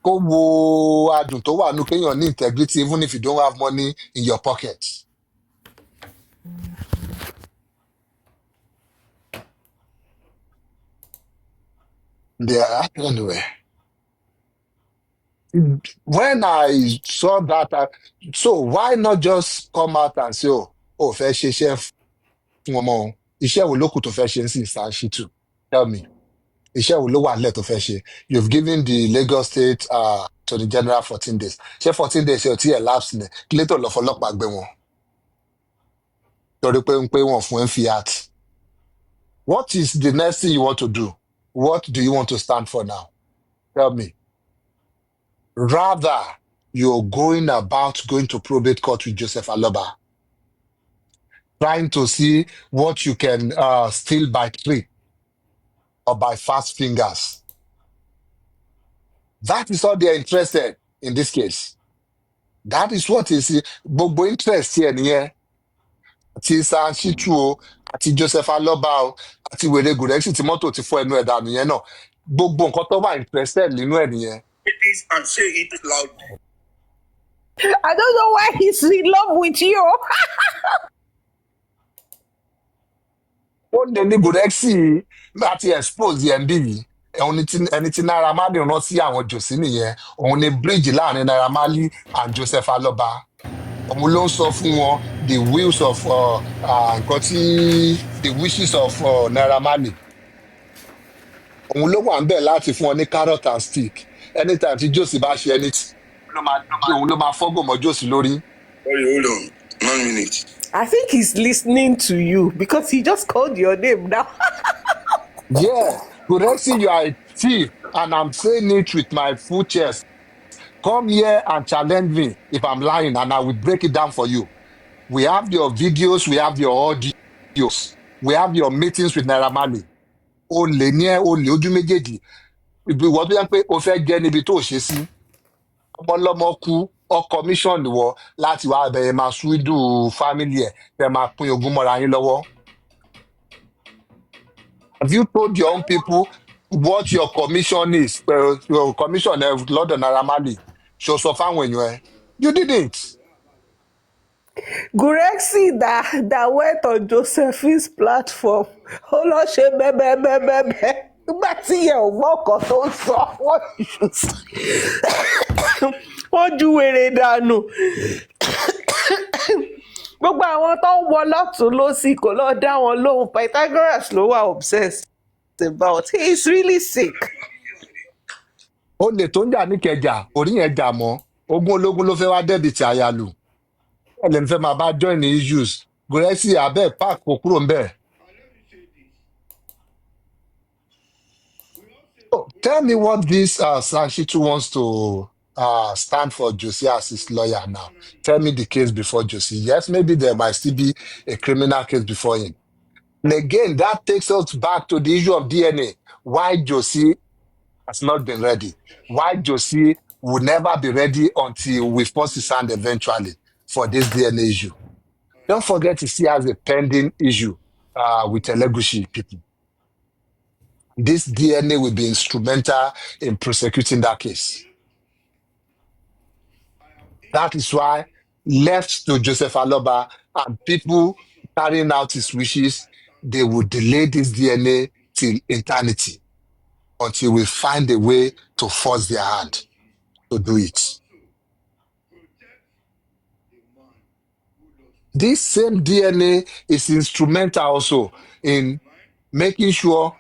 kó wo adùn tó wà nù kéèyàn ní integrity even if you don't have money in your pocket. Yeah, anyway. When I saw that, so why not just come out and say, oh, fẹ́ ṣe iṣẹ́ fún ọmọ òun? Iṣẹ́ wo ló kù tó fẹ́ ṣe ń sìn Ṣítù? Tell me. Iṣẹ́ wo ló wà nílẹ̀ tó fẹ́ ṣe? You've given the Lagos State to the general 14 days. Ṣé 14 days ò tí ẹ̀ lapse ni? Kí ló tó lọ fọlọ́pàá gbé wọn? Torí pé wọ́n fún ẹ̀ ń fiat. What is the next thing you want to do? What do you want to stand for now? Tell me. Rather, you're going to probate court with Joseph Aloba, trying to see what you can steal by trick or by fast fingers. That is all they're interested in this case. That is what is gbogbo interest here nìyẹn. Àti Ṣítù o, àti Joseph Aloba o, àti wèrè Gùrẹ́sì tí mọ́tò ti fọ́ ẹnu ẹ̀ dànù yẹn náà. Gbogbo nǹkan tó wà interested nínú ẹ̀ nìyẹn. This and say it loudly. I don't know why he's in love with you. Ó lè ní Gùrẹ́sì láti expose yẹn bí yìí. Ẹni tí Naira Marley rán sí àwọn jòsí nìyẹn. Òun ni bridge láàrin Naira Marley and Joseph Aloba. Òun ló ń sọ fún wọn the wills of nǹkan tí the wishes of Naira Marley. Òun ló wà ń bẹ̀ láti fún ọ ní carrot and stick. Anytime tí Josi bá ṣe ẹni tí òun ló máa fọ́gò mọ́ Josi lórí. Hold on. 1 minute. I think he's listening to you because he just called your name now. Yeah, Gùrẹ́sì, you are a thief, and I'm saying it with my full chest. Come here and challenge me if I'm lying, and I will break it down for you. We have your videos, we have your audios, we have your meetings with Naira Marley. Olè ní ẹ, olè ojú méjèèjì. Ìwọ tó yẹ pé o fẹ́ jẹ́ níbi tó ṣe sí. Ọmọlọ́mọ kú, ọ commission wọ láti wá bẹ̀rẹ̀ máa ṣúdù family ẹ̀ fẹ́ máa pín ogún mọ́ra yín lọ́wọ́. Have you told your own people what your commission is? Your commission lọ́dọ̀ Naira Marley. Ṣo sọ fáwọn èèyàn ẹ? You didn't. Gurexi that went on Josephine's platform. Ó lọ ṣe bẹ́ẹ̀bẹ́ẹ̀bẹ́ẹ̀bẹ́. Nígbà tí yẹn ò mọ ọkọ̀ tó ń sọ, wọ́n ju wèrè dànù. Gbogbo àwọn tó ń wọ lọ́tún lósì kò lọ dá wọn lóhùn. Patagoras ló wà obsessed about. He is really sick. Olè tó ń jà ní Ìkẹjà, orí yẹn jà mọ́. Ogún ológun ló fẹ́ wá dẹ́bìtì àyàlù. Ẹlẹ́ni fẹ́ máa bá join the issues. Gùrẹ́sì abẹ́ park kò kúrò ń bẹ̀. So, tell me what this Ṣítù wants to stand for Josie as his lawyer now. Tell me the case before Josie. Yes, maybe there might still be a criminal case before him. And again, that takes us back to the issue of DNA. Why Josie has not been ready. Why Josie will never be ready until we force his hand eventually for this DNA issue. Don't forget he still has a pending issue with Elegushi people. This DNA will be instrumental in prosecuting that case. That is why, left to Joseph Aloba and people carrying out his wishes, they will delay this DNA till eternity until we find a way to force their hand to do it. This same DNA is instrumental also in making sure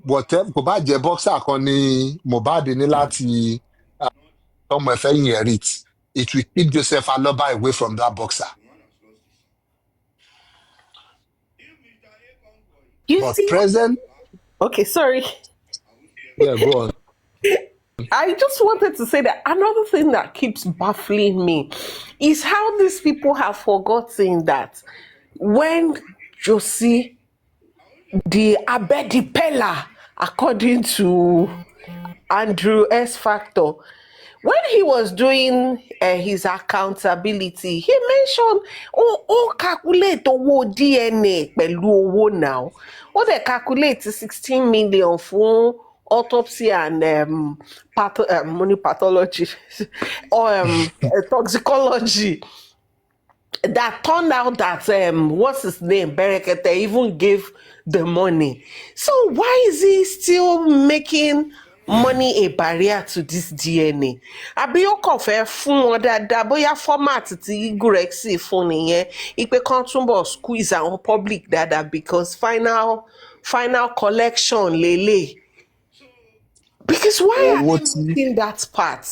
whatever kò bá jẹ́ boxer kan ní Mohbad ní láti ọmọ ẹ̀fẹ́ inherit, it will keep Joseph Aloba away from that boxer. You But see? present, Okay, sorry. yeah, go on. I just wanted to say that another thing that keeps baffling me is how these people have forgotten that when Josie, the Abedipella, according to Andrew S. Factor, when he was doing his accountability, he mentioned, calculate owó DNA pẹ̀lú owó now. Ó dẹ̀ calculate 16 million fún autopsy and money pathology or toxicology, that turned out that what's his name, Berekete, even gave the money. So why is he still making money a barrier to this DNA? Àbí ó kàn fẹ́ fún wọn dáadáa, bóyá format tí Gurexy fún nìyẹn, ipe kan túnbọ̀ squeeze àwọn public dáadáa because final collection lélẹ̀. Because why are owó they tí making that part?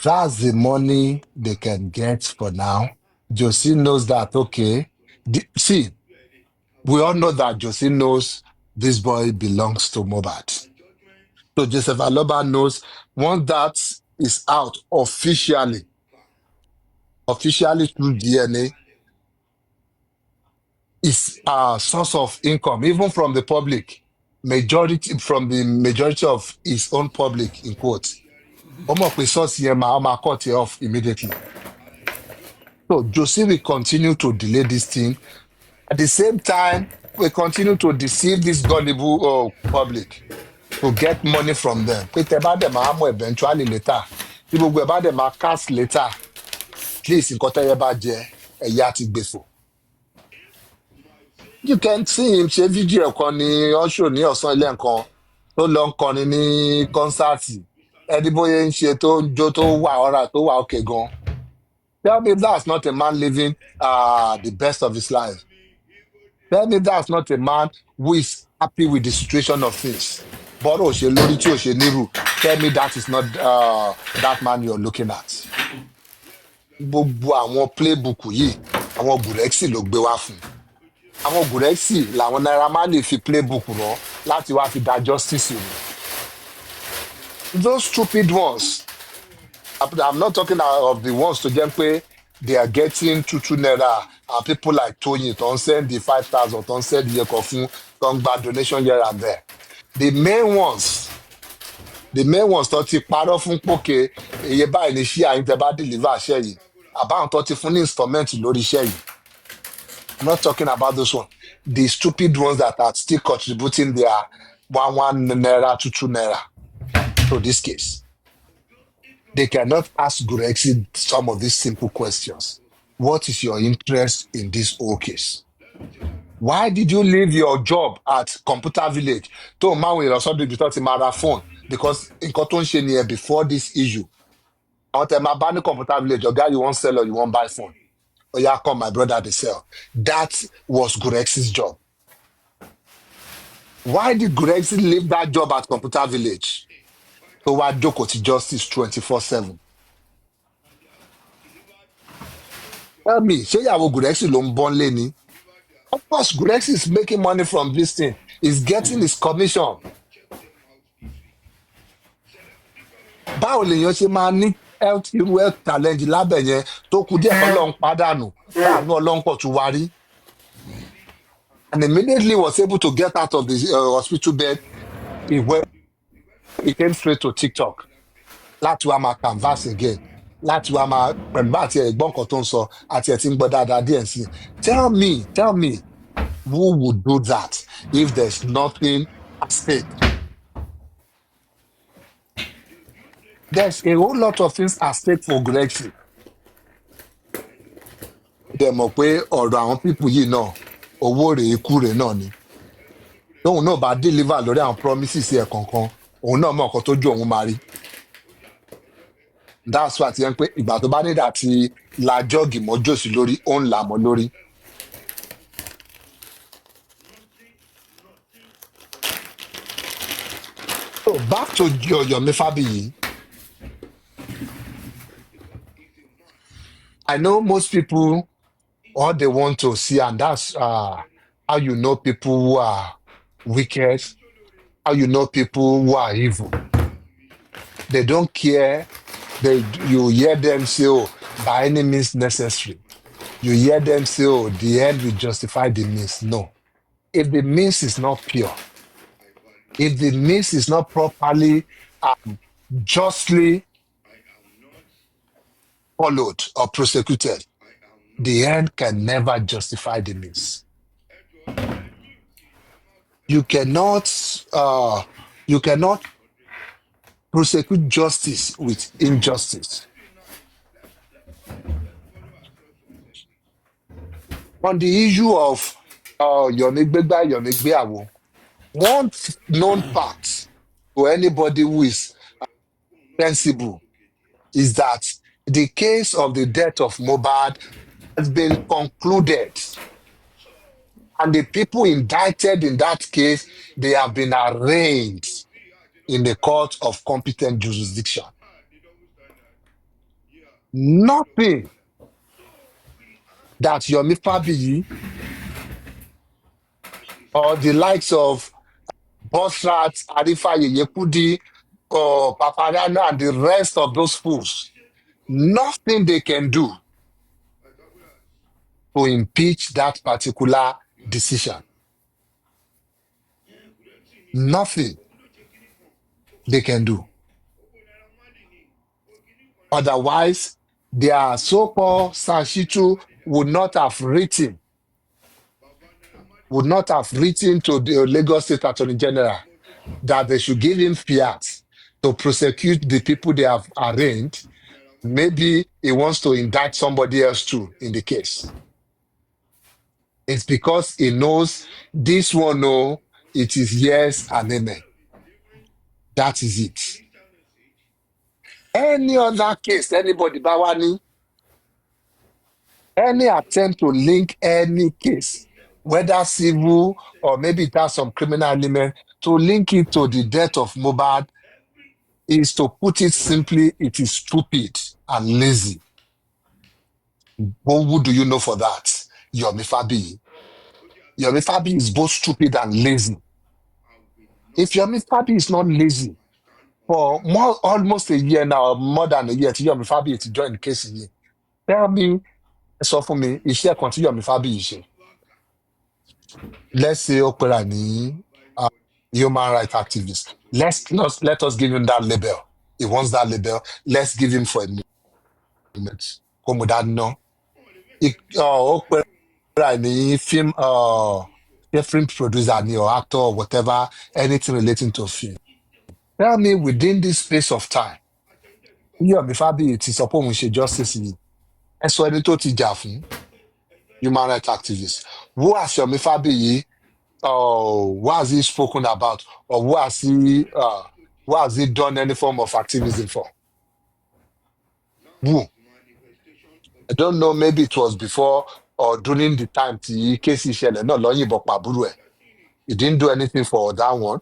that's the money they can get for now. Josie knows that, okay. See, we all know that Josie knows this boy belongs to Mohbad. So Joseph Aloba knows once that is out officially through DNA, is a source of income, even from the public, from the majority of his own public, in quotes. Omo source yẹn máa cut it off immediately. So Josie will continue to delay this thing. At the same time, we continue to deceive this gullible public to get money from them. Pé tẹ́ bá dẹ̀ máa mọ̀ eventually later. Tí gbogbo ẹ̀ bá dẹ̀ máa cast later. At least nǹkan tẹ́yẹ bá jẹ ẹ̀yà ti gbèsò. You can see him ṣe fídíò kan ní ọ̀ṣọ́ ní ọ̀sán ilé nǹkan tó lọ ń kọrin ní kọ́nsáàtì. Ẹni bóyá ń ṣe tó ń jó tó wà ọ̀rà tó wà òkè gan. Tell me that's not a man living the best of his life. Tell me that's not a man who is happy with the situation of things. Bọ́rọ̀ ò ṣe lórí tí ò ṣe nírù. Tell me that is not that man you're looking at. Gbogbo àwọn playbook yìí, àwọn Gurexy ló gbé wá fún. Àwọn Gurexy làwọn Naira Marley fi playbook rán láti wá fi dá justice rú. Those stupid ones, I'm not talking of the ones to jẹ́ pé they are getting 2 naira and people like Toyin tó ń send the 5,000 tó ń send iye kan fún tó ń gba donation here and there. The main ones tó ti parọ́ fún pòkè iye báyìí ní ṣíà yín tẹ́ bá deliver iṣẹ́ yìí àbáwọn tó ti fún ní installment lórí iṣẹ́ yìí. I'm not talking about those ones. The stupid ones that are still contributing their 1 naira to 2 naira to this case. They cannot ask Gurexy some of these simple questions. What is your interest in this whole case? Why did you leave your job at Computer Village? To man with also do because my phone because in cotton here before this issue. I want to buy the Computer Village. Your guy you won't sell or you won't buy phone. Or yeah, come my brother they sell. That was Gurexy's job. Why did Gurexy leave that job at Computer Village? So why Joko to justice 24/7? Tell me, ṣé ìyàwó Gurexy ló ń bọ́n lé ni? Of course, Gurexy is making money from this thing. He's getting his commission. Báwo lèèyàn ṣe máa ní health challenge lábẹ́ yẹn tó kù díẹ̀ Ọlọ́run pàdánù láàánú Ọlọ́run pọ̀ tún wá rí? And immediately was able to get out of the hospital bed. He came straight to TikTok. Láti wá máa canvas again. Láti wá máa pẹ̀lú àti ẹ̀gbọ́n kan tó ń sọ àti ẹ̀ tí ń gbọ́ dáadáa díẹ̀ sí. Tell me, who would do that if there's nothing at stake? There's a whole lot of things at stake for Gurexy. Dẹ̀ mọ̀ pé ọ̀rọ̀ àwọn pípù yìí náà owó rèé ikú rèé náà ni. Tóun náà bá deliver lórí àwọn promises ẹ̀ kankan, òun náà mọ̀ nǹkan tójú òun máa rí. That's why ti yẹn pé ìgbà tó bá nídà ti la jọ́ọ̀gì mọ́ jòsí lórí, ó ń là mọ́ lórí. So back to Yomi Fabiyi. I know most people, all they want to see, and that's how you know people who are wicked, how you know people who are evil. They don't care. You hear them say, oh, by any means necessary. You hear them say, oh, the end will justify the means. No. If the means is not pure, if the means is not properly, justly followed or prosecuted, the end can never justify the means. You cannot You cannot prosecute justice with injustice. On the issue of Yomi Gbegba, Yomi Gbeawo, one known fact to anybody who is sensible is that the case of the death of Mohbad has been concluded, and the people indicted in that case, they have been arraigned in the court of competent jurisdiction. Nothing that Yomi Fabiyi or the likes of Bosrat, Arifa Yeyekudi, Paparano, and the rest of those fools, nothing they can do to impeach that particular decision. Nothing they can do. Otherwise, their so-called Sashitu would not have written to the Lagos State Attorney General that they should give him fiat to prosecute the people they have arraigned. Maybe he wants to indict somebody else too in the case. It's because he knows this one, no, it is yes and amen. That is it. Any other case, anybody, Bawani, any attempt to link any case, whether civil or maybe it has some criminal element, to link it to the death of Mohbad is, to put it simply, it is stupid and lazy. But who do you know for that? Yomi Fabiyi. Yomi Fabiyi is both stupid and lazy. If Yomi Fabiyi is not lazy, for almost a year now, more than a year, Yomi Fabiyi to join the case here. Tell me, so for me, is there continue Yomi Fabiyi? Let's say Opera ni human rights activist. Let us give him that label. He wants that label. Let's give him for a moment. Come with that, no. Opera ni film producer ni or actor or whatever, anything relating to film. Tell me, within this space of time, Yomi Fabiyi ti sọ pé òun ṣe justice yìí. Ẹ sọ ẹni tó ti jà fún human rights activist. Who has Yomi Fabiyi, what has he spoken about, or what has he done any form of activism for? Who? I don't know, maybe it was before or during the time tí kéèsì ìṣẹ̀lẹ̀ náà lọ yìnbọn pàbúrò ẹ̀. He didn't do anything for that one.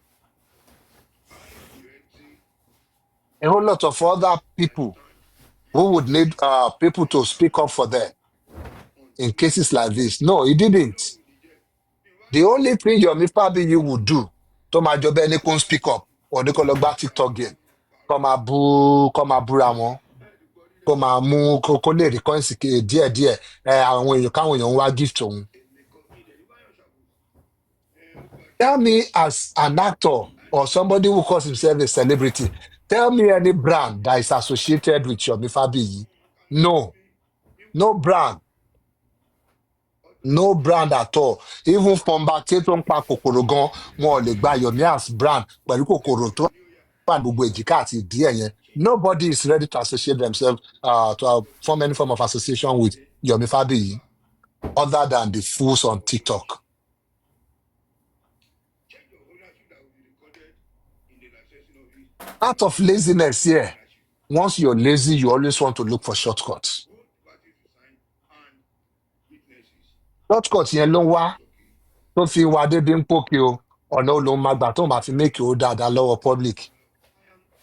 A whole lot of other people who would need people to speak up for them in cases like this. No, he didn't. The only thing Yomi Fabiyi would do, tó máa jọ bẹ́ẹ̀ ni kó ń speak up, or ní kó lọ gbá TikTok game, kó máa búra wọn, kó máa mú kó lè rí coins díẹ̀díẹ̀, àwọn èèyàn káwọn èèyàn ń wá gift òun. Tell me, as an actor or somebody who calls himself a celebrity, tell me any brand that is associated with Yomi Fabiyi. No. No brand. No brand at all. Even Fomba tí tó ń pa kòkòrò gan, wọn ò lè gba Yomi as brand pẹ̀lú kòkòrò tó wà gbogbo èjìká àti ìdí ẹ̀ yẹn. Nobody is ready to associate themselves, to form any form of association with Yomi Fabiyi other than the fools on TikTok. Out of laziness here. Once you're lazy, you always want to look for shortcuts. Shortcuts yẹn ló ń wá tó fi wá débi ń pòkè o. Ọ̀nà ó ló ń máa gbà tó máa fi make ó dáadáa lọ́wọ́ public.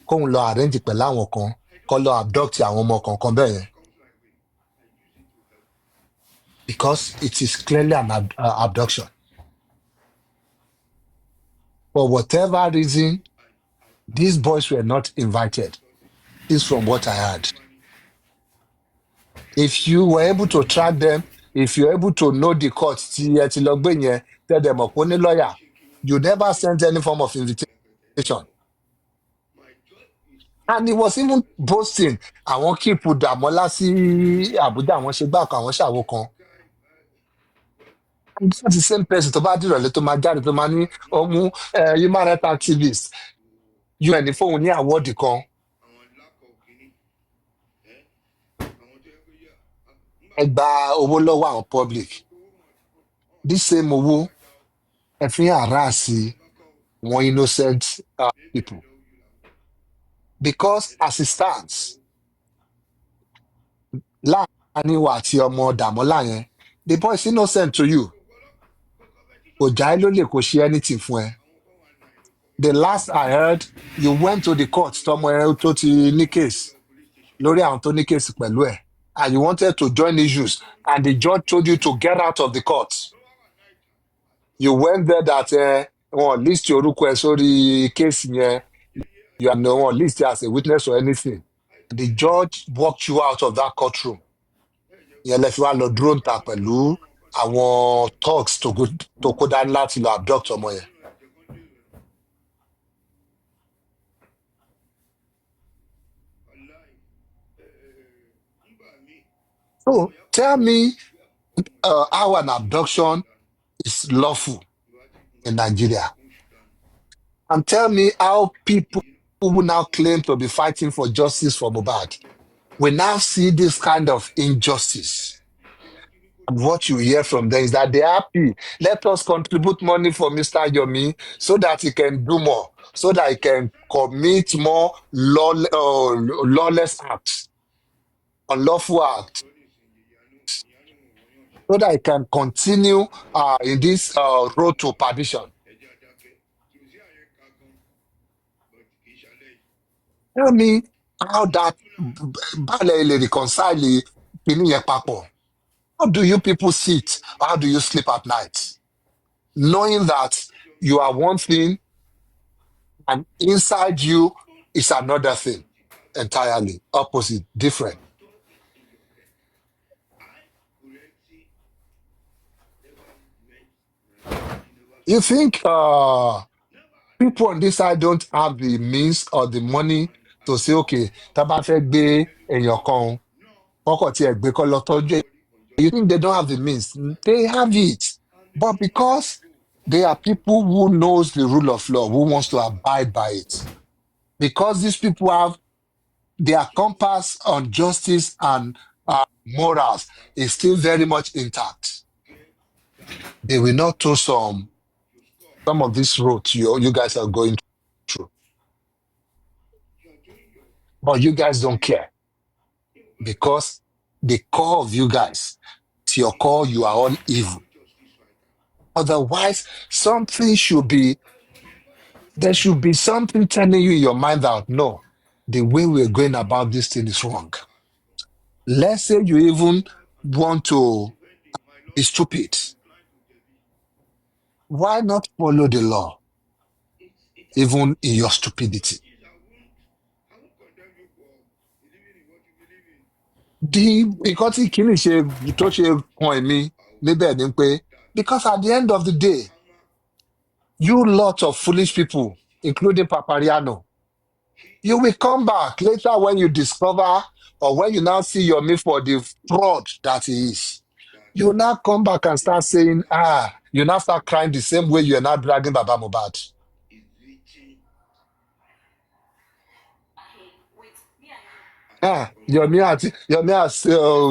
Kóun lọ arrange pẹ̀lú àwọn kan, kó lọ abduct àwọn ọmọ kankan bẹ́ẹ̀ yẹn. Because it is clearly an abduction. For whatever reason, these boys were not invited. This is from what I heard. If you were able to track them, if you're able to know the court, tell them a lawyer, you never sent any form of invitation. And he was even boasting, I won't keep with Damola sí Abuja, àwọn ṣe gbá kan, àwọn ṣàwo kan. And that's the same person tó bá dìrọ̀lẹ́ tó máa jáde tó máa ní ọmú human rights activist. UN fóun ní àwọ́ọ̀dì kan ẹ gba owó lọ́wọ́ àwọn public this same owó ẹ fi ń harass wọn innocent people because as it stands láàrin wa àti ọmọ Dàmọ́lá yẹn the boy is innocent to you kò já ẹ lólè kò ṣe anything fún ẹ the last I heard you went to the court tọmọ ẹ tó ti ní case lórí àwọn tó ní case pẹ̀lú ẹ and you wanted to join issues and the judge told you to get out of the court you went there that wọn list orúkọ ẹ sórí case yẹn you are no one listed as a witness or anything. The judge walked you out of that courtroom. Ìyẹn lẹ fi wá lọ dúró ń ta pẹ̀lú àwọn thugs tó kó dání láti lọ abduct ọmọ yẹn. So tell me how an abduction is lawful in Nigeria. And tell me how people who now claim to be fighting for justice for Mohbad we now see this kind of injustice. And what you hear from them is that they're happy. Let us contribute money for Mr. Yomi so that he can do more, so that he can commit more lawless acts, unlawful acts, so that he can continue in this road to perdition. Tell me how that báwo reconcile kìíní yẹn papọ̀. How do you people sit? How do you sleep at night? Knowing that you are one thing and inside you is another thing entirely opposite, different. You think people on this side don't have the means or the money to say, okay, tá bá fẹ́ gbé èèyàn kan kọ́kọ́ tí ẹ gbé kọ́ lọ tọ́jú ẹ̀. You think they don't have the means? They have it. But because they are people who knows the rule of law, who wants to abide by it. Because these people have their compass on justice and morals is still very much intact. They will not tow some of these roads you guys are going through. But you guys don't care because the core of you guys, to your core, you are all evil. Otherwise, there should be something telling you in your mind that no, the way we're going about this thing is wrong. Let's say you even want to be stupid. Why not follow the law, even in your stupidity? Nǹkan tí kìíní ṣe tó ṣe kan èmi níbẹ̀ ni pé because at the end of the day, you lot of foolish people, including Papariano, you will come back later when you discover or when you now see Yomi for the fraud that he is. You will now come back and start saying, you now start crying the same way you are now dragging Baba Mohbad. Yomi has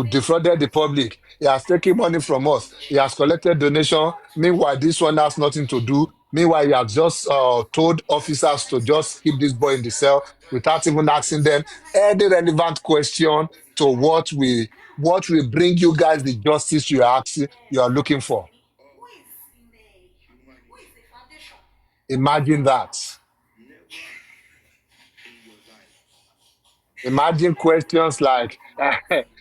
defrauded the public. He has taken money from us. He has collected donation. Meanwhile, this one has nothing to do. Meanwhile, he has just told officers to just keep this boy in the cell without even asking them any relevant question to what will bring you guys the justice you are looking for. Imagine that. Imagine questions like,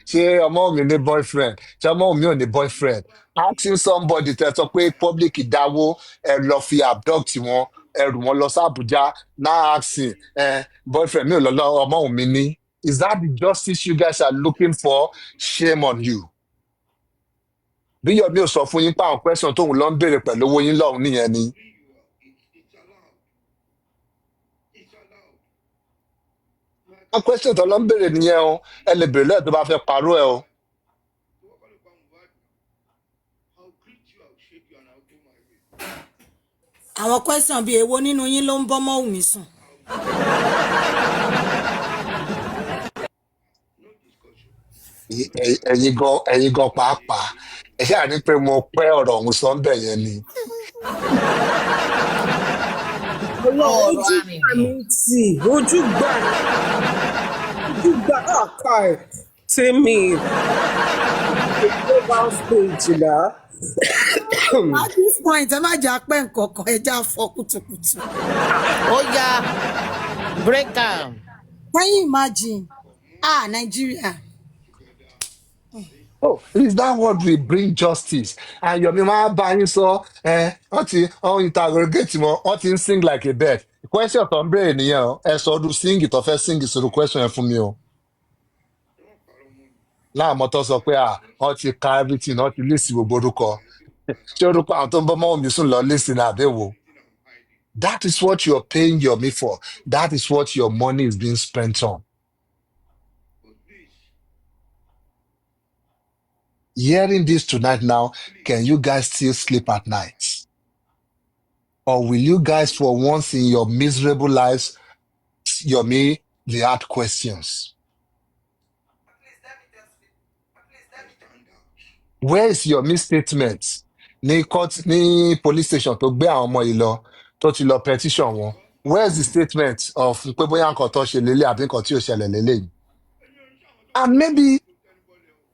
ṣé ọmọ mi ní boyfriend? Ṣé ọmọ mi ò ní boyfriend? Asking somebody tẹ́ sọ pé public ìdáwó ẹ lọ fi abduct wọn, ẹ rù wọn lọ sí Abuja, now asking, boyfriend mi ò lọ ọmọ mi ní. Is that the justice you guys are looking for? Shame on you. Bí Yomi ò sọ fún yín pé àwọn question tóun lọ ń béèrè pẹ̀lú owó yín lọ́hùn nìyẹn ni. Àwọn question tó lọ ń béèrè nìyẹn o, ẹ lè béèrè lọ́ọ̀ tó bá fẹ́ parọ́ ẹ o. àwọn question bíi èwo nínú yín ló ń bọ́ mọ́ Wùmí sùn. ẹ̀yin gan pàápàá ẹ ṣáà ní pé mo pẹ́ ọ̀rọ̀ ọ̀hún sọ ń bẹ̀ yẹn ni. Ọlọ́run ọ̀rọ̀ ojú gbà àrìndìn. mí tì ojú gbà àká ẹ̀ tèmi global stage náà. At this point ẹ má jà pẹ́ nǹkan kan ẹ já fọ́ kùtùkùtù. ó yá break am. Can you imagine? Nigeria. Oh, is that what will bring justice? And Yomi máa bá yín sọ wọ́n interrogate wọn wọ́n ti ń sing like a bird. Question tó ń béèrè nìyẹn o ẹ sọ ọdún sing tó fẹ́ sing ìṣòro question yẹn fún mi o. Láàmú tó sọ pé wọ́n ti ka everything wọ́n ti list gbogbo orúkọ. Ṣé orúkọ àwọn tó ń bọ́ mọ́ mi sùn lọ list ní àbẹ̀wò? That is what you're paying Yomi for. That is what your money is being spent on. Hearing this tonight now, can you guys still sleep at night? Or will you guys, for once in your miserable lives, Yomi, the hard questions? Where is Yomi's statement? Ní court, ní police station tó gbé àwọn ọmọ yìí lọ, tó ti lọ petition wọn. Where is the statement of pé bóyá nǹkan tó ṣe lélẹ̀ àbí nǹkan tí ò ṣẹlẹ̀ lélẹ̀ yìí? And maybe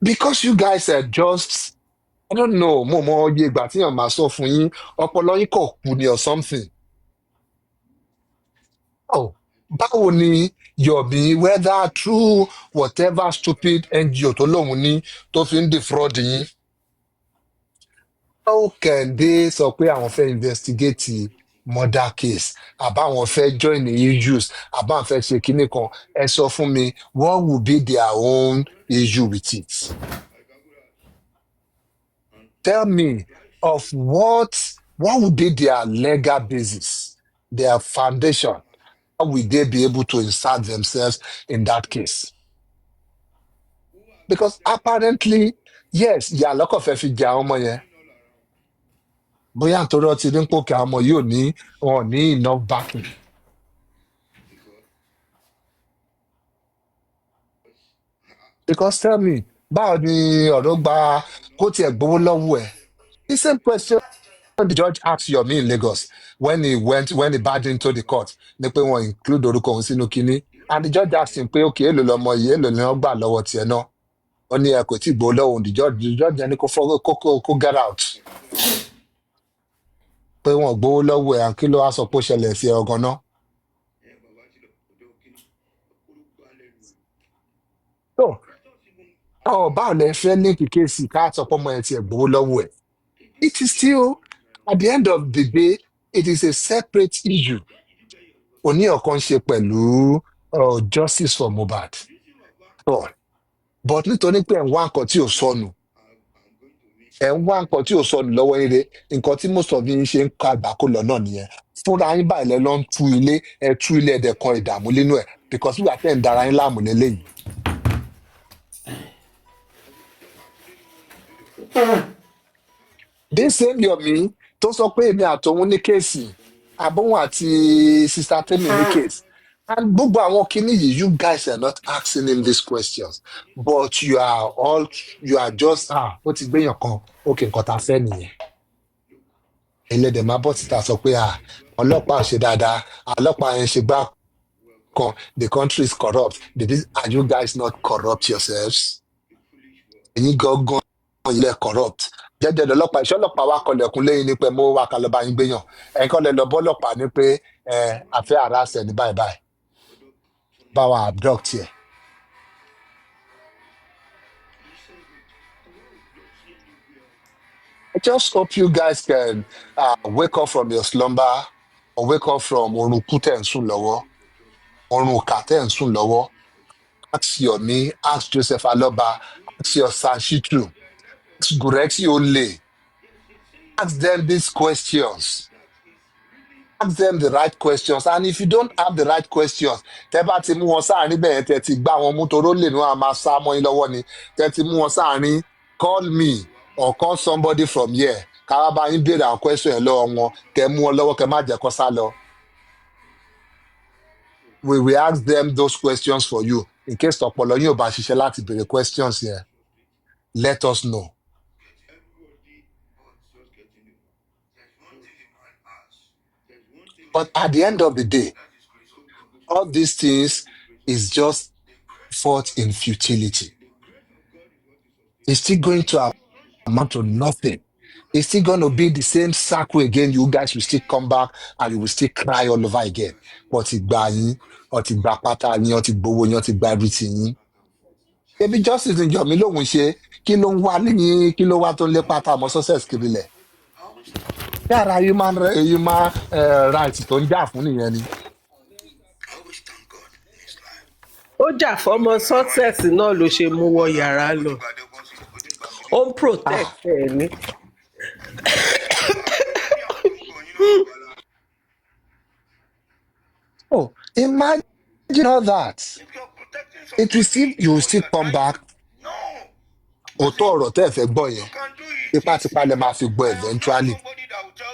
because you guys are just, I don't know, mo mọ iye ìgbà tí èèyàn máa sọ fún yín, ọpọlọ yín kò kú ni or something. Oh, báwo ni Yomi, whether through whatever stupid NGO tó lóun ní tó fi ń defraud yín, how can they sọ pé àwọn fẹ́ investigate murder case àbáwọn fẹ́ join the issues àbáwọn fẹ́ ṣe kinní kan ẹ sọ fún mi what will be their own issue with it? Tell me of what would be their legal basis, their foundation. How will they be able to insert themselves in that case? Because apparently, yes, ìyá lọ́kọ̀ fẹ́ fi jẹ àwọn ọmọ yẹn. Bóyá nítorí ọtí ní pòkè àwọn ọmọ yóò ní wọn ò ní enough backing. Because tell me, báwo ni ọ̀rọ̀ gba kó tiẹ̀ gbowó lọ́wọ́ ẹ̀? The same question the judge asked Yomi in Lagos when he barged into the court ní pé wọ́n include orúkọ òun sínú kínní and the judge asked him pé okay èlò lọmọ yìí èlò ni wọ́n gbà lọ́wọ́ tiẹ̀ náà ó ní ẹ kò tí ì gbowó lọ́wọ́ òun the judge ẹni kó get out pé wọ́n gbowó lọ́wọ́ ẹ̀ kí ló wá sọ pé ó ṣẹlẹ̀ sí ẹ ọgàn náà. So báwo lẹ fẹ́ líǹkì kéèsì ká sọ pé ọmọ ẹ tiẹ̀ gbowó lọ́wọ́ ẹ̀. It is still, at the end of the day, it is a separate issue. Òní ọ̀kan ṣe pẹ̀lú justice for Mohbad. But nítorí pé ẹ̀ ń wá nǹkan tí ò sọnù, ẹ̀ ń wá nǹkan tí ò sọnù lọ́wọ́ eré, nǹkan tí most of yín ṣe ń ka àgbákò lọ́nà nìyẹn. Fúnra yín báyìí lẹ lọ ń tú ilé, ẹ tú ilé ẹ̀dẹ̀ kan ìdààmú nínú ẹ̀ because wíwà tẹ̀ ń dara yín láàmú lélẹ́yìí. This same Yomi tó sọ pé èmi àtòun ní kéèsì àbóhùn àti sister Temi ní kéèsì and gbogbo àwọn kinní yìí you guys are not asking him these questions but you are just ó ti gbéyàn kan ókè nǹkan tá a fẹ́ nìyẹn ẹlẹ́dẹ̀ máa bọ́ síta sọ pé ọlọ́pàá ṣe dáadáa ọlọ́pàá yẹn ṣe gbá kan the country is corrupt are you guys not corrupt yourselves? Ẹ̀yin gangan ilẹ̀ corrupt jẹjẹ lọlọpàá iṣẹ ọlọ́pàá wa kọlẹ̀kùn lẹ́yìn ní pé mo wà ká lọ bá yín gbéyàn ẹ̀yin kọ́ lẹ lọ bọ́lọ́pàá ní pé àfẹ́ àràṣẹ ní báyìí báyìí báwa abduct yẹ. I just hope you guys can wake up from your slumber or wake up from orun kú tẹ̀ ń sùn lọ́wọ́ orun kà tẹ̀ ń sùn lọ́wọ́. Ask Yomi, ask Joseph Aloba, ask your Sanchitu, ask Gurexi Ole. Ask them these questions. Ask them the right questions. And if you don't have the right questions, tẹ́ bá ti mú wọn sáàrin bẹ́ẹ̀ tẹ́ ti gbá wọn mú toró lè nu àmà sá mọ́ yín lọ́wọ́ ni tẹ́ ti mú wọn sáàrin call me or call somebody from here. Káwá bá yín béèrè àwọn question yẹn lọ́wọ́ wọn kẹ́ mú wọn lọ́wọ́ kẹ́ má jẹ́ kó sá lọ. we will ask them those questions for you. In case ọpọlọ yín ò bá ṣiṣẹ́ láti béèrè questions yẹn, let us know. But at the end of the day, all these things is just thought in futility. It's still going to amount to nothing. It's still going to be the same circle again. You guys will still come back and you will still cry all over again. Wọ́n ti gba yín, wọ́n ti gba pátá yín, wọ́n ti gbowó yín, wọ́n ti gba everything yín. Ebi justice ń jọ mí lóhùn ṣe kí ló ń wá níyìn kí ló wá tó ń lé pátá ọmọ success kiri lẹ̀. Yàrá human rights tó ń jà fún nìyẹn ni. ó jà fọmọ success náà ló ṣe mú wọ yàrá lọ ó ń protect ẹ ní. Oh, imagine all that. It will still, you will still come back. Òótọ́ ọ̀rọ̀ tẹ́ ẹ fẹ́ gbọ́ yẹn, tipátipá lẹ máa fi gbọ́ eventually.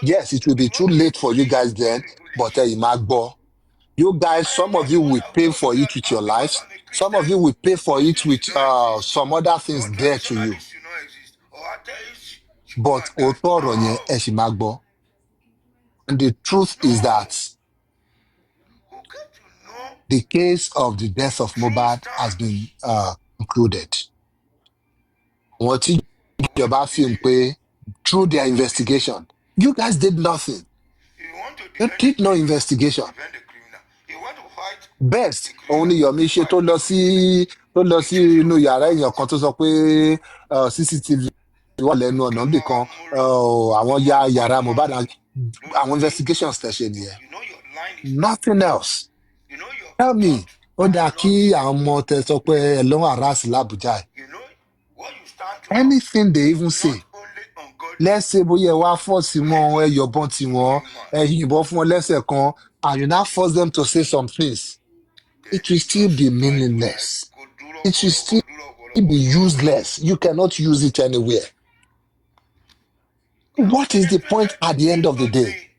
Yes, it will be too late for you guys then, but ẹ̀yin máa gbọ́. You guys, some of you will pay for it with your lives. Some of you will pay for it with some other things dear to you. But òótọ́ ọ̀rọ̀ yẹn ẹ ṣì máa gbọ́. And the truth is that the case of the death of Mohbad has been concluded. Wọ́n tí ìjọba fi hàn pé through their investigation, you guys did nothing. You did no investigation. Best òun ni Yomi ṣe tó lọ sí inú yàrá èèyàn kan tó sọ pé CCTV wà lẹ́nu ọ̀nà níbì kan àwọn ya yàrá Mohbad àwọn investigations tẹ̀ ṣe nìyẹn. Nothing else. Tell me, ó dáa kí àwọn ọmọ tẹ sọ pé ẹ lọ́wọ́ àràsì l'Abuja ẹ̀. Anything they even say. Let's say bóyá ẹ wá fọ́ọ̀sì wọn ẹ yọ̀bọ̀n tí wọn ẹ yìnbọn fún wọn lẹ́sẹ̀ kan and you now force them to say some things. It will still be meaningless. It will still be useless. You cannot use it anywhere. What is the point at the end of the day?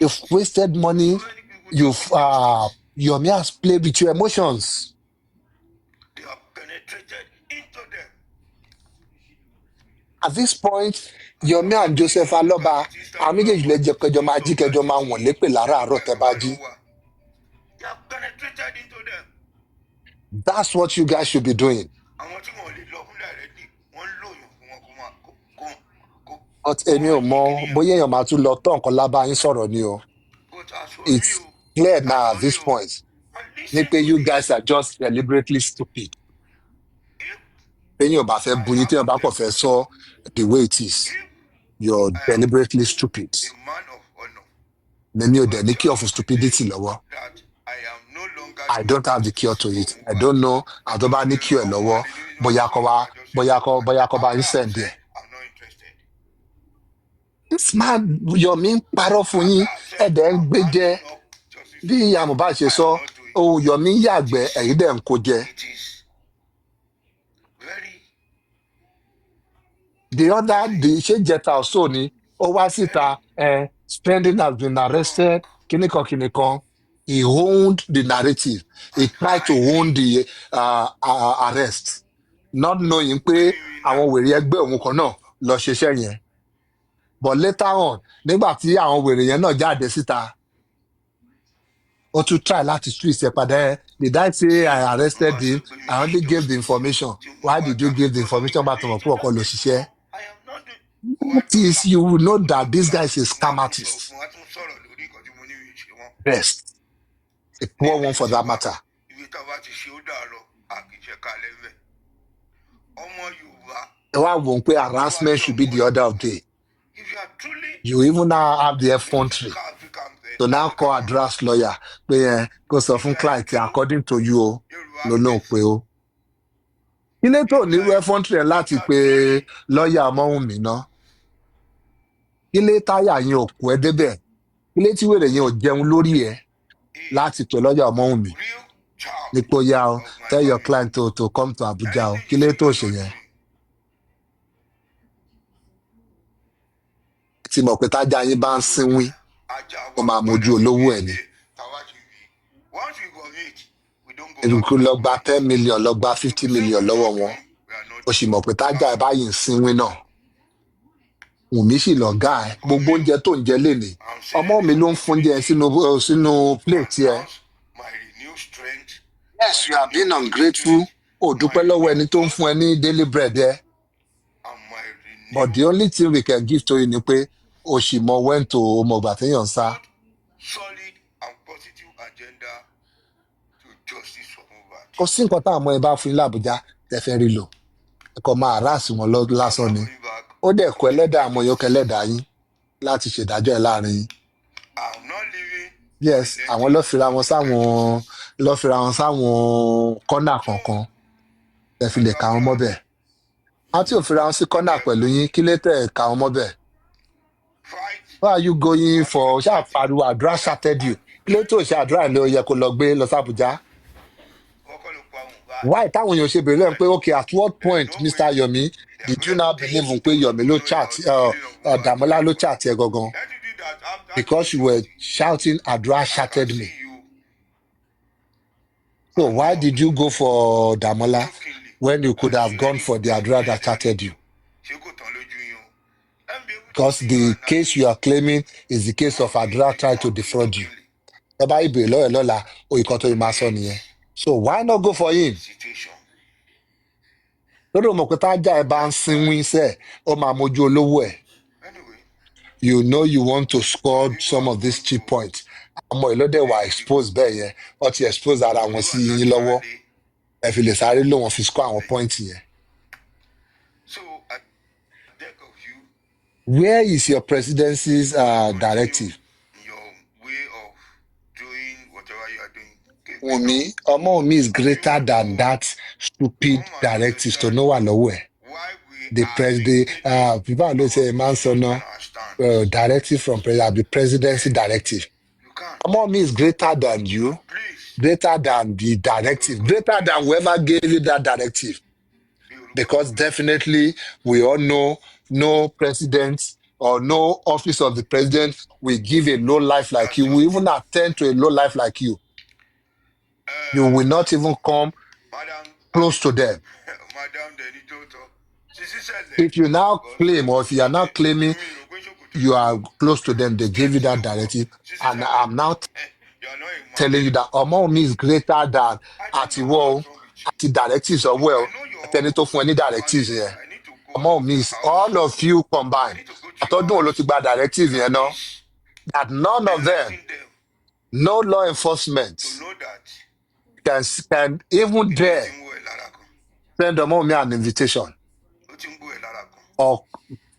You've wasted money. Yomi has played with your emotions. They have penetrated into them. At this point, Yomi and Joseph Aloba, àwọn méjèèjì lè jẹ́ kẹjọ máa jí kẹjọ máa wọ̀n lépè láràárọ̀ tẹ́ bá jí. They have penetrated into them. That's what you guys should be doing. Àwọn tí wọn lè lọ fún directly, wọ́n ń lòyàn fún wọn kó máa kó. But èmi ò mọ bóyá èèyàn máa tún lọ tán nǹkan lábá yín sọ̀rọ̀ ni o. It's clear now at this point ni pé you guys are just deliberately stupid. Téèyàn ò bá fẹ́ bu yín, téèyàn bá kàn fẹ́ sọ the way it is, you're deliberately stupid. A man of honor. Many of them, the cure for stupidity lọ́wọ́. That I am no longer. I don't have the cure to it. I don't know. Àtọ́bá ní cure lọ́wọ́. Bóyá kọ́ bá ń send there. I'm not interested. This man Yomi ń parọ́ fún yín. Ẹ̀dẹ̀ ń gbé jẹ. Bí ìyá Mohbad ṣe sọ, Yomi ń yàgbẹ́, ẹ̀yin dẹ̀ ń kó jẹ. It is very. The other, ṣé jẹta ọ̀ṣọ́ ni, ó wá síta, spending has been arrested, kìnìkan. He owned the narrative. He tried to own the arrest. Not knowing pé àwọn wèrè ẹgbẹ́ òun kan náà lọ ṣiṣẹ́ yẹn. But later on, nígbà tí àwọn wèrè yẹn náà jáde síta, ó tún try láti twist ẹ padà ẹ. Did I say I arrested him? I only gave the information. Why did you give the information back to me? Pé ọkọ lọ ṣiṣẹ́. I am not doing. What is, you will know that this guy is a scam artist. Wọ́n á tún sọ̀rọ̀ lórí nǹkan tí mo ní ìwé ṣe wọn. Best. A poor one for that matter. Ìwé tá a bá ti ṣe ó dàárọ̀, a kì í ṣe kalẹ̀ mẹ́. Ọmọ Yorùbá. Ẹ wá wò ó pé harassment should be the order of day. If you are truly. You even now have the effrontery to now call a draft lawyer pé kó sọ fún client according to you o ló lóun pé o. Ilé tó ní effrontery ẹ̀ láti pe lọ́ọ̀yà Ọmọ́wùnmí ná. Ilé táyà yẹn ò kú ẹ débẹ̀. Ilé tí wèrè yẹn ò jẹun lórí ẹ̀ láti pe lọ́ọ̀yà Ọmọ́wùnmí. Nípò yá o, tell your client to come to Abuja o. Kí lé tó ṣe yẹn? Tí mọ̀ pé tájà yín bá ń sínwín, ajá ó wa máa ò mójú gbọ́dọ̀ fi olówó bí ẹ̀ ni. ẹ̀jẹ̀ táwa ti rí. Once we commit, we don't go back Eruku to lọ that gba point. 10 million lọ gba So 50 since million we lọ́wọ́ not wọn, doing, we are not ó sì doing. mọ̀ pé tájà ẹ̀ báyìí ń sinwín náà. Wùmí sì lọ̀gá ẹ̀, For gbogbo me, oúnjẹ tó ń jẹ lénìí, I'm seeing ọmọ the mi ló ń fún oúnjẹ opportunity sínú to plate ẹ̀. announce my renewed strength, Yes, my you are being renewed Holy ungrateful. Spirit, Ó my dúpẹ́ lọ́wọ́ ẹni renewed tó ń God, fún ẹ ní daily bread ẹ. and my But renewed the only thing we can give to you ni pé o sì mọ when to mọ ìgbà téèyàn ń sá. good, solid, and positive agenda to justice for Mohbad. Kò sí nǹkan táwọn ọmọ ẹ bá fún yín l'Àbújá tẹ fẹ́ rí lò. Ẹ kàn máa harass wọn I'm lásán not ni. going back Ó dẹ̀ to kọ take ẹlẹ́dàá àmọ́ yóò vengeance. kẹlẹ́dàá yín láti ṣèdájọ́ ẹ̀ láàrin yín. I'm not leaving Yes, àwọn ló fira wọn unelected to sáwọn get justice. ló fira wọn sáwọn kọ́nà So, kankan tẹ fi my lè ka wọn background, mọ́bẹ̀. Àwọn tí ò fira wọn sí kọ́nà again, pẹ̀lú yín kí lè tẹ̀ ka wọn mọ́bẹ̀. fight. Why are you going What we for are ṣáà fighting. pariwo àdúrà shattered you? Kí ló tó ṣe àdúrà ló yẹ kó lọ gbé lọ sàbújá? Kọ́kọ́ ló pa Mohbad. Why táwọn èèyàn ṣe bèrè lẹ́nu pé okay, at what There is point no Mr. way Yomi they are did you going now to take believe pé those Yomi who ló know chat about the killing of Mohbad to Dàmọ́lá ló report. chat ẹ gangan? Let it do that after Because you were 2020. shouting àdúrà I can shattered me. see you So and why your did you go for Damola jokingly when you could have gone persuading for the àdúrà that chatted you? ṣé kò tán lójú yín o. Let me be able to Because see you the and case you are claiming is the case of mocking àdúrà tried to defraud you. Ẹ bá ìbèrè lọ́wọ́ ẹ̀ lọ́la, òyìnkan tó yìí máa sọ nìyẹn. So why not go for him? situation. Lórí òmò pé tájà ẹ bá ń sinwín sẹ́, ó máa mójú olówó ẹ̀. Anyway, You know you want to some score people some have of these gone cheap to points. Ọmọ ìlọ́dẹ̀ wà expose bẹ́ẹ̀ yẹn, wọ́n ti expose ara some wọn people sí are yín lọ́wọ́. naturally. Ẹ fi lè sáré lò wọ́n fi score àwọn points yẹn. So I beg of you, Where is your presidency's continue directive? in your way of doing whatever you are doing. Wumi, ọmọ mi is greater than that stupid Come and directive tó understand ní wà lọ́wọ́ ẹ̀. why we The are president, maintaining people ló ṣe our máa ń sọ position náà, and our stance. directive from president, the presidency directive. You can't. Ọmọ mi is greater than you, Please, greater than the directive, greater than whoever gave you that directive. Because definitely we all know no president or no office of the president will give a low life like that's you, will just even attend to a low life like you. You will not even come Madam, close to them. Madam Denitoto. Sisi ṣẹlẹ̀. If you now Because claim or if you are now claiming èmi rò pé ṣòkòtò you are ló close to them, they gave you skẹ́ẹ̀tì that ló wọ̀. directive, Sisi and ṣẹlẹ̀. I'm now You are not a man. telling you that ọmọ mi is greater than I don't know àtiwọ́ what's wrong with you. àti directives ọwọ́ ẹ̀ I know àtẹni tó fún ẹ ní your directives family. yẹn. I need to go Ọmọ to mi your is house. all of you I combined. need to go to your Àtọ́dún wo ló ti house. gba directives yẹn At náà? least That none of them, enlighten them no law to enforcement know that can even kíní ẹ̀ ti dare ń wọ̀ ẹ́ lára kan. send ọmọ mi an invitation Ó ti ń wọ̀ ẹ́ lára kan. or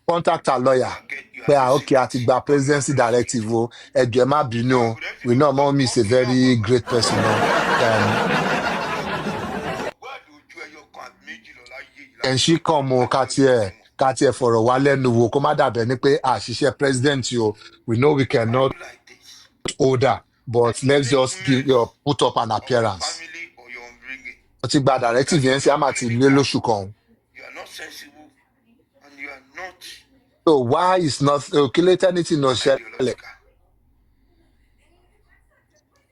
contact a lawyer You pé are losing okay àti it. gba Or you are presidency losing it. directive o ẹjọ ẹ má bínú I o could we actually know ọmọ mi is a walk in your very papa. great person o Wáàdì ojú ẹyọ kan àbí méjì lọ láyé yìí and láti she come o ká tiẹ̀ fọ̀rọ̀ wá lẹ́nu wò kó má dàbẹ̀ ni pé àṣìṣe president o we know we Why are cannot you like this? hold her but let's just Parents put up an of your appearance. family or your upbringing. Wọ́n ti gba directive yẹn sí àmà ti lé lóṣù kan. You are not sensible and you are not So why is not calculate anything no ṣẹlẹ̀? ideological.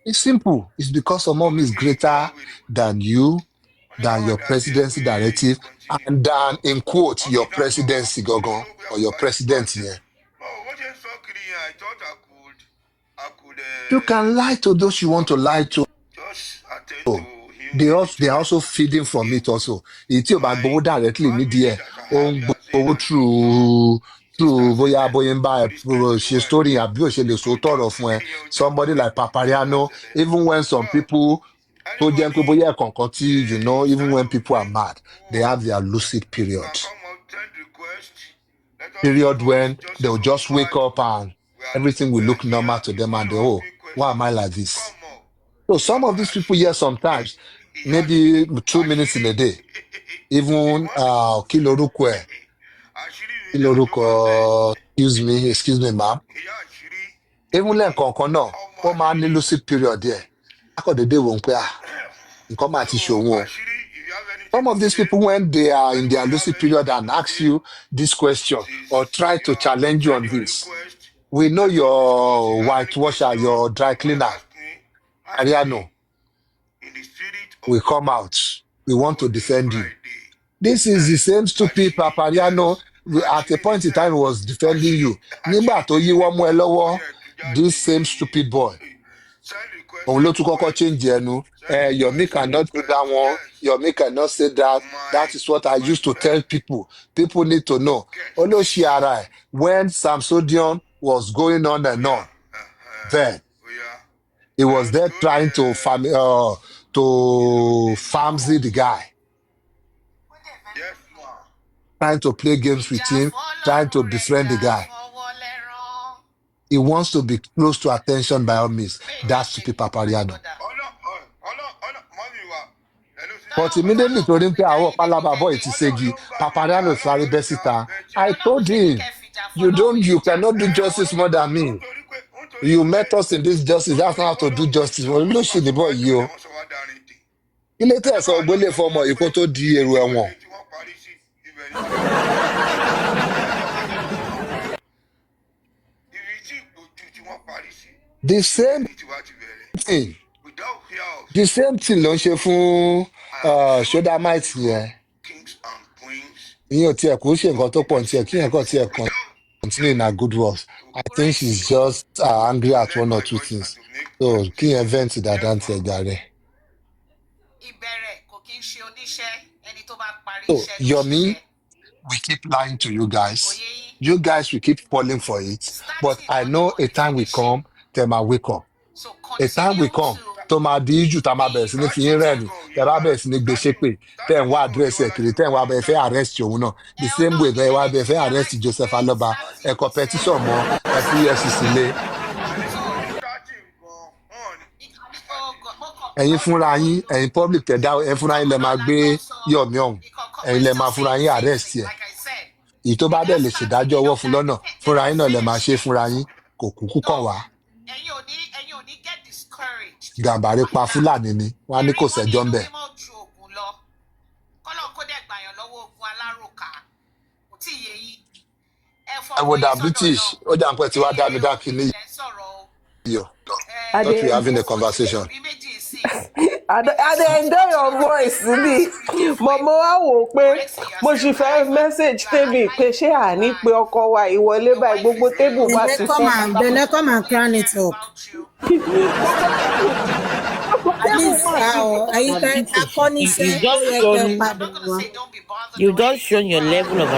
It's simple. It's because ọmọ mi is greater than you, than your presidency directive, and than, in quote, your presidency gangan or your president yẹn. Oh, what you so clear? I thought I could You can lie to those you want to lie to. just attend to him. They are also feeding from it also. Èyí tí ò bá gbowó directly nídìí ẹ̀, ó ń gbowó through bóyá ń bá ẹ ṣe story àbí ò ṣe lè so tọrọ fún ẹ. Somebody like Papariano, even when some people tó jẹ́ pé bóyá ẹ̀kọ̀ọ̀kan tí you know even when people are mad they have their lucid period. Period when they will just wake up and everything will look normal to them and they, oh, why am I like this? So some of these people here sometimes, maybe 2 minutes in a day, even kí lorúkọ ẹ̀? Kí lorúkọ, excuse me ma'am. Even lẹ́ẹ̀kọ̀ọ̀kan náà, wọ́n máa ń ní lucid period there. Akọ̀dédé wò ń pé nǹkan máa ti ṣòwò o. Some of these people, when they are in their lucid period and ask you this question or try to challenge you on this, We know your whitewasher, your dry cleaner, Ariano. In the spirit of We come out. We want to God this defend you. Friday. This is the same stupid Àṣírí Papariano. yes, At a àṣírí point in time, nìṣẹ́, he was defending you. Nígbà àṣírí tó tèmi yíwọ́ ni mú ẹ pé ó lọ́wọ́, yẹ tú this jáde. same stupid boy. Send request, Òun ló tún kọ́kọ́ change ẹnu. Yomi cannot do that one. yes. Yomi cannot say that. That is what I used to tell people. People need to know. Olóṣì ara ẹ̀, when Samsodion was going on and on, then he was there trying to Famzy the guy, Yes, ma. trying to play games with him, trying to befriend the guy. He wants to be close to attention by all means. That's stupid Papariano. Mọ́mí wa. Hello, sister. But immediately told him pé àwọn pálábá boy ti ségi, Papariano sáré bẹ́ síta. I told him, you cannot do justice more than me. You met us in this justice, that's not how to do justice. Wọ́n ló ṣì ní bọ̀ yìí o. Ilé tẹ̀ sọ gbélé fọmọ yìí kó tó di èrò ẹ̀wọ̀n. The same thing. The same thing ló ń ṣe fún Shodamite yẹn. Ìyẹn ò tiẹ̀ kò ṣe nǹkan tó pọ̀ ní tiẹ̀ kí yẹn kàn tiẹ̀ continue in her good works. I think she's just angry at one or two things. So kí yẹn vent dáadáa ní tiẹ̀ jàre. So Yomi, we keep lying to you guys. You guys will keep falling for it. But I know a time will come, tẹ́ máa wake up. A time will come tó máa di issue tá máa bẹ̀rẹ̀ sí ní fi yín rẹ́rìn, tẹ́ bá bẹ̀rẹ̀ sí ní gbé ṣépè, tẹ́ ń wá àdírẹ́sì ẹ̀ kiri, tẹ́ ń wá bẹ́ẹ̀ fẹ́ arrest òun náà. The same way tẹ́ wá bẹ́ẹ̀ fẹ́ arrest Joseph Aloba, ẹ kọ petition mọ́, ẹ fi EFCC lé. Ẹ̀yin fúnra yín, ẹ̀yin public tẹ̀ dá ẹ fúnra yín lẹ máa gbé Yomi ọ̀hún. Ẹ̀yin lẹ máa fúnra yín arrest ẹ̀. Èyí tó bá dẹ̀ lè ṣèdájọ́ ọwọ́ fún lọ́nà, fúnra yín náà lẹ máa ṣe fúnra yín, kò kúkú kàn wá. Gàmbàrí pa Fúlàní ni, wọ́n á ní kò sẹ́jọ́ ń bẹ̀. Ẹ wo da British, ó jà ń pẹ́ tí wàá dá mi dá kí ní iyọ̀. Thought we were having a conversation. I dey enjoy your voice ni. Mọ̀mọ́ wa wò pé mo sì fẹ́ message tèmi pé ṣé àní pé ọkọ wa ìwọlé báyìí gbogbo tébù bá ti fún. Then they come and crown it up. At least, akọni ṣe ó yẹ kẹ́ padà wá. You just shown your level of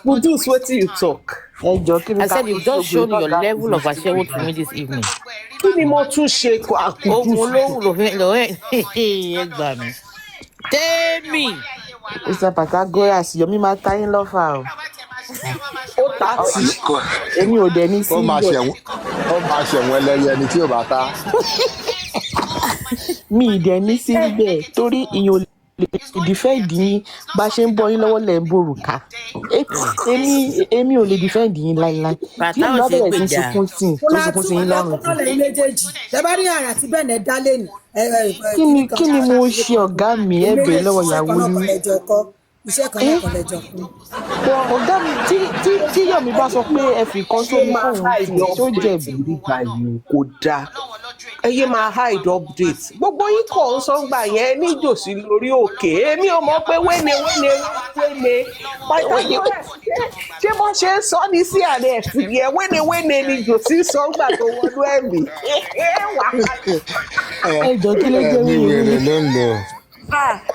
Kudus, wetin you talk? Ẹ jọ kí ni I said you just shown your level of aṣẹ́wó to me this evening. Kí ni mo tún ṣe àkùdù? Ohun olóhùn ló fẹ́ ẹ gbà mí. Tẹ́mi. Mr. Patagoras, Yomi máa ta yín lọ́fà o. Ó ta tì. Èmi ò dẹ̀ ní sí Ó máa ibẹ̀. ṣẹ̀wọ̀n ẹlẹ́yẹ ẹni tí ò bá ta. Mi ì dẹ̀ ní sí ibẹ̀ torí ìyẹn ò lè defend yín bá ṣe ń bọ́ yín lọ́wọ́ lẹ̀ ń borùka. Èmi ò lè defend yín láíláí. Tí èmi bá bẹ̀rẹ̀ sí í sunkún sí i, tó sunkún sí yín lọ́rùn. Ọlọ́kùnrin méjèèjì. Ṣé bá rí àrà tí bẹ́ẹ̀ ní dá lẹ́nu? Kí ni mo ṣe ọ̀gá mi ẹ bèèrè lọ́wọ́ ìyàwó yín? Iṣẹ́ kan náà kọ̀ lẹ́jọ́ kún. Ọ̀gá mi tí Yomi bá sọ pé ẹ fi kan sórí fóun tó jẹ̀bi. Nígbà yìí kò dáa. Ẹ yé máa hide update. Gbogbo yín kọ̀ ń sọ́ngbà yẹn ní jòsí lórí òkè. Èmi ò mọ̀ pé wéne. Patagoras ṣé bó ṣe ń sọ ní sí àlẹ́ ẹ̀sìn yẹn wéne ni jòsí sọ́ngbà tó wọnú ẹ̀mí. Ẹ jọ kí ló jẹ́ Ní wíwí? wèrè ló ń lò.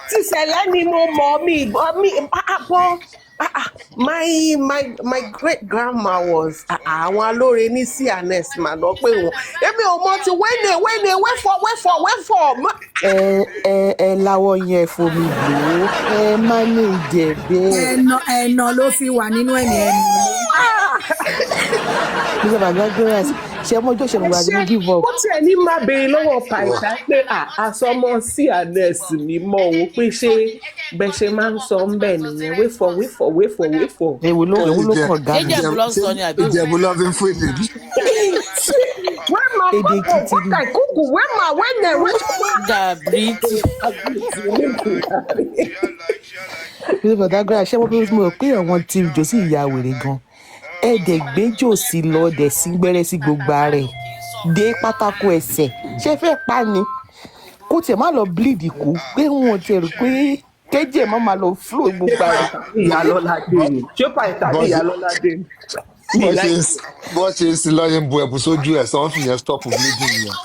Tìṣẹ̀lẹ̀ ni mo mọ̀ mi àbọ̀. My great grandma was àwọn alóore ní CNS mà lọ pé wọn. Èmi ò mọ̀ ti wéne wẹ́fọ̀. Ẹ láwọ yẹn fomi lò ó, ẹ má ní ìjẹ bẹ́ẹ̀. Ẹ̀nà ló fi wà nínú ẹ̀mí ẹ̀nà. Mr. Patagoras, ṣe ọmọjọ́ ṣe gbogbo àti give up. Ó tiẹ̀ ní máa béèrè lọ́wọ́ Pàìtà pé àsọmọ CNS ni mọ̀ wò pé ṣé bẹ́ẹ̀ ṣe máa ń sọ ń bẹ̀ nìyẹn wéfọ̀. Èwo ló kàn gá mi? Ìjẹ̀bú ló ń sọ ní àbí? Ìjẹ̀bú ló fi ń fún ìdèbí. Èdè Èkìtì ni. Gàbírìtì. Mr. Patagoras, ṣé mo rò pé àwọn tí ìjọ sí ìyá wèrè gan? ẹ̀ẹ́dẹ̀ gbé jòsí lọ dẹ̀ sí gbẹ́rẹ́ sí gbogbo ara ẹ̀ dé pátákó ẹsẹ̀ ṣé fẹ́ pa ni kó tiẹ̀ má lọ bleed kú pé wọn tiẹ̀ rò pé kẹ́jẹ̀ má má lọ flow ṣé gbogbo ara ẹ̀. pàì tàbí ìyálọ́ládé ni ṣé pàì tàbí bọ́n ṣe ìyálọ́ládé ni mi bọ́n ṣe láì. bọ́n ṣe ń sin lọ́yẹ̀ ń bu ẹ̀bùn sójú ẹ̀ sọ́n fìyẹn stop bleeding yẹn.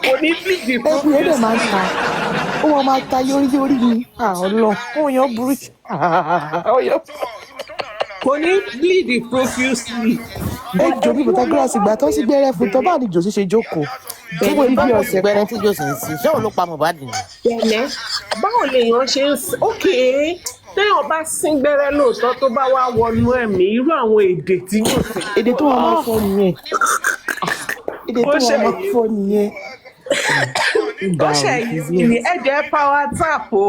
kò ní bleed ẹ̀bùn yẹn dẹ̀ máa ń ta ó wọn máa ta yóríyórí ni ọlọ́run ó yan burú kò ní bleed profusely. ẹ jò bí Patagoras ìgbà tó sì gbẹ́rẹ́ fún tọ́ bá ní jòsí ṣe jókòó tí mo Bẹ̀lẹ̀ bí báwo ni ọ̀sẹ̀ gbẹrẹ kan tí jòsì ń sí? Ṣé òun ló pa Mohbad ni? Bẹ̀lẹ̀ báwo lèèyàn ṣe ń sin ókè téèyàn bá sín gbẹ́rẹ́ lóòótọ́ tó bá wá wọnú ẹ̀mí irú àwọn èdè tí yóò sìn. èdè tó wọn máa fọ́ nìyẹn èdè tó ó wọn ṣe máa fọ́ nìyẹn. ó ṣe yìí ni ẹ̀jẹ̀ power tap o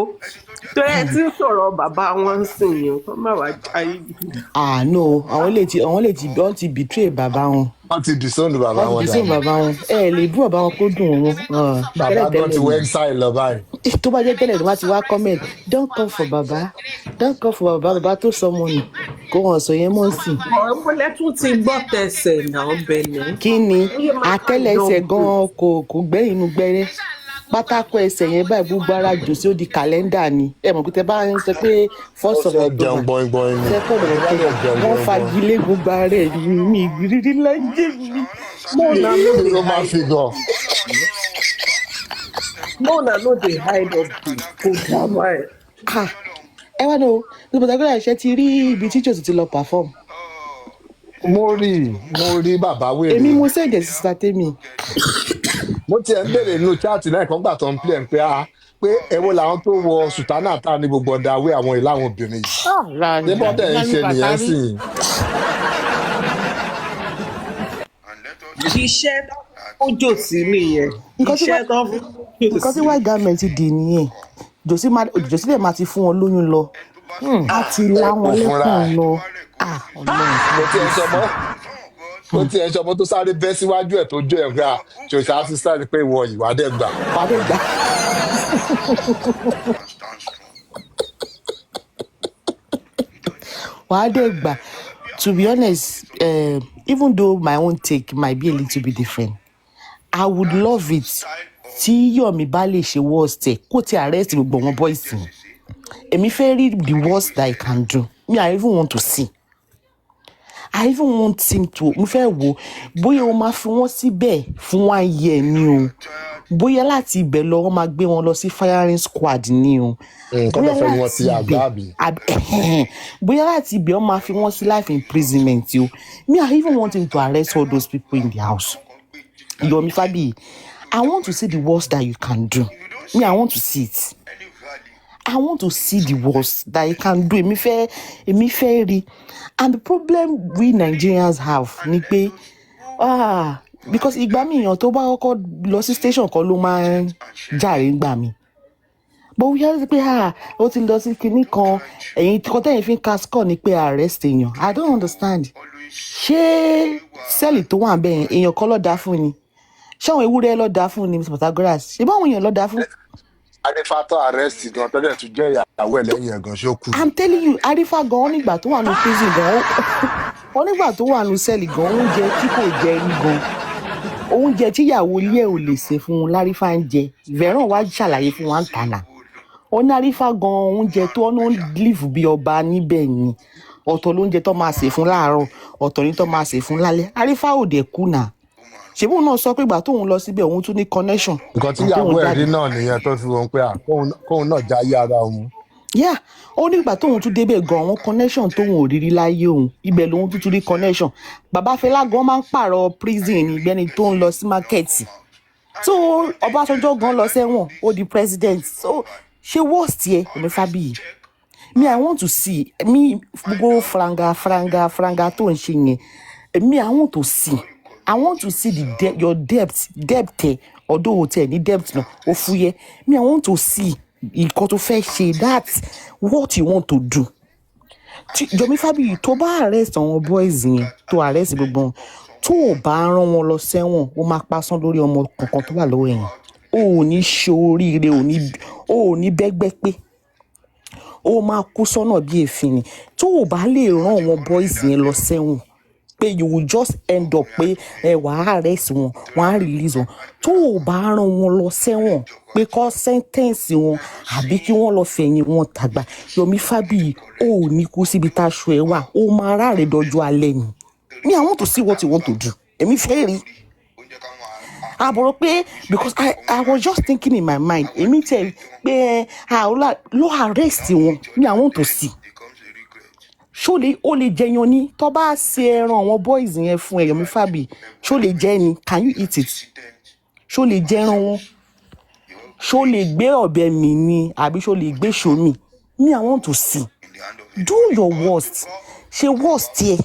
tó ẹ ti ń sọ̀rọ̀ bàbá wọn ń sìn yẹn kó má wàá ayé jù. àánú àwọn lè ti wọ́n ti betray bàbá wọn wọ́n ti disown bàbá wọ́n wọn ti disown dànù. bàbá wọn ẹ lè bú bàbá wọn kó dùn wọn Bàbá gan ti tẹ́lẹ̀tẹ́lẹ̀ wọ ni exile lọ báyìí. tó bá jẹ́ tẹ́lẹ̀ ló bá ti wá comment don come for bàbá don come for bàbá tó sọmọ nù kó wọn sọ yẹn mọ́ sí i. ọ̀rẹ́mọlẹ́ tún ti gbọ́ tẹsẹ̀ náà Bẹ̀lẹ̀. kí ni ó yẹ máa àtẹ́lẹsẹ̀ dán gan kò gbẹ́yìn inú gbẹ́rẹ́ pátákó ẹsẹ̀ yẹn báyìí gbogbo ara jòsí ó di kàlẹ́ndà ni ẹ mọ̀ pé tẹ bá ń sọ pé Ó first of fẹ́ October jẹun gbọ̀ngbọ̀n ni. second of Ó fẹ́ October jẹun wọ́n gbọ̀ngbọ̀n. fagilé gbogbo ara ẹ̀ mi ìrírí láyé mi. Mona no dey Ló máa fi gan. Mona no dey hide up kò dámà ẹ̀. ẹ wá ní o ní Patagoras ṣe ti rí ibi tí jòsí ti lọ perform Mo rí bàbá wèrè. èmi mo ṣẹ̀jẹ̀ sí sísá tèmi Mo tiẹ̀ ń béèrè nínú chat náà kan gbà tó ń play pé pé èwo làwọn tó wọ sùtánà tá ní gbogbo ọ̀dà awé àwọn ìlà àwọn obìnrin yìí. Ṣé bọ́dẹ̀ ń ṣe nìyẹn sì yìí? iṣẹ́ tó jò sí nìyẹn iṣẹ́ tó jò nǹkan tí sí. white garment dì nìyẹn jòsí dẹ̀ máa ti fún wọn lóyún lọ á ti lá wọn Kò fúnra lẹ́kùn ẹ̀. lọ Mo tiẹ̀ ń sọmọ́ tó sáré bẹ́ síwájú ẹ̀ tó jó ẹ̀ gbà ṣòṣà assistant pé ìwọ ìwà dẹ̀ gbà. pàdé gbà. wàá dẹ̀ gbà to be honest even though my own take might be a little bit different I would love it tí Yomi bá lè ṣe worst ẹ̀ kó ti arrest gbogbo wọn boys yẹn èmi fẹ́ rí the worst that I can do me I even want to see I even want him to mo fẹ́ wò bóyá o máa fi wọ́n síbẹ̀ fún 1 year ni o bóyá láti ibẹ̀ lọ wọ́n máa gbé wọn lọ sí firing squad ni o Nǹkan tó fẹ́ wọn ti àgbà àbí. bóyá láti ibẹ̀ wọ́n máa fi wọ́n sí life imprisonment o me I even want him to arrest all those people in the house Yomi Fabiyi I want to see the worst that you can do me I want to see it I want to see the worst that you can do èmi fẹ́ rí and the problem we Nigerians have ni pé because ìgbà míì èèyàn tó bá kọ́kọ́ lọ sí station kan ló máa ń jàre ńgbà mi but we hear pé ó ti lọ sí kinní kan ẹ̀yin kan tẹ̀yìn fi ń ka score ni pé arrest èèyàn I don't understand ṣé sẹ́ẹ̀lì tó wà bẹ́ẹ̀ èèyàn kan ló dá fún ni ṣé àwọn ewúrẹ́ ló dá fún ni Mr. Patagoras ṣé báwọn èèyàn ló dá fún. Adéfátọ́ arrest gan tọ́lẹ̀ tún jẹ́ ìyàwó ẹ̀ lẹ́yìn ẹ̀gàn ṣó kù. I'm telling you Arifa gan onígbà tó wà ní prison gan onígbà tó wà ní sẹ́ẹ̀lì gan oúnjẹ tí kò jẹ rí gan oúnjẹ tíyàwó ilé ẹ̀ ò lè ṣe fún un lárífà ń jẹ Veron wá ṣàlàyé fún wa ń tànà ó ní Arifa gan oúnjẹ tó ń live bí ọba níbẹ̀ ni ọ̀tọ̀ lóúnjẹ tó máa ṣe fún láàárọ̀ ọ̀tọ̀ ní tó máa ṣe fún lálẹ́ Arifa ò dẹ̀ kú náà ṣèbú náà sọ pé ìgbà tóun lọ síbẹ̀ òun tún ní connection. Nǹkan tíyàwó ẹ̀ rí náà nìyẹn tó fi wọn pé kóun náà já yé ara òun. Yeah, ó nígbà tóun tún débẹ̀ gan àwọn connection tóun ò rírí láyé òun ibẹ̀ lòun tún rí connection bàbá Fẹlá gan máa ń pààrọ̀ prison nígbẹ́ni tó ń lọ sí mákẹ́ẹ̀tì so Ọbásanjọ́ gan lọ sẹ́wọ̀n ó di president so ṣé worst yẹ Yomi Fabiyi me I want to see me gbogbo franga tó ń ṣe yẹn me I want to see your depth ẹ̀ ọdún hotel ní depth náà ó fúyẹ́ me I want to see nǹkan tó fẹ́ ṣe that's what you want to do. Yomi Fabiyi tó bá arrest àwọn boys yẹn tó arrest gbogbo wọn tó o bá rán wọn lọ sẹ́wọ̀n ó máa pásán lórí ọmọ kankan tó wà lọ́wọ́ yẹn o ò ní ṣoríire o ò ní bẹ́gbẹ́ pé ó máa kú sọ́nà bí èéfín ni tó o bá lè rán àwọn boys yẹn lọ sẹ́wọ̀n pé you will just end up pé wàá arrest wọn wọ́n á release wọn tó o bá rán wọn lọ sẹ́wọ̀n pé kọ́ sẹ́ńtẹ́ǹsì wọn àbí kí wọ́n lọ fẹ̀yìn wọn tàgbà Yomi Fabiyi ó ní kú síbi táṣọ ẹ̀ wà ó máa ráre dọjọ́ alẹ́ ni me I want to see what you want to do èmi fẹ́ rí àbúrò pé because I was just thinking in my mind èmi tẹ̀ pé lọ arrest wọn me I want to see ṣó lè ó lè jẹyan ní tó bá ṣe ẹran àwọn boys yẹn fún Yomi Fabiyi ṣó lè jẹ ni can you eat it ṣó lè jẹran wọn ṣó lè gbé ọ̀bẹ mi ni àbí ṣó lè gbé ṣó mi me I want to see do your worst ṣe worst yẹ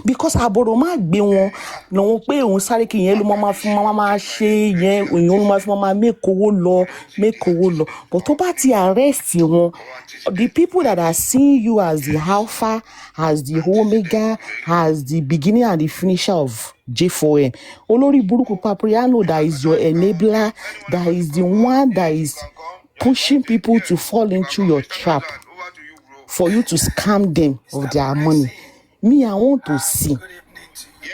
because àbọ̀rọ̀ máa gbé wọn lọ́wọ́ pé òun sáré kí yẹn ló máa fún máa ṣe yẹn òyìn ló máa fún máa make owó lọ but tó bá ti arrest wọn the people that are seeing you as the alpha as the omega as the beginning and the finisher of J4M olórí burúkú Papriano that is your enabler that is the one that is pushing people to fall into your trap for you to scam them of their money me I want to see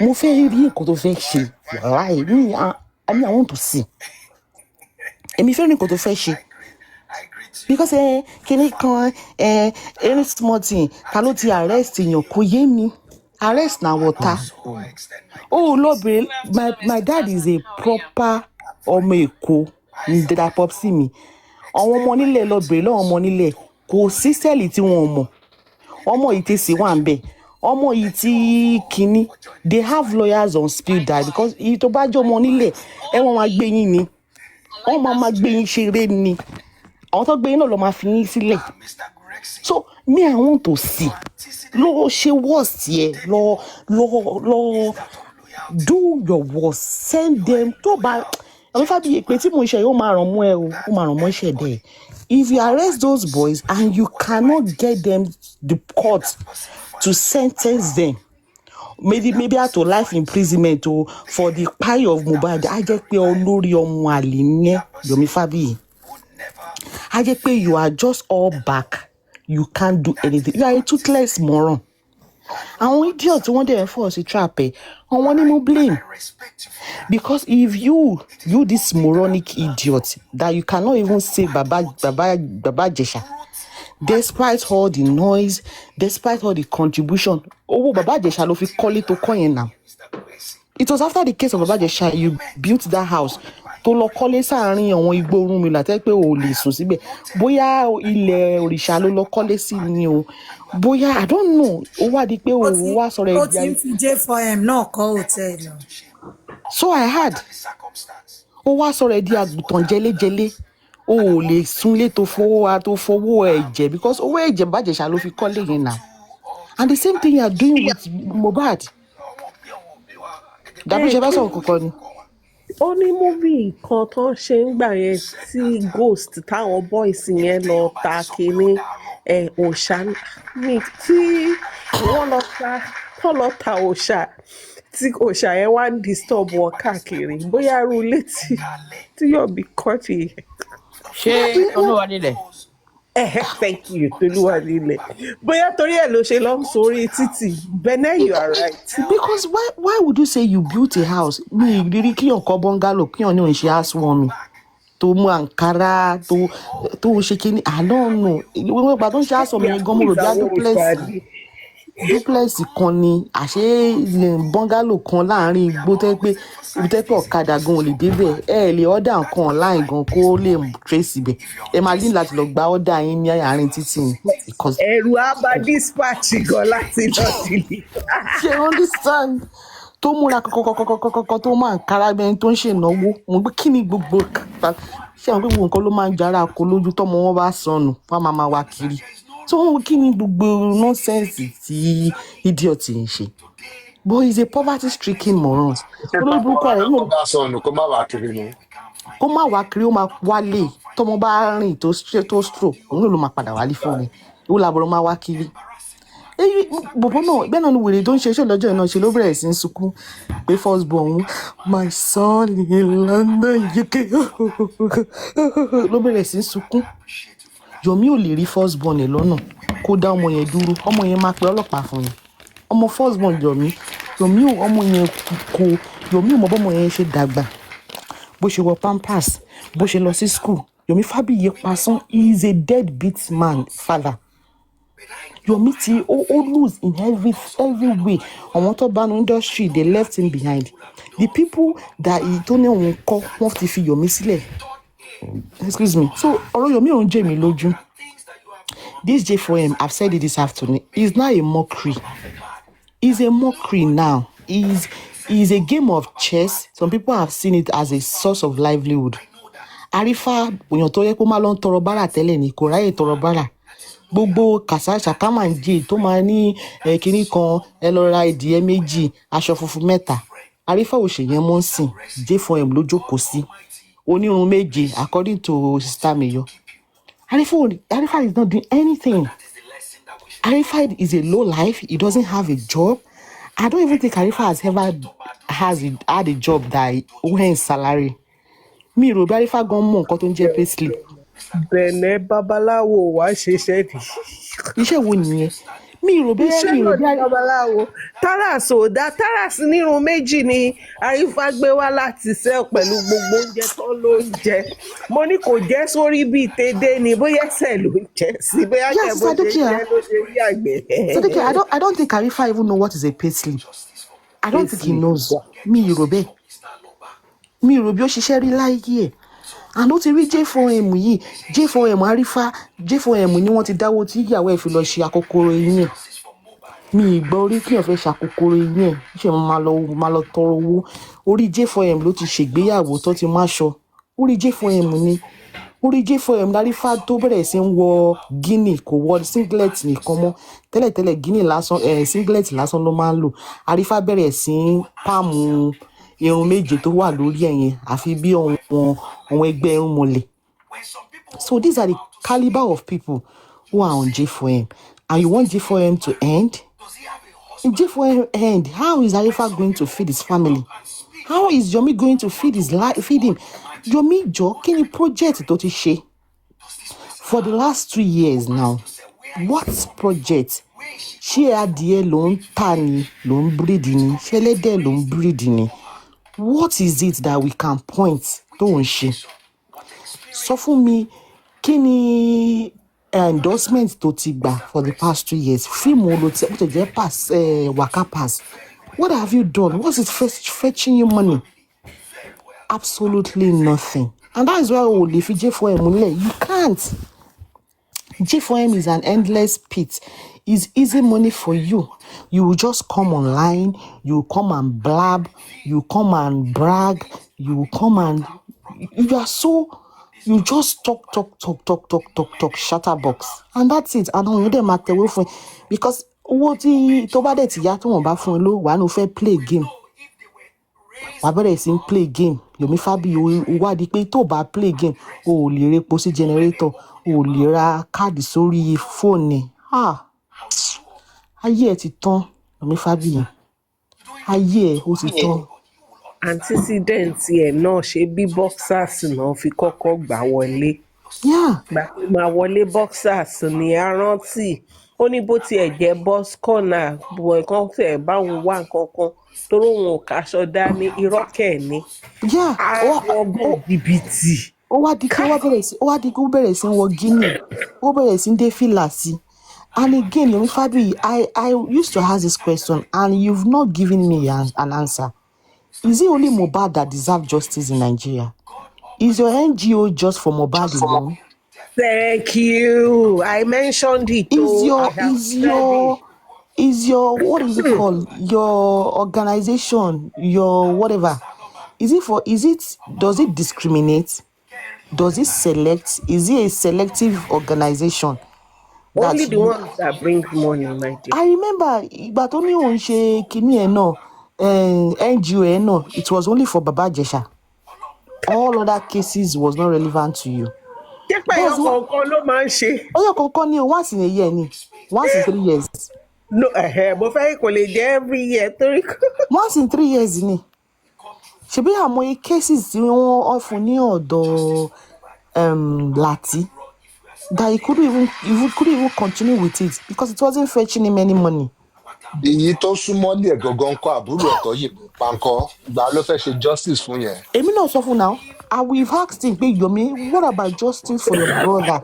mo fẹ́ rí nǹkan tó fẹ́ ṣe wàláì me I want to see èmi fẹ́ rí nǹkan tó fẹ́ ṣe because kíní kan any small thing ta ló ti arrest èèyàn kò yé mi arrest na water oh lọ́bìnrin my dad is a proper ọmọ Èkó ní dada popsi mi àwọn ọmọ nílẹ̀ lọ́bìnrin lọ́wọ́ ọmọ nílẹ̀ kò sí sẹ́ẹ̀lì tí wọ́n mọ̀ ọmọ yìí ti sì wà ń bẹ̀ ọmọ yìí tí kínní they have lawyers on speed dial because iye tó bá jọ ọmọ nílẹ̀ wọ́n máa gbé yín ni wọ́n máa gbé yín ṣeré ni àwọn tó gbé yín náà ló máa fi yín sílẹ̀ so me I want to see lọ ṣe worst yẹ lọ do your worst send them tó bá Yomi Fabiyi pé tí mo ṣe yóò máa ràn mọ́ ẹ o ó máa ràn mọ́ iṣẹ́ dẹ̀ if you arrest those boys and you cannot get them the court to sentence them maybe out to life imprisonment o for the pie of Mohbad á jẹ́ pé olórí ọmọ àlè ní Yomi Fabiyi á jẹ́ pé you are just all back you can't do anything you are a toothless moron àwọn idiot wọ́n dẹ̀ fọ́ sí trap ẹ̀ àwọn ni mo blame because if you this moronic idiot that you cannot even say baba Jesha despite all the noise despite all the contribution owó baba Jesha ló fi kọ́lé tó kọ́ yẹn now it was after the case of baba Jesha you built that house tó lọ kọ́lé sáàárín àwọn igbó Orúnmìlà tẹ́ pé ò lè sùn síbẹ̀ bóyá ilẹ̀ òrìṣà ló lọ kọ́lé sí ni o bóyá I don't know ó wá di pé òun wá sọ̀rọ̀ ó ti ń fi J4M náà kọ́ hòtẹ́ẹ̀lì. so I heard ó wá sọ̀rọ̀ ẹ̀ di àgùntàn jẹlẹ́jẹlẹ́ o ò lè súnlé tó fowó ẹ̀jẹ̀ because owó ẹ̀jẹ̀ baba Jesha ló fi kọ́lé yẹn now and the same thing you are doing with Mohbad dàbí ṣe bá sọ̀rọ̀ kankan ni. ó ní múvì kan tó ṣe ń gbà yẹn tí ghost táwọn boys yẹn lọ ta kínní òòṣà ní tí wọ́n lọ ta òòṣà tí òòṣà yẹn wá ń disturb wọn káàkiri bóyá irú létí tí yóò bí kọ́ọ̀tì yẹn. ṣé olúwa nílẹ̀. Thank you tolúwa nílẹ̀ bóyá torí ẹ̀ ló ṣe lọ ń sórí títì Benin you are right. because why would you say you built a house mi ìrírí kíyàn kọ́ bungalow kíyàn ní òun ṣe housewarming tó mú àǹkárá tó ṣe kíní I don't know ìwé ìgbà tó ń ṣe housewarming gan mo rò bí duplex kan ni àṣé bungalow kan láàrin igbó tẹ́ pé ọ̀kadà gan ò lè débẹ̀ lè order nǹkan online gan kó lè trace ibẹ̀ ẹ máa ní láti lọ gba order yín ní àárín títì ni. ẹ̀rù abá dispatch gan láti lọ sílẹ̀. ṣe understand tó múra kọ̀kọ̀kọ̀kọ̀kọ̀ tó máa ń kára bẹ́ẹ̀ tó ń ṣènáwó mo gbé kí ni gbogbo ṣé àwọn gbogbo nǹkan ló máa ń jára kó lójú tọ́mọ wọn bá sọnù wọn máa wá kiri tó kí ni gbogbo nọ́sẹ̀nsì tí idiot ń ṣe but he is a poverty stricken moron. olóògbé rẹ̀ kó bá sọnù kó má wá kiri ni. kó má wá kiri ó máa wálé tọmọ bá rìn tó stroke òun ló máa padà wálé fún mi ìwọ làbọ̀rọ̀ máa wá kiri. bọ̀bọ̀ náà bẹ́ẹ̀ náà ni wèrè tó ń ṣe iṣẹ́ lọ́jọ́ iná ṣe ló bẹ̀rẹ̀ sí ń sunkún pé first born my son in London UK ló bẹ̀rẹ̀ sí ń sunkún Yomi ò lè rí first born ẹ̀ lọ́nà kó dá ọmọ yẹn dúró, ọmọ yẹn máa pe ọlọ́pàá fún yín. Ọmọ first born Yomi ò ọmọ yẹn kò Yomi ò mọ bọ́mọ yẹn ṣe dàgbà, bó ṣe wọ pampers, bó ṣe lọ sí school. Yomi Fabiyi Pasan is a deadbeat man father. Yomi ti ó lose in every way. Àwọn tó bá nu industry they left him behind. The people that tó ní òun kọ́ wọ́n ti fi Yomi sílẹ̀. Excuse me. So ọ̀rọ̀ Yomi ò ń jẹ́ mi lójú. This J4M, I've said it this afternoon, is now a mockery. It's a mockery now. Is a game of chess. Some people have seen it as a source of livelihood. Arifa òyàn tó yẹ kó máa lọ ń tọrọ bárà tẹ́lẹ̀ ni kò ráyè tọrọ bárà. Gbogbo kàsá ṣàkámàǹjì tó máa ní kinní kan ẹ lọ ra ìdíyẹ méjì aṣọ funfun mẹ́ta. Arifa ò ṣe yẹn mọ́ ń sìn. J4M ló jókòó sí. Onírun méje according to Sister Mayor. Arifa is not doing anything. Arifa is a low life. He doesn't have a job. I don't even think Arifa has ever had a job that earns salary. Mi rò bí Arifa gan mọ̀ nǹkan tó ń jẹ́ payslip. Bẹ̀nẹ̀ babaláwo wá ṣiṣẹ́ ni. Iṣẹ́ wo nìyẹn? Mi rò bí babaláwo. Taras ò dá Taras nírun méjì ni Arifa gbé wá láti sẹ́ pẹ̀lú gbogbo oúnjẹ tó ló ń jẹ. Mo ní kò jẹ́ sórí bíi tèdè ni bóyá ẹsẹ̀ ló ń jẹ sí bóyá jẹ́ bó ṣe jẹ́ ló ṣe rí àgbẹ̀. Sadeke, I don't think Arifa even know what is a payslip. I don't think he knows. Mi rò bẹ́ẹ̀. Mi rò bí ó ṣiṣẹ́ rí láyé ẹ̀. Àná ti rí J4M yìí, J4M Arifa, J4M ni wọ́n ti dáwọ́ tí ìyàwó ẹ̀ fi lọ ṣe àkókòrò eyín ẹ̀. Mi ìgbọ́ orí kí èèyàn fẹ́ ṣe àkókòrò eyín ẹ̀, ṣe máa lọ tọrọ owó. Orí J4M ló ti ṣègbéyàwó tó ti máṣọ. Orí J4M ni. Orí J4M Arifa tó bẹ̀rẹ̀ sí ń wọ Guinea kò wọ singlet nìkan mọ́. Tẹ́lẹ̀tẹ́lẹ̀ Guinea lásán singlet lásán ló máa ń lò. Arifa bẹ̀rẹ̀ sí ń pàmù irun méje tó wà lórí ẹ̀yẹn àfi bí àwọn ẹgbẹ́ irun mọ̀lẹ̀. So these are the caliber of people who are on J4M. And you want J4M to end? If J4M end, how is Arifa going to feed his family? How is Yomi going to feed him? Yomi jọ kí ni project tó ti ṣe? For the last 3 years now, what project? Ṣé adìẹ ló ń tà ni ló ń breed ni? Ṣé ẹlẹ́dẹ̀ ló ń breed ni? What is it that we can point tó ń ṣe? Sọ fún mi kí ni endorsement tó ti gbà for the past 2 years? Fíìmù ló ti jẹ́ pass waka pass. What have you done? What's it fetching you money? Absolutely nothing. And that is why if you J4M múlẹ̀, you can't. J4M is an endless pit. It's easy money for you. You will just come online, you come and blab, you come and brag, you come and you just talk, chatterbox. And that's it. And on them at the way for because what tó bá dé ti yá tó wọ́n bá fún ẹ ló wà no fẹ́ play game. Wà bẹ̀rẹ̀ sí play game. Yomi Fabiyi wá di pé tó bá play game, o ò lè repo sí generator, o ò lè ra káàdì sórí fóònù. Ayé ẹ ti tán, Yomi Fabiyi. Ayé ẹ ó ti tán. Antecedent ẹ̀ náà ṣe bí boxers náà fi kọ́kọ́ gbà wọlé. Gbà pé máa wọlé boxers ni a rántí. Ó ní bó tiẹ̀ jẹ́ boss corner bọ̀ nǹkan tẹ̀ báwọn wá nǹkan kan torí òun ò kaṣọ dání irọ́ kẹ̀ ni. Àwọn jìbìtì. Ó wá di pé ó bẹ̀rẹ̀ sí wọ Guinea, ó bẹ̀rẹ̀ sí dé fìlà sí. And again, Yomi Fabiyi, I used to ask this question and you've not given me an answer. Is it only Mohbad that deserves justice in Nigeria? Is your NGO just for Mohbad alone? Thank you. I mentioned it. Is your what is it called? Your organization, your whatever. Does it discriminate? Does it select? Is it a selective organization? Only the ones that bring money, my dear. I remember, but only on NGO, it was only for Baba Jesha. All other cases was not relevant to you. Once in a year, once in 3 years. No, but every year. Once in 3 years, ṣebí àmọye cases tí wọ́n fún ní ọ̀dọ̀ Láti that he couldn't even continue with it because it wasn't fetching him any money. Èyí tó súnmọ́ lé gangan kọ́ àbúrò ẹ̀ tó yìnbọn pa ńkọ́ ìgbà ló fẹ́ ṣe justice fún yẹn. Èmi náà sọ fún now, and we've asked him pé Yomi, what about justice for your brother?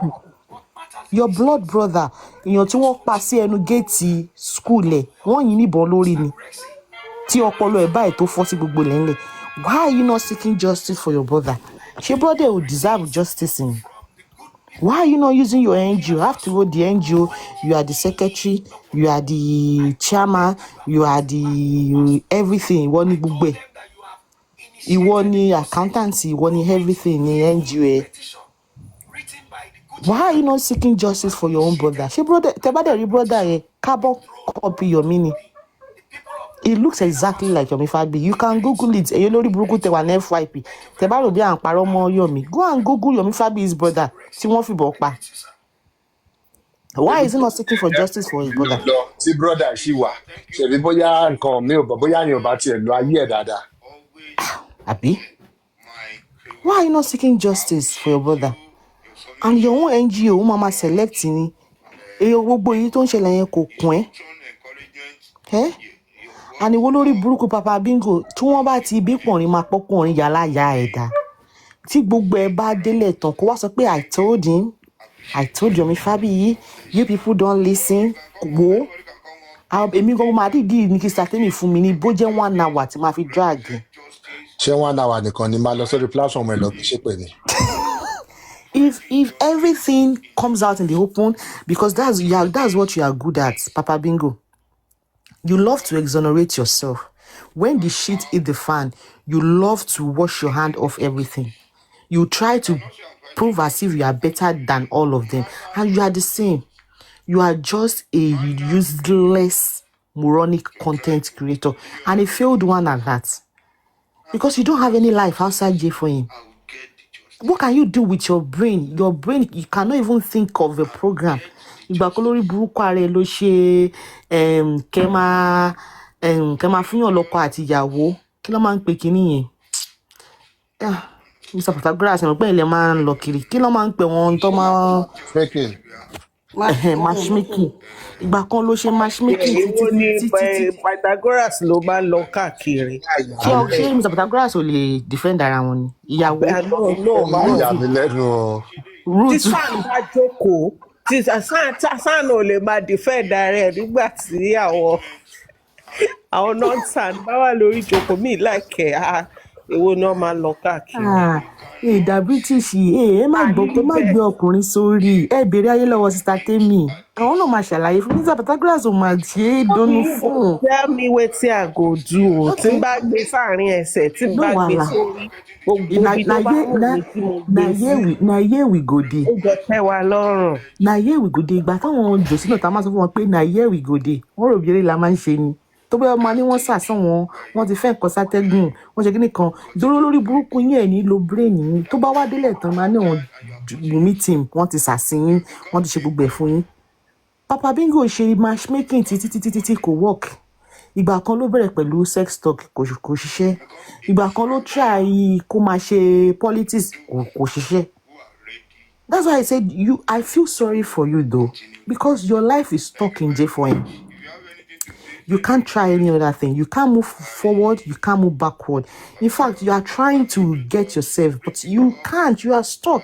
Your blood brother, èèyàn tí wọ́n pa sí ẹnu géètì school ẹ̀, wọ́n yìn níbọn lórí ni. Tí ọpọlọ ẹ̀ báyìí tó fọ́ sí gbogbo lẹ́lẹ̀. Why are you not seeking justice for your brother? Ṣé brother will deserve justice in? Why are you not using your NGO? After all, the NGO, you are the secretary, you are the chairman, you are the everything. Ìwọ ni gbogbo ẹ̀. Ìwọ ni accountancy, ìwọ ni everything ní NGO. Why are you not seeking justice for your own brother? Ṣé brother, tẹ́ bá dẹ̀ rí brother yẹn, carbon copy your meaning. It looks exactly like Yomi Fabi. You can Google it. Èyí lórí burúkú tẹ wà ní FYP. Tẹ́ bá rò bí à ń parọ́ mọ́ Yomi. Go and Google Yomi Fabi's brother tí wọ́n fìbọn pa. Why is he not seeking for justice for his brother? Lọ tí brother ṣì wà ṣèbí bóyá nǹkan mi ò bọ̀ bóyá ni ò bá tiẹ̀ lo ayé ẹ̀ dáadáa. Àbí? Why are you not seeking justice for your brother? And your own NGO, mama select ni. Èyí gbogbo èyí tó ń ṣẹlẹ̀ yẹn kò kún ẹ́. And ìwọ lórí burúkú Papa Bingo tí wọ́n bá ti bí pọ̀nrín máa pọ́kùnrin yàrá ya ẹ̀dá. Tí gbogbo ẹ bá délẹ̀ tán kó wá sọ pé I told him, I told Yomi Fabi, you people don't listen. Wo. Èmi gan máa dìdí ní kí sàtẹ́mì fún mi ní bó jẹ́ 1 hour tí máa fi drag. Ṣé 1 hour nìkan ni máa lọ sórí platform ẹ̀ lọ bí ṣe pè ní? If everything comes out in the open, because that's what you are good at, Papa Bingo. You love to exonerate yourself. When the shit hit the fan, you love to wash your hand off everything. You try to prove as if you are better than all of them. And you are the same. You are just a useless, moronic content creator. And a failed one at that. Because you don't have any life outside J for him. What can you do with your brain? Your brain, you cannot even think of a program. Ìgbà kan lórí burúkú ààrẹ ló ṣe kẹ́ máa fúnyàn lọ́kọ àti ìyàwó kí ló máa ń pè kíní yẹn Mr. Patagoras ẹ̀mọ̀ pé ilẹ̀ máa ń lọ kiri kí ló máa ń pè wọ́n tó máa matchmaking ìgbà kan ló ṣe matchmaking títí Patagoras ló máa ń lọ káàkiri. Ṣé Mr. Patagoras ò lè defend ara wọn ni ìyàwó ìyá mi lẹ́nu tí sáà bá jókòó tí sáà náà lè máa defend ara ẹ̀ nígbà tí àwọn nonsense bá wà lórí ìjókòó mi láìkẹ́ èwo ni wọ́n máa lọ káàkiri. Ìdá British ẹ má gbé ọkùnrin sórí ẹ béèrè ayé lọ́wọ́ Sister Temi àwọn náà máa ṣàlàyé fún Mr. Patagoras ò máa ṣe é dónú fún. Tell me wetin I go do tí n bá gbé sáàrin ẹsẹ̀ tí n bá gbé sórí gbogbo ibi tó bá wù mí tí mo gbé sí. na here we go dey. ó jọ tẹ́ wa lọ́rùn. Na here we go dey ìgbà táwọn jòsí náà tá a máa sọ fún wọn pé na here we go dey wọ́n rò bí eré la máa ń ṣe ni. Tó bá ọmọ ní wọ́n sàsán wọ́n ti fẹ́ nǹkan sátẹ́gùn wọ́n ṣe kíní kan dúró lórí burúkú yín ẹ̀ ní lo brain yín tó bá wá délẹ̀ tán máa ní wọn Wumi team wọ́n ti sàsín yín wọ́n ti ṣe gbogbo ẹ̀ fún yín. Papa Bingo ṣe matchmaking títí kò work. Ìgbà kan ló bẹ̀rẹ̀ pẹ̀lú sex talk kò ṣiṣẹ́. Ìgbà kan ló try kó máa ṣe politics kò ṣiṣẹ́. That's why I said I feel sorry for you though because your life is stuck in jail for him. You can't try any other thing. You can't move forward. You can't move backward. In fact, you are trying to get yourself, but you can't. You are stuck.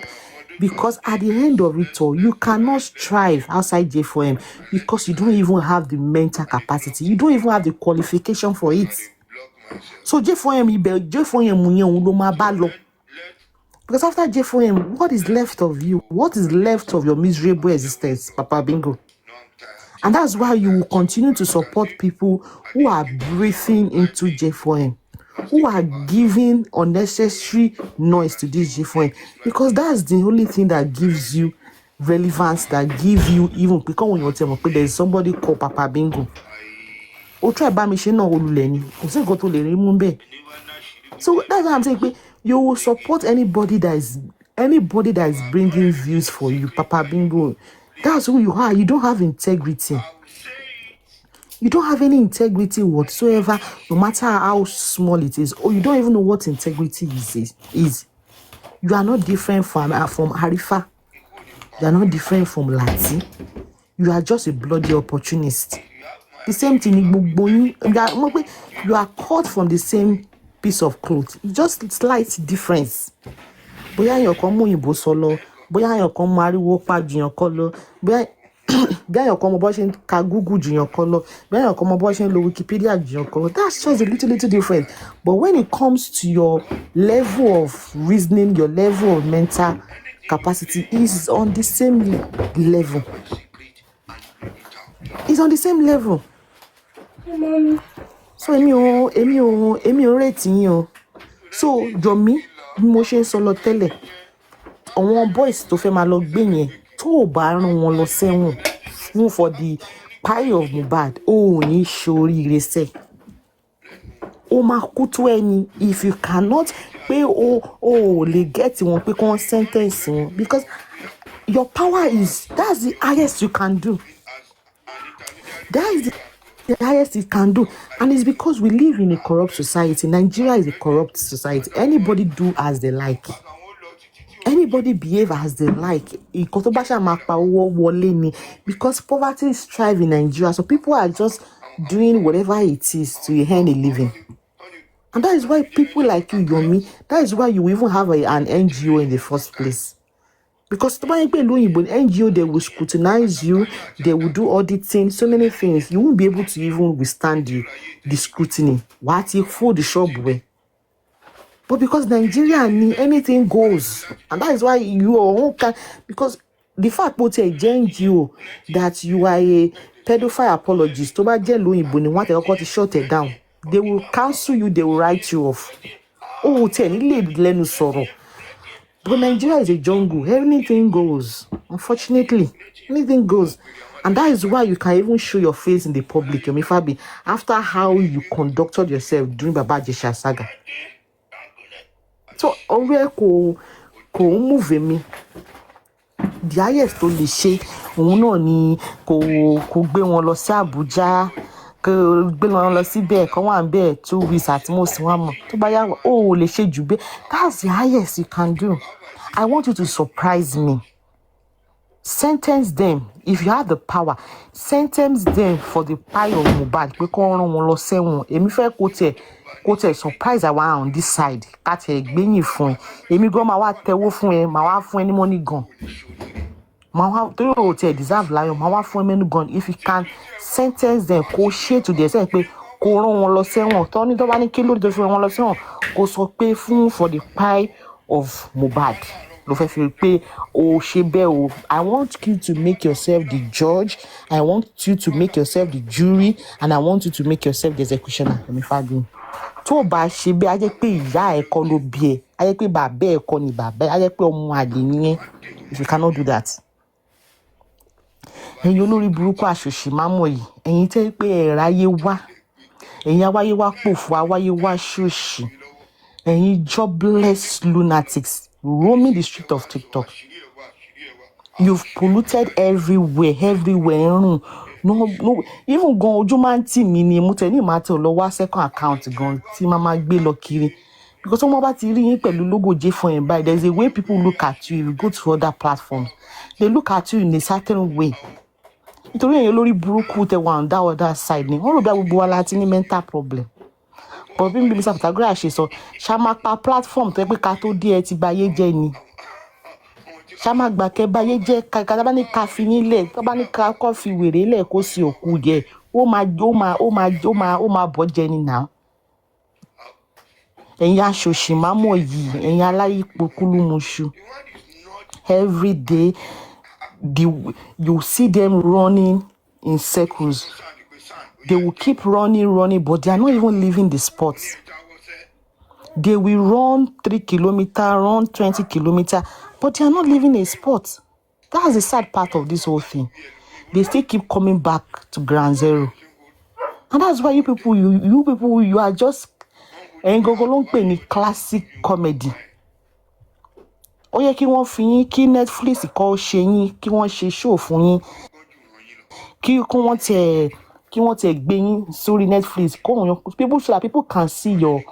Because at the end of it all, you cannot strive outside J4M because you don't even have the mental capacity. You don't even have the qualification for it. So J4M, because after J4M, what is left of you? What is left of your miserable existence, Papa Bingo? And that's why you will continue to support people who are breathing into J4M, who are giving unnecessary noise to this J4M, because that's the only thing that gives you relevance, that gives you even because when you tell me there's somebody called Papa Bingo. So that's why I'm saying you will support anybody that is bringing views for you, Papa Bingo. That's who you are. You don't have integrity. You don't have any integrity whatsoever, no matter how small it is, or you don't even know what integrity is. You are not different from Harifa. You are not different from Lati. You are just a bloody opportunist. The same thing in gbogbo yín. You are cut from the same piece of cloth. Just slight difference. Bóyá èèyàn kan mú òyìnbó sọ lọ, bóyá èèyàn kan mú ariwo pa jù èèyàn kan lọ, bóyá èèyàn kan mọ bó ṣe ń ka Google jù èèyàn kan lọ, bóyá èèyàn kan mọ bó ṣe ń lo Wikipedia jù èèyàn kan lọ. That's just a little different. But when it comes to your level of reasoning, your level of mental capacity is on the same level. It's on the same level. So èmi ò rate yín o. So Yomi, bí mo ṣe ń sọ lọ tẹ́lẹ̀, àwọn boys tó fẹ́ máa lọ gbé yẹn tó ò bá rán wọn lọ sẹ́wọ̀n fún for the pie of Mohbad ò ní ṣoríire sẹ́. Ó máa kú tó ẹni if you cannot pé o lè get wọn pé kí wọ́n sentence wọn because your power is that's the highest you can do. That is the highest it can do, and it's because we live in a corrupt society. Nigeria is a corrupt society. Anybody do as they like. Anybody behave as they like. Because poverty is thriving in Nigeria, so people are just doing whatever it is to earn a living. And that is why people like you, Yomi, that is why you even have an NGO in the first place. Because NGO, they will scrutinize you, they will do auditing, so many things. You won't be able to even withstand the scrutiny. What you fool the shop way? But because Nigeria, anything goes. And that is why you all can, because the fact that NGO that you are a pedophile apologist, to shut it down. They will cancel you, they will write you off. Oh, sorrow. But Nigeria is a jungle. Anything goes. Unfortunately, anything goes. And that is why you can even show your face in the public, Yomi Fabi, after how you conducted yourself during Baba Jesha saga. So, already ko move me. The highest tó lè ṣe òun náà ni kò gbé wọn lọ sí Abuja, kò gbé wọn lọ síbẹ̀ kó wà níbẹ̀ 2 weeks at most one month. Tó bá yá ó lè ṣe jù bẹ́ẹ̀. That's the highest you can do. I want you to surprise me. Sentence them if you have the power. Sentence them for the pie of Mohbad. Pé kó rán wọn lọ sẹ́wọ̀n. Èmi fẹ́ kó tẹ̀ surprise àwa on this side. Ká tẹ̀ gbẹ̀yìn fún ẹ. Èmi gan máa wá tẹwó fún ẹ, máa wá fún ẹ ní money gun. Máa wá torí o tẹ̀ deserve lion, máa wá fún ẹ money gun. If you can sentence them, kó ṣe to the extent pé kó rán wọn lọ sẹ́wọ̀n. Tọ́ni tó bá ní kí lóde tó fi rán wọn lọ sẹ́wọ̀n, kó sọ pé fún for the pie of Mohbad. Ló fẹ́ fi pé o ṣe bẹ́ẹ̀ o. I want you to make yourself the judge. I want you to make yourself the jury, and I want you to make yourself the executioner. Yomi Fabi. Tó o bá ṣe bẹ́ẹ̀, á jẹ́ pé ìyá ẹ̀ kọ́ ló bí ẹ, á jẹ́ pé bàbá ẹ̀ kọ́ ni bàbá ẹ̀, á jẹ́ pé ọmọ àlè ni ẹ́. If you cannot do that. Ẹ̀yin olórí burúkú àṣòṣì máa mọ̀ yìí. Ẹ̀yin tẹ́ pé ẹ̀ ráyé wá. Ẹ̀yin awáyé wá pòfo, awáyé wá ṣòṣì. Ẹ̀yin jobless lunatics roaming the street of TikTok. You've polluted everywhere. No, even gan ojú máa ń tì mí ni mo tẹ̀ ní ìmọ̀tẹ́ lọ wá second account gan tí máa gbé lọ kiri. Because wọ́n bá ti rí yín pẹ̀lú logo J for ẹ̀ báyìí, there's a way people look at you if you go to other platforms. They look at you in a certain way. Nítorí ẹ̀yin olórí burúkú tẹ wà on that other side ni. Wọ́n rò bí gbogbo wa láti ní mental problem. But bí Mr. Patagoras ṣe sọ, ṣá máa pa platform tó yẹ pé ká tó dé ẹ ti bayé jẹ́ ni. Ṣá máa gbà kẹ́ bayé jẹ́ ká bá ní ká fi yín lẹ̀, ká bá ní ká kọ́ fi wèrè lẹ̀ kó sí òkú yẹ. Ó máa bọ́ jẹ ni now. Ẹ̀yin aṣòṣì máa mọ̀ yìí, ẹ̀yin aláyípo kúlúmuṣu. Every day you see them running in circles. They will keep running, but they are not even leaving the spot. They will run 3 kilometers, run 20 kilometers, but they are not leaving a spot. That's the sad part of this whole thing. They still keep coming back to ground zero. And that's why you people, you are just classic comedy. Ó yẹ kí wọ́n fi yín, kí Netflix kó ṣe yín, kí wọ́n ṣe show fún yín. Kí wọ́n tẹ̀ gbé yín sórí Netflix. People so that people can see your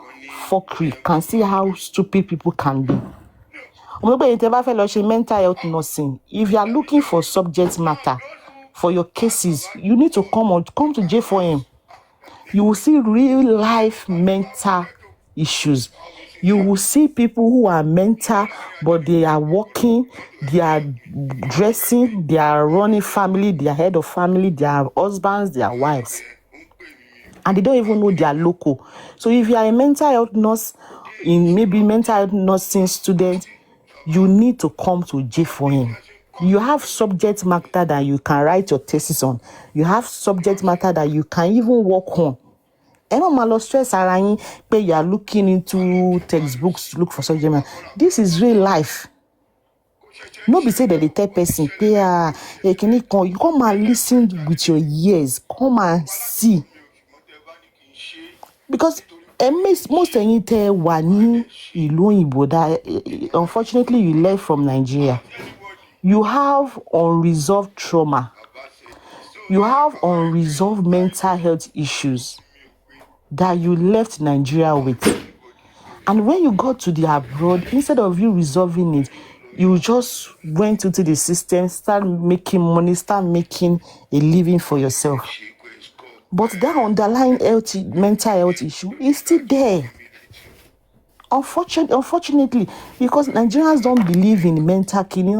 fuckery, can see how stupid people can be. Mental health nursing. If you are looking for subject matter for your cases, you need to come to J4M. You will see real life mental issues. You will see people who are mental, but they are working, they are dressing, they are running family, they are head of family, they are husbands, they are wives. And they don't even know they are local. So if you are a mental health nurse, in maybe mental health nursing student, you need to come to J4M. You have subject matter that you can write your thesis on. You have subject matter that you can even work on. Stress you are looking into textbooks to look for subject matter. This is real life. No be say that the third person you come and listen with your ears. Come and see. Because most wà ní ìlú òyìnbó that unfortunately you left from Nigeria. You have unresolved trauma. You have unresolved mental health issues that you left Nigeria with. And when you got to the abroad, instead of you resolving it, you just went into the system, start making money, start making a living for yourself. But that underlying mental health issue is still there. Unfortunately, because Nigerians don't believe in mental killing.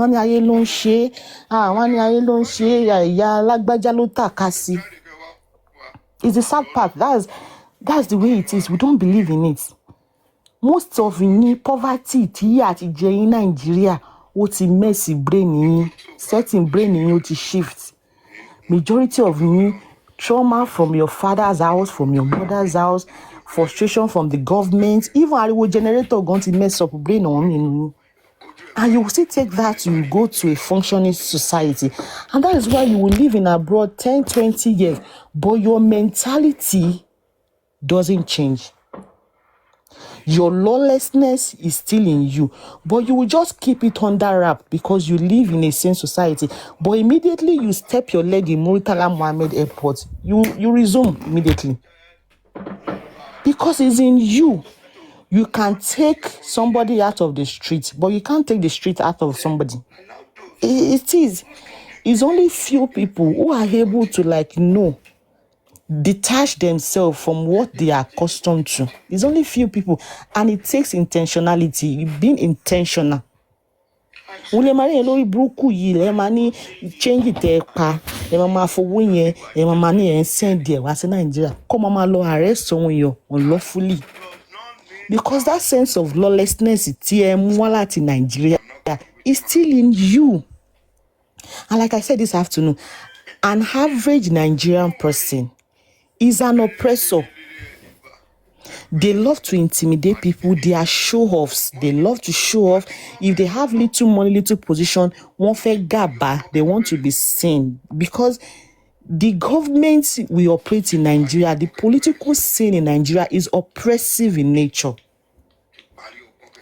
It's the sad part. That's the way it is. We don't believe in it. Most of the poverty in Nigeria, what messy brain, certain brain to shift. Majority of trauma from your father's house, from your mother's house, frustration from the government, even a generator going to mess up brain on. And you will still take that to go to a functioning society. And that is why you will live in abroad 10, 20 years. But your mentality doesn't change. Your lawlessness is still in you, but you will just keep it under wrap because you live in a sane society. But immediately you step your leg in Muritala Mohammed Airport, you resume immediately. Because it's in you. You can take somebody out of the street, but you can't take the street out of somebody. It is. It's only few people who are able to detach themselves from what they are accustomed to. It's only few people, and it takes intentionality, being intentional. Change it, send there. Nigeria. Come arrest unlawfully. Because that sense of lawlessness in Nigeria is still in you. And like I said this afternoon, an average Nigerian person is an oppressor. They love to intimidate people. They are show-offs. They love to show off. If they have little money, little position, they want to be seen. Because the government we operate in Nigeria, the political scene in Nigeria is oppressive in nature.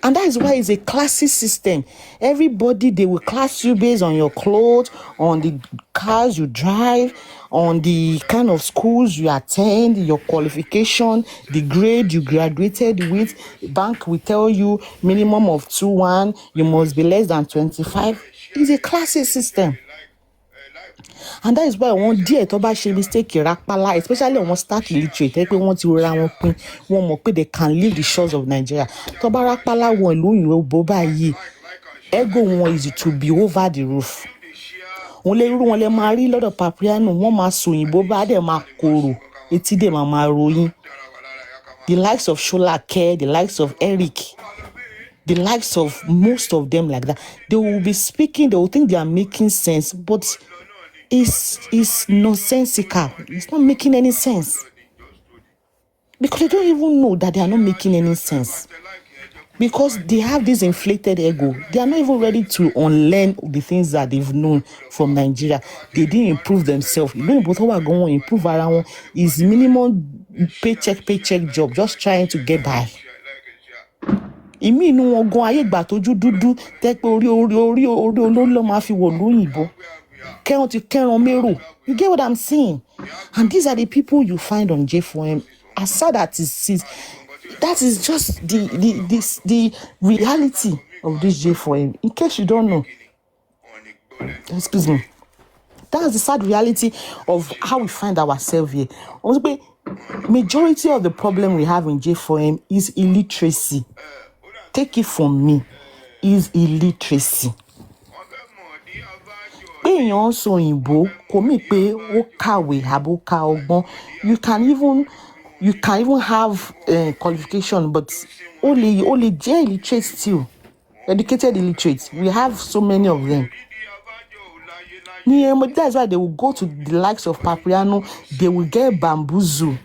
And that is why it's a classist system. Everybody, they will class you based on your clothes, on the cars you drive, on the kind of schools you attend, your qualification, the grade you graduated with. Bank will tell you minimum of 2-1, you must be less than 25. It's a classist system. And that is why one dear toba she mistake rapala, especially on start illiterate, they can leave the shores of Nigeria. Toba rapala one lu boba yi. Ego one is to be over the roof. Only one le marry lot of papriano, one ma boba ba de ma koro, eti de ma royin. The likes of Shola Care, the likes of Eric, the likes of most of them like that. They will be speaking, they will think they are making sense, but it's nonsensical. It's not making any sense. Because they don't even know that they are not making any sense. Because they have this inflated ego. They are not even ready to unlearn the things that they've known from Nigeria. They didn't improve themselves. You know, but what going to improve around is minimum paycheck job, just trying to get by. Ìmí inú wọn gan ayé ìgbà tójú dúdú tẹ́ pé orí olórí ló máa fi wọ̀ lóyìnbó. You get what I'm saying? And these are the people you find on J4M. As sad as it is, That is just the reality of this J4M. In case you don't know, excuse me, that's the sad reality of how we find ourselves here. Majority of the problem we have in J4M is illiteracy. Take it from me, is illiteracy. Pé èèyàn ń sọ òyìnbó kò mí pé ó kàwé àbó ka ọgbọ́n. You can even have qualification, but only jẹ́ illiterate still. Educated illiterate. We have so many of them. That's why they will go to the likes of Papriano. They will get bamboozled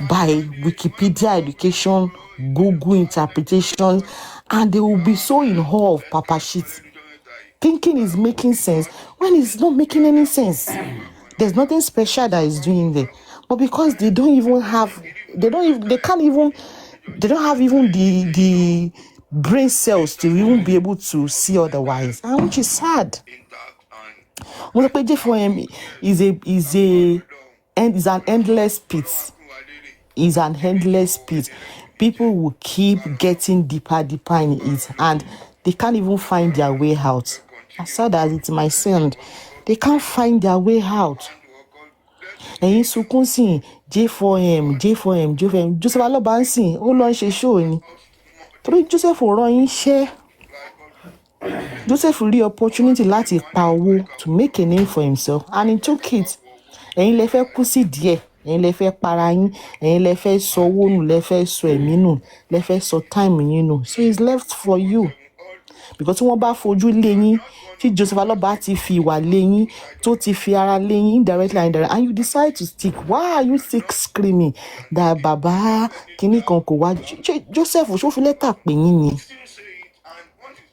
by Wikipedia education, Google interpretation, and they will be so in awe of Papa shit, thinking it's making sense when it's not making any sense. There's nothing special that is doing there, but because they don't have even the brain cells to even be able to see otherwise, and which is sad. J4M is an endless pit. Is an endless pit. People will keep getting deeper in it, and they can't even find their way out. As sad as it might sound, they can't find their way out. Ẹ̀yin sunkún sí J4M. Joseph Aloba ń sìn, ó lọ ń ṣe show ni. Torí Joseph ò rán yín ṣẹ́. Joseph rí opportunity láti pa owó to make a name for himself, and he took it. Ẹ̀yin lẹ fẹ́ kú sí díẹ̀, ẹ̀yin lẹ fẹ́ para yín, ẹ̀yin lẹ fẹ́ sọ owó nù, lẹ fẹ́ sọ ẹ̀mí nù, lẹ fẹ́ sọ time yín nù. So it's left for you. Because wọ́n bá fojú lé yín, tí Joseph Aloba ti fi ìwà lé yín, tó ti fi ara lé yín indirectly and you decide to stick. Why are you still screaming that bàbá kíní kan kò wá? Joseph ṣó fi lẹ́tà pè yín ni?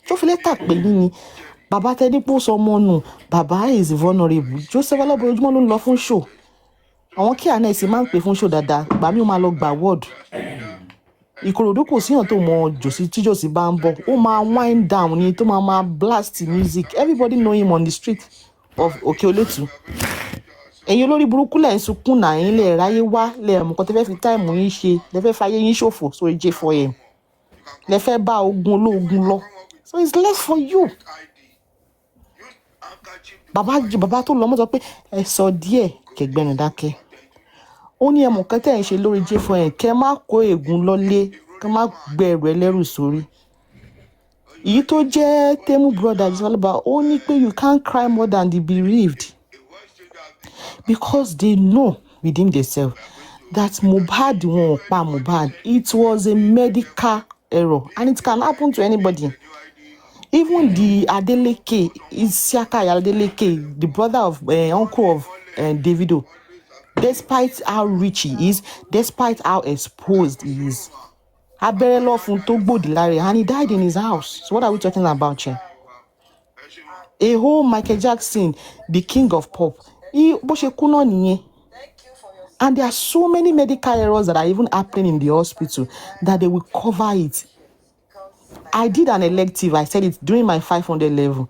Ṣó fi lẹ́tà pè yín ni? Bàbá tẹ́ni pò sọmọ nù, bàbá is vulnerable. Joseph Aloba ojúmọ́ ló ń lọ fún show. Àwọn kí àná ẹ̀sìn máa ń pè fún show dáadáa, gbà mí ó máa lọ gbà word. Ìkòròdú kò síyàn tó mọ Josi tí Josi bá ń bọ̀, ó máa wind down ni tó máa blast music. Everybody know him on the street of Òkè Olótù. Ẹ̀yin olórí burúkú lẹ̀ ń sunkún náà, ẹ̀yin lẹ̀ ráyé wá, lẹ̀ mọ̀ kọ́ tẹ́ fẹ́ fi táìmù yín ṣe, lẹ fẹ́ fàyè yín ṣòfò sórí J4M. Lẹ fẹ́ bá ogun ológun lọ. So it's left for you. Bàbá tó lọ mọ́ sọ pé ẹ sọ díẹ̀ kẹgbẹ́nu dákẹ́. Ó ní ẹmọ kan tẹ́ ẹ̀ ń ṣe lórí J4M, kẹ́ má kó ègún lọ́lé, kẹ́ má gbẹ̀rù ẹlẹ́rù sórí. Èyí tó jẹ́ Temu brother is all about, ó ní pé you can't cry more than the bereaved, because they know within themselves that Mohbad wọn ò pa Mohbad. It was a medical error, and it can happen to anybody. Even the Adeleke, Isiaka Adeleke, the brother of uncle of Davido, despite how rich he is, despite how exposed he is, abẹ́rẹ́ lọ fún tó gbòdì láre, and he died in his house. So what are we talking about here? A whole Michael Jackson, the king of pop, bó ṣe kú náà nìyẹn. And there are so many medical errors that are even happening in the hospital that they will cover it. I did an elective, I said it during my 400 level.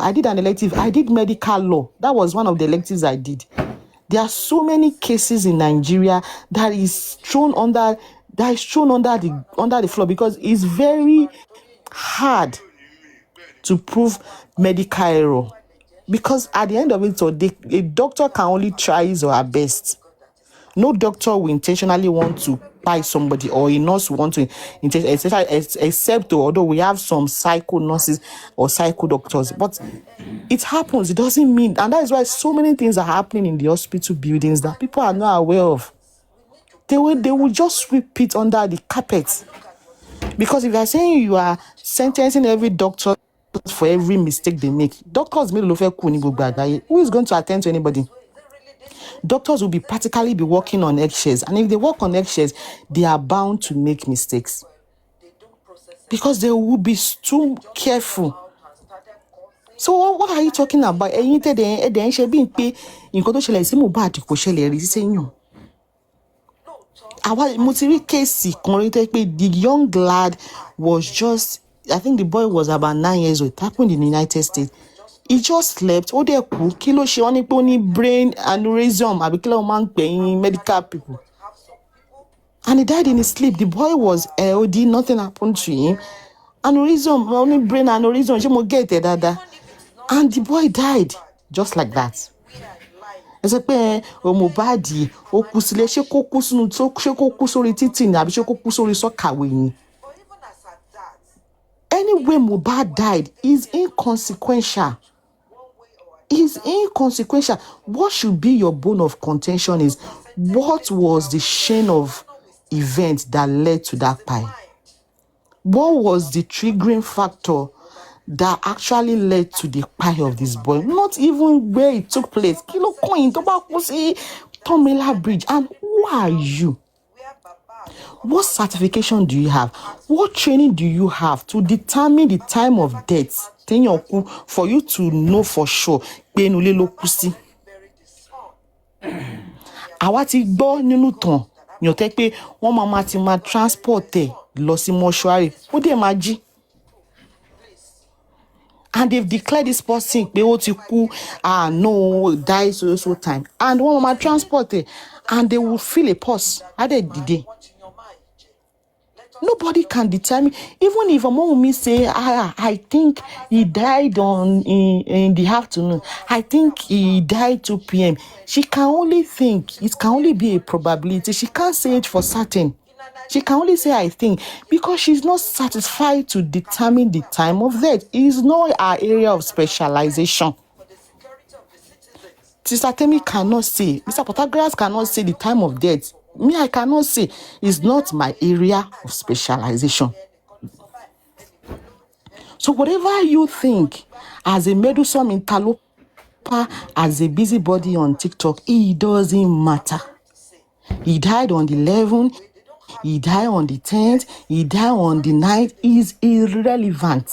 I did an elective. I did medical law. That was one of the electives I did. There are so many cases in Nigeria that is thrown under the floor, because it's very hard to prove medical error. Because at the end of it, a doctor can only try his or her best. No doctor will intentionally want to buy somebody, or a nurse will want to, except although we have some psycho nurses or psycho doctors. But it happens. It doesn't mean, and that is why so many things are happening in the hospital buildings that people are not aware of. They will just sweep it under the carpet. Because if you are saying you are sentencing every doctor for every mistake they make, doctors, who is going to attend to anybody? Doctors will practically be working on eggshells, and if they work on eggshells, they are bound to make mistakes because they will be too careful. So what are you talking about? Ẹ̀yin tẹ́ ẹ̀ ń ṣe bí pé nǹkan tó ṣẹlẹ̀ sí Mohbad kò ṣẹlẹ̀ rí sẹ́yìn. Mo ti rí kéèsì kan rí tẹ́ pé the young lad was just, I think the boy was about 9 years old. It happened in the United States. He just slept. Ó dẹ̀ kú. Kí ló ṣe? Wọ́n ní pé ó ní brain aneurysm àbí kí ló máa ń pè yín medical people. And he died in his sleep. The boy was healthy, nothing happened to him. Aneurysm, only brain aneurysm, she mo get it, dada. And the boy died just like that. Ẹ sọ pé Mohbad ó kú sílé, ṣé kó kú sínú ṣé kó kú sórí títì ni àbí ṣé kó kú sórí sọ́kàwé ni? Anyway, Mohbad died is inconsequential. Is inconsequential. What should be your bone of contention is what was the chain of events that led to that pie? What was the triggering factor that actually led to the pie of this boy? Not even where it took place. Kilo coin, Tomila Bridge. And who are you? What certification do you have? What training do you have to determine the time of death? For you to know for sure. Àwa ti gbọ́ nínú tàn yàn tẹ́ pé wọ́n máa ti máa transport ẹ̀ lọ sí mọ́ṣúárì ó dẹ̀ máa jí. And they've declared this person pé ó ti kú, no, die so time. And wọ́n máa transport ẹ̀ and they will feel a pulse. Á dẹ̀ dìde. Nobody can determine. Even if Wumi say, I think he died in the afternoon. I think he died 2 p.m. She can only think. It can only be a probability. She can't say it for certain. She can only say, I think, because she's not satisfied to determine the time of death. It is not her area of specialization. Sister Temi cannot say, Mr. Patagoras cannot say the time of death. Me, I cannot say. It's not my area of specialization. So whatever you think, as a meddlesome interloper, as a busybody on TikTok, it doesn't matter. He died on the 11th, he died on the 10th, he died on the 9th. Is irrelevant.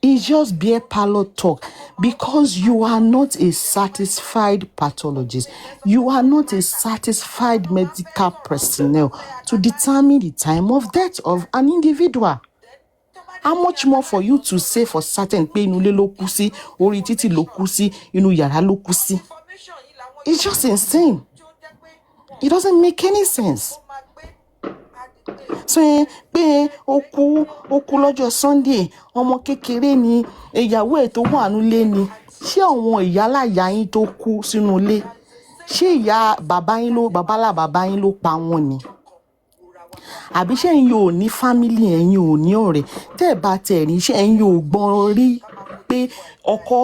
It's just bare parlor talk because you are not a satisfied pathologist. You are not a satisfied medical personnel to determine the time of death of an individual. How much more for you to say for certain pé inú ilé ló kú sí, orí títì ló kú sí, inú yàrá ló kú sí? It's just insane. It doesn't make any sense. So pé ó kú lọ́jọ́ Sunday, ọmọ kékeré ni, ìyàwó ẹ̀ tó wà nílé ni. Ṣé àwọn ìyáláyà yín tó kú sínú ilé? Ṣé ìyá bàbá yín ló pa wọ́n ni? Àbí ṣé ẹ̀yin ò ní family, ẹ̀yin ò ní ọ̀rẹ́? Tẹ́ ẹ bá tẹ̀ rí, ṣé ẹ̀yin ò gbọ́n rí pé ọkọ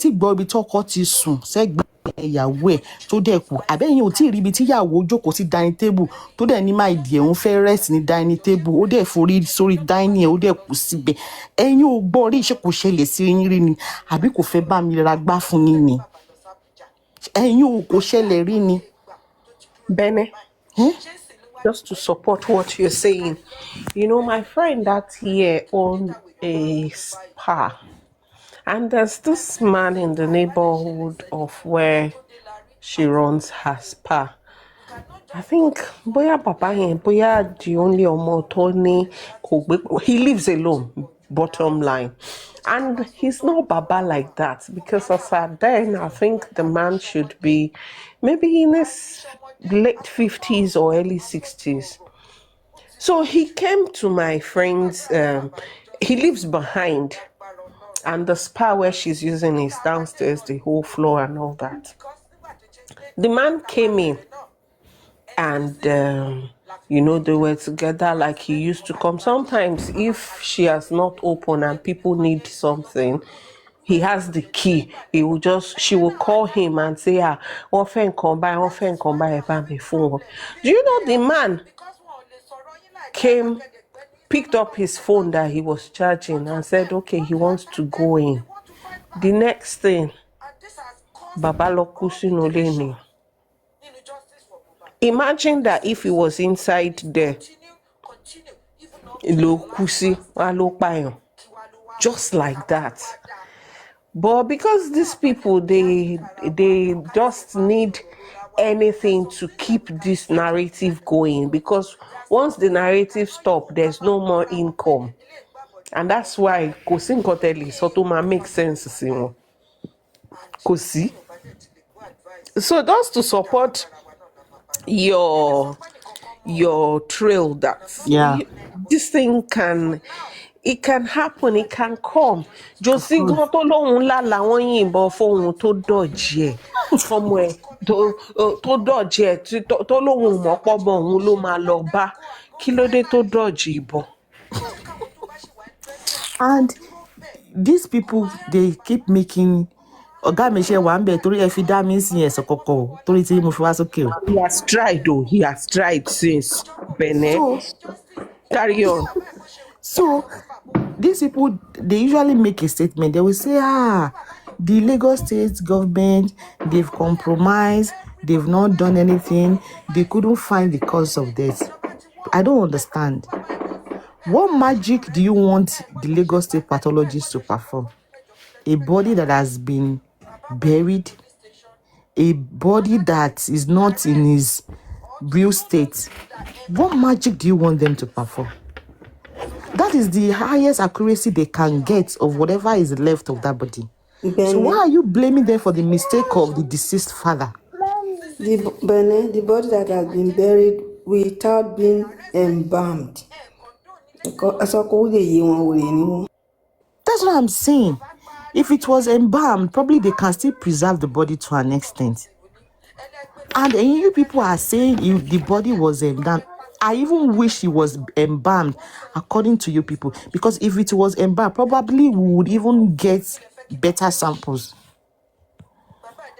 tí gbọ́ ibi tọ́kọ ti sùn sẹ́gbẹ̀ẹ́ ìyàwó ẹ̀ tó dẹ̀ kú? Àbí ẹ̀yin ò tí ì rí ibi tí ìyàwó jókòó sí dining table tó dẹ̀ ní máa ìdí ẹ̀hún fẹ́ rest ní dining table, ó dẹ̀ forí sórí dining ẹ̀ ó dẹ̀ kú síbẹ̀? Ẹ̀yin ò gbọ́ rí, ṣé kò ṣẹlẹ̀ sí yín rí ni? Àbí kò fẹ́ bá mi ra gbá fún yín ni? Ẹ̀yin ò kò ṣẹlẹ̀ rí ni? Bene, just to support what you're saying, you know, my friend that here owned a spa, and there's this man in the neighborhood of where she runs her spa. I think boya papa yẹn boya the only ọmọ tó ní kò gbé, he lives alone, bottom line. And he's not baba like that because as at then I think the man should be maybe in his late 50s or early 60s. So he came to my friend's, he lives behind, and the spa where she's using is downstairs, the whole floor and all that. The man came in and, you know, they were together like he used to come. Sometimes if she has not opened and people need something, he has the key. She will call him and say, often come by my phone. Do you know the man came, picked up his phone that he was charging and said, okay, he wants to go in. The next thing, Baba Lokusi Noleni. Imagine that if he was inside there, just like that. But because these people, they just need anything to keep this narrative going, because once the narrative stops, there's no more income. And that's why Kosi Nkoteli Sotoma makes sense. Kosi. So just to support your your trail that Yeah, this thing can, it can happen, it can come. of Josie course. gan tó lóhun lá làwọn yìnbọn fóhun tó dọ̀jì ẹ̀ fọmọ ẹ̀ tó dọ̀jì ẹ̀ tó lóhun mọ̀pọ̀mọ̀ òun ló máa lọ bá, kí ló dé tó dọ̀jì ìbọn. And these people, they keep making ọ̀gá mi ṣe wà ń bẹ̀ torí ẹ fi dá mi sí ẹ̀sọ̀ kọ̀kọ̀ o, torí tí mo fi wá sókè o. He has tried though, he has tried since Benin. So Carry on. So these people, they usually make a statement. They will say, the Lagos state government, they've compromised, they've not done anything, they couldn't find the cause of death. I don't understand. What magic do you want the Lagos state pathologists to perform? A body that has been buried, a body that is not in his real state. What magic do you want them to perform? That is the highest accuracy they can get of whatever is left of that body. So why are you blaming them for the mistake of the deceased father? The body that has been buried without being embalmed. That's what I'm saying. If it was embalmed, probably they can still preserve the body to an extent. And you people are saying if the body was embalmed, I even wish it was embalmed according to you people. Because if it was embalmed, probably we would even get better samples.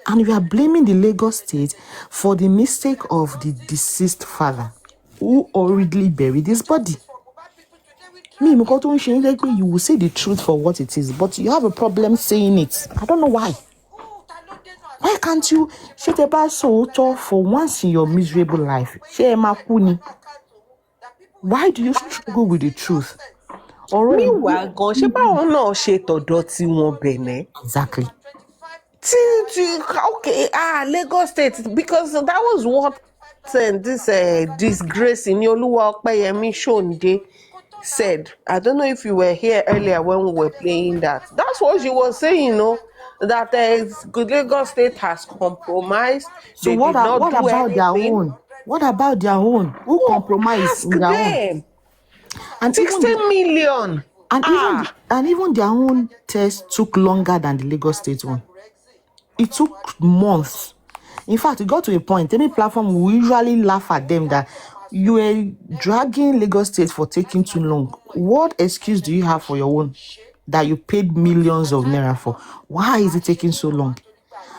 And we are blaming the Lagos state for the mistake of the deceased father who already buried his body. You will say the truth for what it is, but you have a problem saying it. I don't know why. Why can't you shut about so for once in your miserable life? Why do you struggle with the truth? Meanwhile, gan, ṣé báwọn náà ṣe tọ̀dọ̀ tí wọn Benin? Exactly. Okay, Lagos State, because that was what this disgrace in Oluwa Opeyemi Shonde said. I don't know if you were here earlier when we were playing that. That's what she was saying, that Lagos State has compromised. So they what did not do about anything. their own? What about their own? Who compromised in their them. own? And 16 million. And even their own test took longer than the Lagos State one. It took months. In fact, it got to a point, any platform will usually laugh at them that you are dragging Lagos State for taking too long. What excuse do you have for your own that you paid millions of naira for? Why is it taking so long?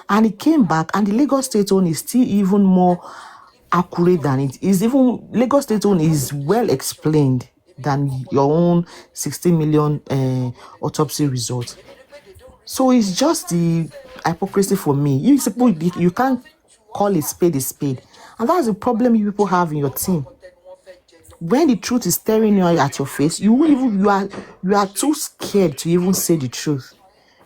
And it came back, and the Lagos State one is still even more accurate than it is. Even Lagos State one is well explained than your own 60 million autopsy result. So it's just the hypocrisy for me. You can't call a spade a spade. And that's the problem you people have in your team. When the truth is staring you at your face, you are too scared to even say the truth.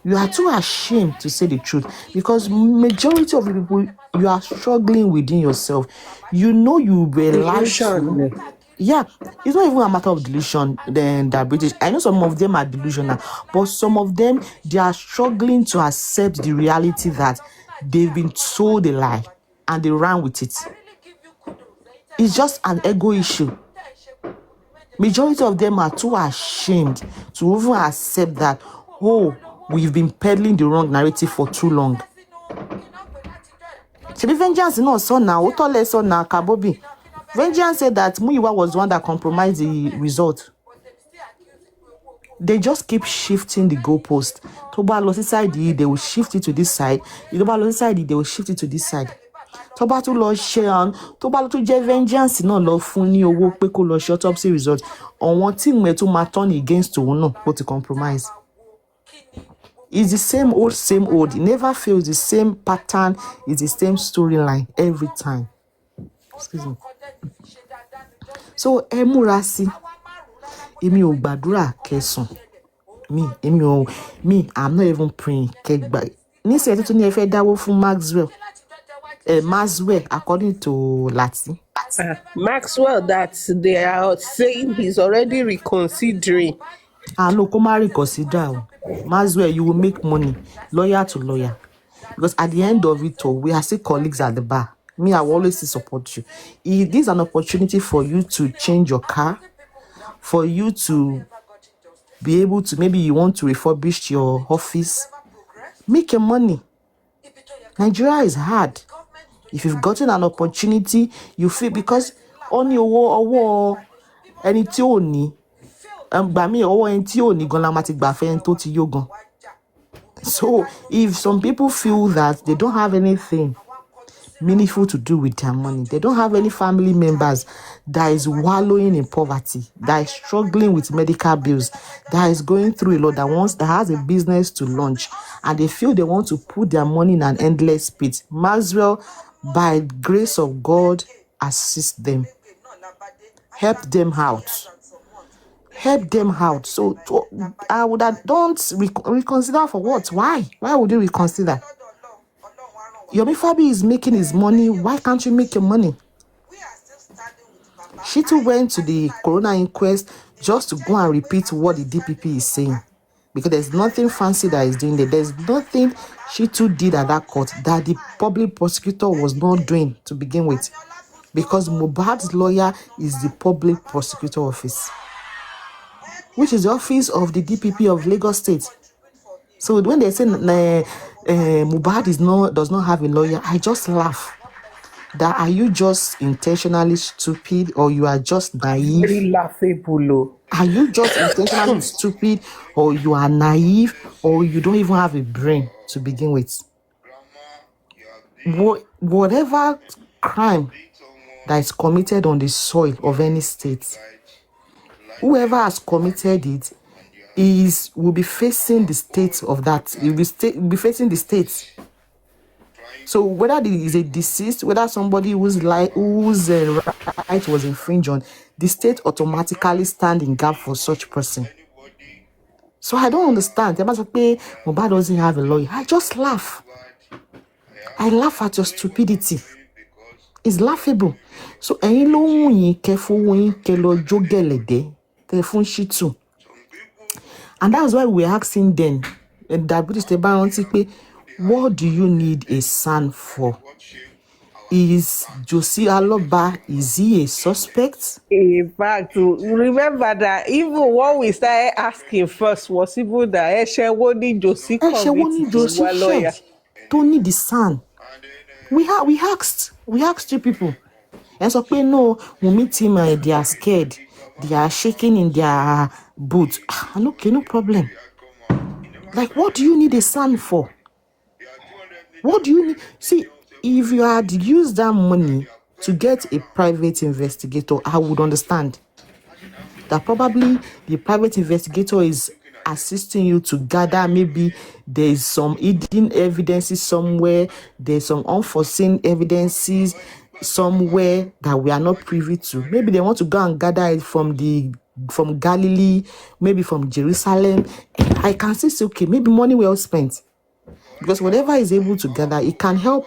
You are too ashamed to say the truth because majority of the people, you are struggling within yourself. You know you were lied to. Yeah, it's not even a matter of delusion. Then the British, I know some of them are delusional, but some of them, they are struggling to accept the reality that they've been told a lie and they ran with it. It's just an ego issue. Majority of them are too ashamed to even accept that, we've been peddling the wrong narrative for too long. Vengeance is not so now. Kabobi. Vengeance said that Muyiwa was the one that compromised the result. They just keep shifting the goalpost. Toba lost side, they will shift it to this side. Toba lost side, they will shift it to this side. Toba to lost share, Toba to get vengeance, no love funny or work peko lost short autopsy result. On one thing where to turn against to no, but to compromise. It's the same old. It never fails. The same pattern. It's the same storyline every time. Excuse me. So, Emurasi, Emi o gbàdúrà kẹsùn. I'm not even praying. Níṣẹ́ tó ní ẹ fẹ́ dáwó fún Maxwell, according to Lati. Maxwell, that they are saying he's already reconsidering. No, come and reconsider. Maxwell, you will make money, lawyer to lawyer. Because at the end of it all, we are still colleagues at the bar. me, I will always support you. If this is an opportunity for you to change your car, for you to be able to, maybe you want to refurbish your office, make your money. Nigeria is hard. If you've gotten an opportunity, you feel, because on your ẹni tí ò ní, gbà mí ọwọ́ ẹni tí ò ní gan la máa ti gbà fẹ́ ẹni tó ti yó gan. So if some people feel that they don't have anything meaningful to do with their money, they don't have any family members that is wallowing in poverty, that is struggling with medical bills, that is going through a lot, that has a business to launch, and they feel they want to put their money in an endless pit, Maxwell, by grace of God, assist them, help them out. Help them out. So I would have, don't reconsider for what? Why would you reconsider? Yomi Fabi is making his money. Why can't you make your money? She too went to the Corona inquest just to go and repeat what the DPP is saying, because there's nothing fancy that is doing there. There's nothing she too did at that court that the public prosecutor was not doing to begin with, because Mohbad's lawyer is the public prosecutor office, which is the office of the DPP of Lagos State. So when they say Mohbad does not have a lawyer, I just laugh. That are you just intentionally stupid, or you are just naive? Very laughable. Are you just intentionally stupid, or you are naive, or you don't even have a brain to begin with? Whatever crime that is committed on the soil of any state, whoever has committed it will be facing the state of that. Will be facing the state. So whether it is a deceased, whether somebody whose right was infringed on, the state automatically stand in gap for such person. So I don't understand. Mohbad doesn't have a lawyer. I just laugh. I laugh at your stupidity. It's laughable. So ẹ̀yin ló wù yín kẹ́ fowó yín kẹ́ lọ jó gẹ̀lẹ̀dẹ́ tẹ́ fún Shitu. And that's why we're asking them, that British what do you need a son for? Is Josie Aloba, is he a suspect? In fact, remember that even what we started asking first was even that Eshewoni Josie convict the lawyer. Don't need the son. We asked you people. And so no, Wumi team, they are scared. They are shaking in their boots. Okay, no problem. Like, what do you need a son for? What do you need? See, if you had used that money to get a private investigator, I would understand. That probably the private investigator is assisting you to gather, maybe there's some hidden evidences somewhere, there's some unforeseen evidences somewhere that we are not privy to. Maybe they want to go and gather it from Galilee, maybe from Jerusalem. I can say, okay, maybe money well spent. Because whatever is able to gather, it can help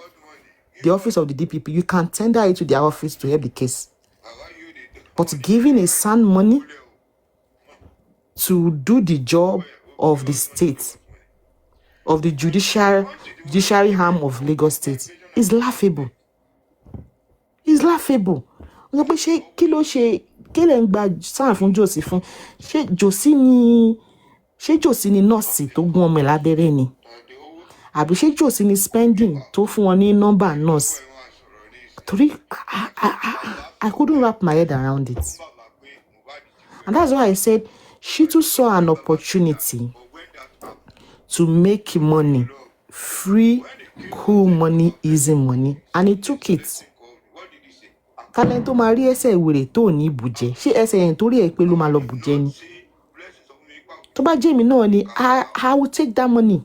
the office of the DPP. You can tender it to their office to help the case. But giving a son money to do the job of the state, of the judiciary arm of Lagos State, is laughable. It's laughable. Kí ló ṣe lẹ ń gba sáà fún Josie fún? Ṣé Josie ni nọ́ọ̀sì tó gún ọmọ ẹ̀ lábẹ́rẹ́ ni? Àbí ṣé Josie ni spending tó fún wọn ní nọ́mbà nurse? Torí I couldn't wrap my head around it. And that's why I said she too saw an opportunity to make money, free, cool money, easy money, and he took it. Kálẹ̀ tó máa rí ẹsẹ̀ ìwèrè tó ní bùjẹ́, ṣé ẹsẹ̀ yẹn torí ẹ̀ pé ló máa lọ bùjẹ́ ni? Tó bá jẹ́ mi náà ni, I will take that money.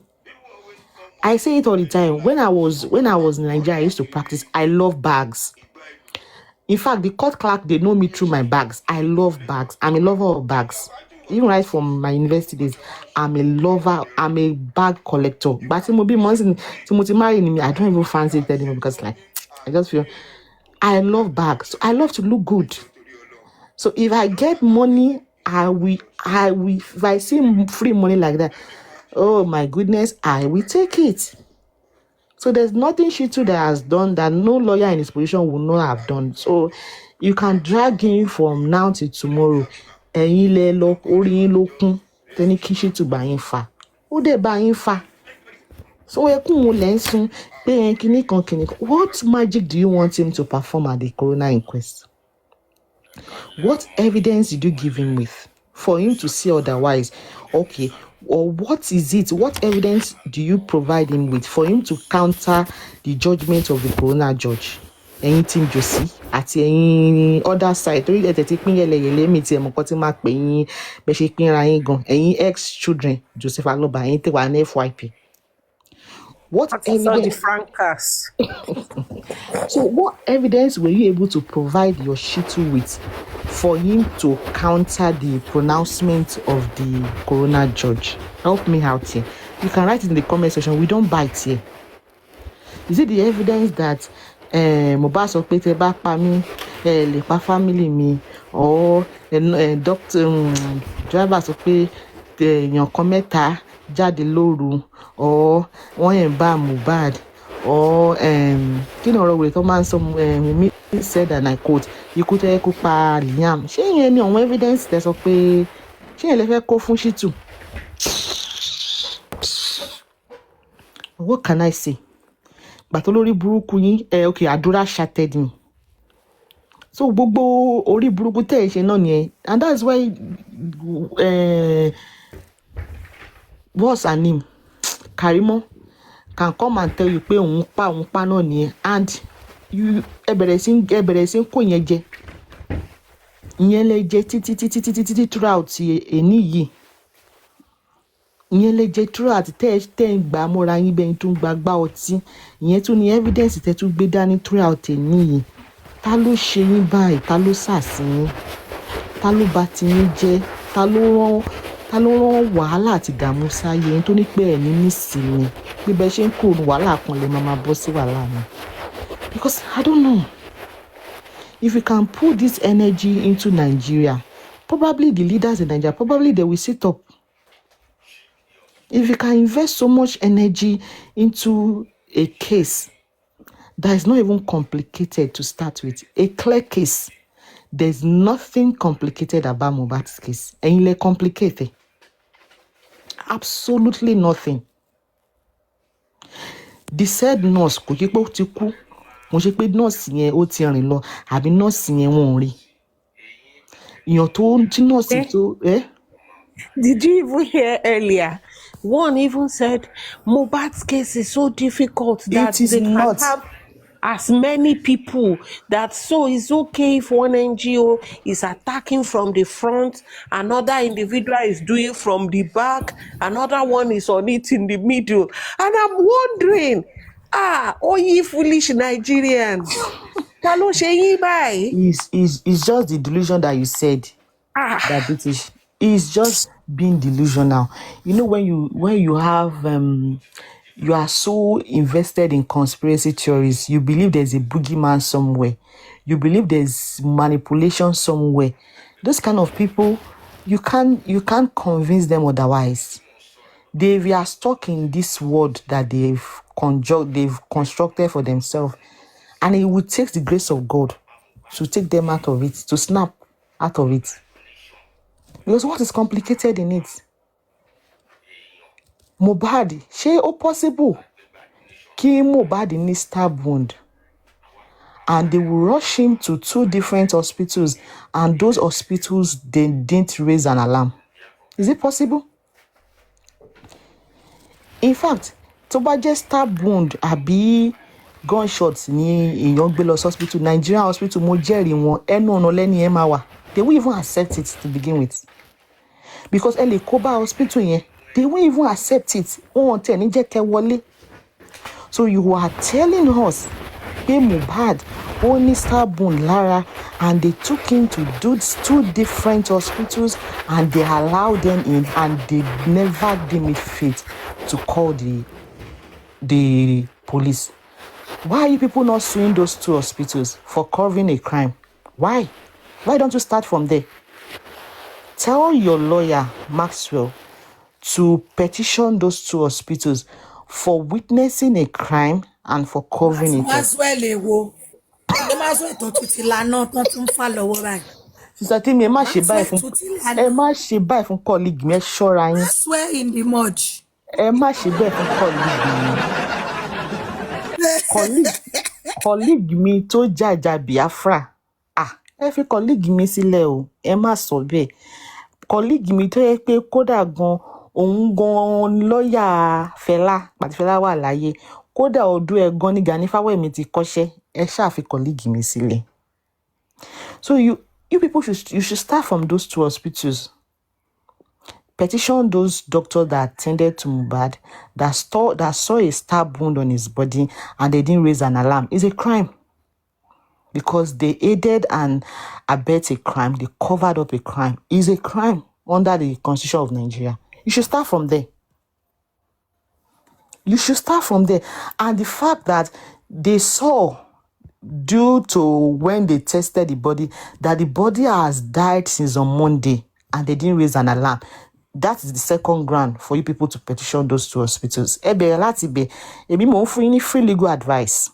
I say it all the time. When I was in Nigeria, I used to practice. I love bags. In fact, the court clerk, they know me through my bags. I love bags. I'm a lover of bags. Even right from my university days, I'm a lover. I'm a bag collector. But Timothy marrying me, I don't even fancy it anymore because I just feel I love bags. So I love to look good. So if I get money, I will. If I see free money like that, oh my goodness, I will take it. So there's nothing Shitu that has done that no lawyer in his position would not have done. So you can drag him from now till tomorrow. Ẹ̀yin lẹ lọ orí yín ló kún tẹ́ni kí Shitu bá yín fà. Ó dẹ̀ bá yín fà. So ẹkún wo lẹ́ ń sun pé kinní kan. What magic do you want him to perform at the coroner inquest? What evidence did you give him with for him to say otherwise? Okay, or what is it? What evidence do you provide him with for him to counter the judgment of the coroner judge? Ẹ̀yin team Josie àti ẹ̀yin other side torí ẹ̀ tẹ̀tí pín yẹlẹyẹlẹ mi tí ẹ̀ mọ̀ kọ́ tí máa pè yín bẹ́ ṣe pínra yín gan ẹ̀yin ex-children Joseph Aloba ẹ̀yin tẹ̀ wá ní FYP. What evidence? Francas. So what evidence were you able to provide your Shitu with for him to counter the pronouncement of the coroner judge? Help me out here. You can write it in the comment section. We don't bite here. Is it the evidence that Mohbad sọ pé tẹ́ bá pa mí lè pa family mi, or doctor driver sọ pé èèyàn kan mẹ́ta jáde lóru, or wọ́n yẹn bá Mohbad, or kí ni ọ̀rọ̀ wèrè tó máa ń sọ Wumi said and I quote ikú tẹ́ kó pa Liam? Ṣé ìyẹn ni àwọn evidence tẹ́ sọ pé ṣé ìyẹn lè fẹ́ kó fún Shitu? What can I say? But olórí burúkú yín okay, àdúrà shattered me. So gbogbo orí burúkú tẹ́ ẹ ṣe náà nìyẹn, and that's why what's her name? Karimo can come and tell you pé òun pa náà nìyẹn, and you ẹ bẹ̀rẹ̀ sí kó yẹn jẹ. Ìyẹn lè jẹ títí throughout ẹni yìí. Ìyẹn lè jẹ throughout tẹ́ ń gbà mọ́ra yín bẹ́ẹ̀ tó ń gbà ọtí. Ìyẹn tún ní evidence tẹ́ tún gbé dání throughout ẹni yìí. Ta ló ṣe yín báyìí? Ta ló sàsí yín? Ta ló bà ti yín jẹ́? Ta ló rán wàhálà àti ìdààmú sáyé yín tó ní pé ẹ̀ní nísìnyí? Bí bẹ́ẹ̀ ṣe ń kúrò wàhálà kan lè máa bọ́ sí wàhálà mi. Because I don't know. If you can put this energy into Nigeria, probably the leaders in Nigeria, probably they will sit up. If you can invest so much energy into a case that is not even complicated to start with, a clear case, there's nothing complicated about Mohbad's case. Ẹ̀yin lẹ complicated. Absolutely nothing. The said nurse kò ṣe pé ó ti kú, mo ṣe pé nurse yẹn ó ti rìn lọ, àbí nurse yẹn wọn ò rí. Èèyàn tó tí nurse tó Did you even hear earlier? One even said Mohbad's case is so difficult that they can have as many people, that so it's okay if one NGO is attacking from the front, another individual is doing from the back, another one is on it in the middle. And I'm wondering, you foolish Nigerians. Ta ló ṣe yín báyìí? It's just the delusion that you said. That British is just being delusional. You know, when you have you are so invested in conspiracy theories, you believe there's a boogeyman somewhere, you believe there's manipulation somewhere. Those kind of people, you can't convince them otherwise. They are stuck in this world that they've constructed for themselves, and it will take the grace of God to take them out of it, to snap out of it. Because what is complicated in it? Mohbad, ṣé ó possible kí Mohbad ní stab wound and they will rush him to 2 different hospitals, and those hospitals they didn't raise an alarm? Is it possible? In fact, tó bá jẹ́ stab wound àbí gunshots ní èèyàn gbé lọ hospital, Nigerian hospital, mo jẹ́rìí wọn, ẹnu ọ̀nà lẹ́ni ẹ máa wà. They won't even accept it to begin with. Because lè kó bá hospital yẹn, they won't even accept it. Wọ́n tẹ̀ ní jẹ́ kẹ́ wọlé. So you are telling us pé Mohbad ó ní stab wound lára, and they took him to 2 different hospitals, and they allowed them in, and they never deem it fit to call the police. Why are you people not suing those 2 hospitals for covering a crime? Why don't you start from there? Tell your lawyer Maxwell to petition those 2 hospitals. for witnessing a crime and for covering it up. Maxwell èwo ṣé Maxwell tó tún ti lanà tán tún fà lọ́wọ́ báyìí. Sister Timi, ẹ má ṣe báyìí Maxwell fún tó ti lanà. colleague mi, ẹ ṣọ́ra yín. Maxwell in the mud. Ẹ má ṣe bẹ́ẹ̀ fún colleague mi tó jàjà Biafra. Ẹ fi colleague mi sílẹ̀ o, ẹ má sọ bẹ́ẹ̀. Colleague mi tó yẹ pé kódà gan òun gan lọ́ọ̀yà Fẹlá pàtí Fẹlá wà láyé, kódà ọdún ẹ̀ gan ní Gani Fáwẹ́mi ti kọ́ṣẹ́, ẹ ṣáà fi colleague mi sílẹ̀. So you people should start from those 2 hospitals. Petition those doctors that attended to Mohbad that saw a stab wound on his body and they didn't raise an alarm. It's a crime. Because they aided and abetted a crime, they covered up a crime. It's a crime under the Constitution of Nigeria. You should start from there. And the fact that they saw, due to when they tested the body, that the body has died since on Monday and they didn't raise an alarm. That is the second ground for you people to petition those 2 hospitals. Ebi mo fún yín ní free legal advice.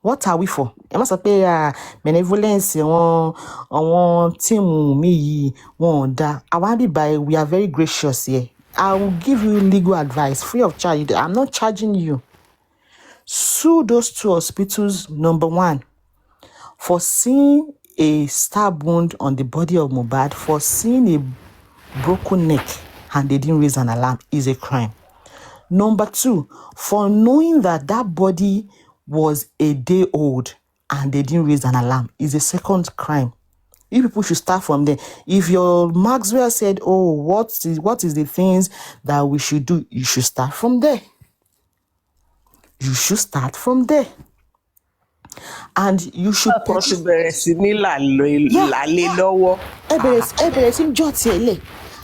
What are we for? Ẹ má sọ pé benevolence àwọn team mi yìí wọ́n dá. We are very gracious here. I will give you legal advice free of charge. I'm not charging you. Sue those 2 hospitals, number 1, for seeing a stab wound on the body of Mohbad, for seeing a broken neck, and they didn't raise an alarm, is a crime. Number 2, for knowing that body was a day old and they didn't raise an alarm, is a second crime. You people should start from there. If your Maxwell said, what is the things that we should do, you should start from there. And you should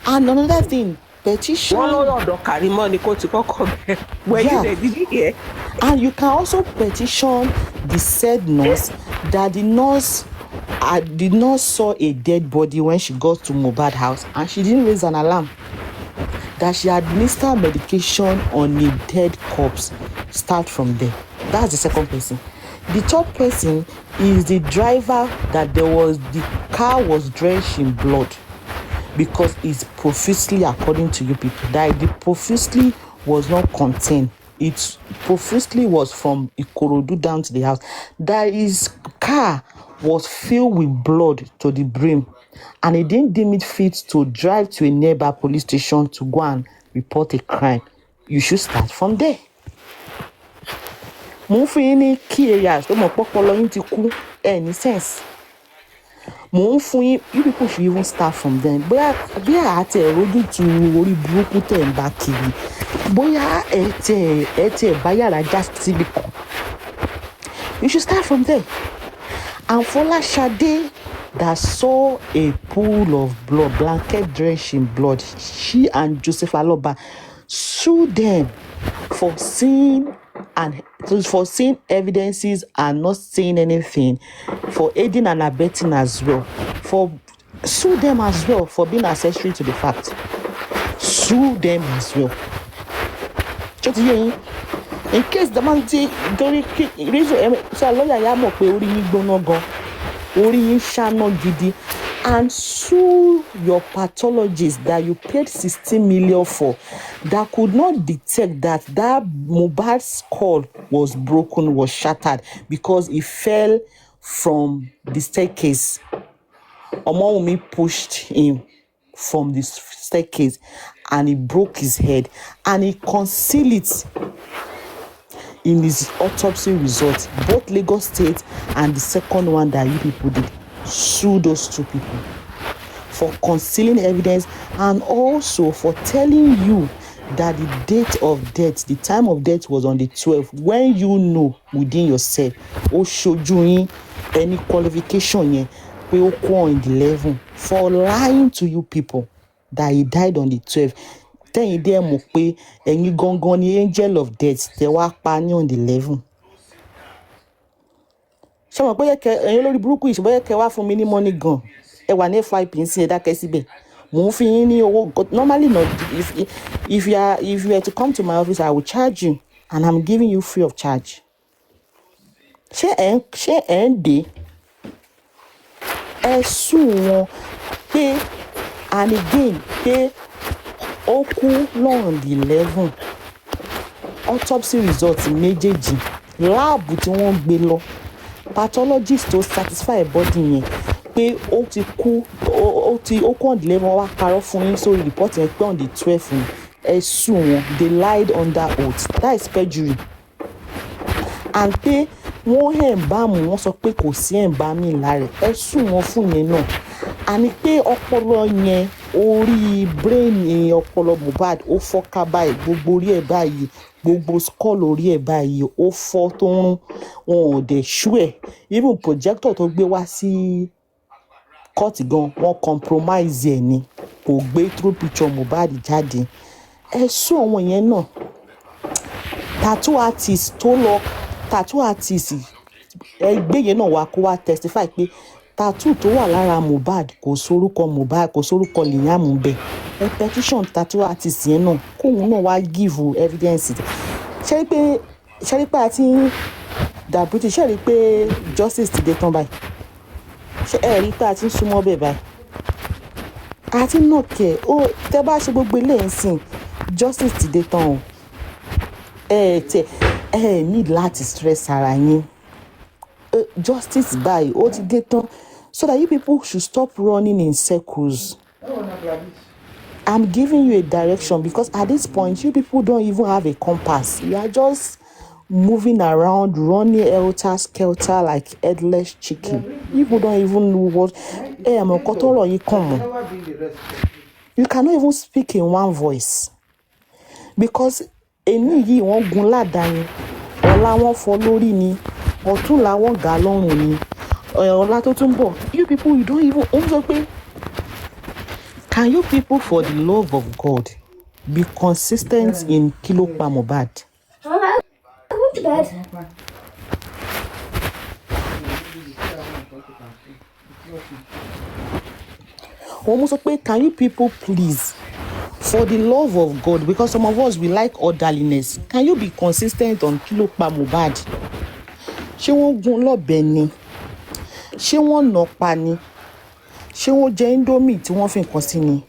and another thing, petition. And you can also petition the said nurse that the nurse did not saw a dead body when she got to Mohbad house and she didn't raise an alarm. That she administered medication on a dead corpse. Start from there. That's the second person. The third person is the driver that the car was drenched in blood, because it's profusely, according to you people, that the profusely was not contained. It profusely was from Ikorodu down to the house. That his car was filled with blood to the brim, and he didn't deem it fit to drive to a nearby police station to go and report a crime. You should start from there. Mo fún yín ní key areas tó mọ̀ pọ́pọ́lọ́ yín ti kú any sense. Mo fún yín, you people should even start from them. Bóyá àti ẹ̀rọjú tu orí burúkú tẹ̀ ń bá kiri. Bóyá ẹ tẹ̀ bá yàrá já síbi kan. You should start from there. And Folashade that saw a pool of blood, blanket drenched in blood, she and Joseph Aloba sued them for seeing evidences and not saying anything, for aiding and abetting as well, sue them as well for being accessory to the fact. Sue them as well. In case the man reason so lawyer ya mọ̀ pé orí yín gbóná gan, orí yín ṣáná gidi, and sue your pathologist that you paid 16 million for, that could not detect that Mohbad's skull was broken, was shattered, because it fell from the staircase. Wumi pushed him from the staircase and he broke his head, and he concealed it in his autopsy results. Both Lagos State and the second one that you people did, sue those 2 people for concealing evidence, and also for telling you that the date of death, the time of death was on the 12th, when you know within yourself, showing any qualification yẹn pé ó kú on the 11th, for lying to you people that he died on the 12th. Tẹ́yìn dẹ́ mọ̀ pé ẹ̀yin gangan ni angel of death tẹ́ wá pa ní on the 11th. Ṣé mo pé ẹ̀yin lórí burúkú yìí, ṣe bóyá kẹ́ wá fún mi ní money gan, ẹ wà ní FYP ń sin ẹ dákẹ́ síbẹ̀. Mo ń fi yín ní owó, normally not, If you were to come to my office, I will charge you, and I'm giving you free of charge. Ṣé ẹ̀ ń dé? Ẹ sùn wọn pé, and again pé ó kú on the 11. Autopsy results méjèèjì láàbù tí wọ́n gbé lọ, pathologist tó satisfy body yẹn pé ó ti kú on the 11, wá parọ́ fún yín sórí report yẹn pé on the 12 ni. Ẹ sùn wọn, they lied under oath, that is perjury. And pé wọ́n ẹ̀ǹbámù, wọ́n sọ pé kò sí ẹ̀ǹbámì lára ẹ̀, ẹ sùn wọn fún yẹn náà. Àní pé ọpọlọ yẹn, orí brain ọpọlọ Mohbad ó fọ́ ká báyìí, gbogbo orí ẹ̀ báyìí, gbogbo skull orí ẹ̀ báyìí ó fọ́ tó ń rún, wọn ò dẹ̀ ṣú ẹ̀. Even projector tó gbé wá sí court gan, wọ́n compromise ẹ̀ ni, kò gbé true picture Mohbad jáde. Ẹ sùn àwọn yẹn náà. Tattoo artist ẹgbẹ́ yẹn náà wá kó wá testify pé tattoo tó wà lára Mohbad kò sórúkọ Mohbad, kò sórúkọ Liam bẹ́ẹ̀. Ẹ petition tattoo artist yẹn náà kóun náà wá give evidence. Ṣé rí pé a ti ń dàbútì, ṣé rí pé justice ti dé tán báyìí? Ṣé ẹ rí pé a ti ń súnmọ́ bẹ́ẹ̀ báyìí? A ti ń nà kẹ́ ó tẹ́ bá ṣe gbogbo ilé ẹ̀ ń sìn, justice ti dé tán o. Ẹ need láti stress ara yín. Justice báyìí ó ti dé tán, so that you people should stop running in circles. I'm giving you a direction, because at this point you people don't even have a compass. You are just moving around, running helter skelter like headless chicken. You people don't even know what. You cannot even speak in one voice, because èní yìí wọ́n gun ládàá ni, ọ̀la wọ́n fọ́ lórí ni, ọ̀túnla wọ́n gà lọ́rùn ni, ọ̀la tó tún bọ̀. You people, you don't even sọ pé, can you people for the love of God be consistent in kí ló pa Mohbad? Wọ́n mú sọ pé, can you people please, for the love of God, because some of us we like orderliness, can you be consistent on kí ló pa Mohbad? Ṣé wọ́n gún lọ́bẹ ni? Ṣé wọ́n nà pa ni? Ṣé wọ́n jẹ indomie tí wọ́n fi nǹkan sí ni?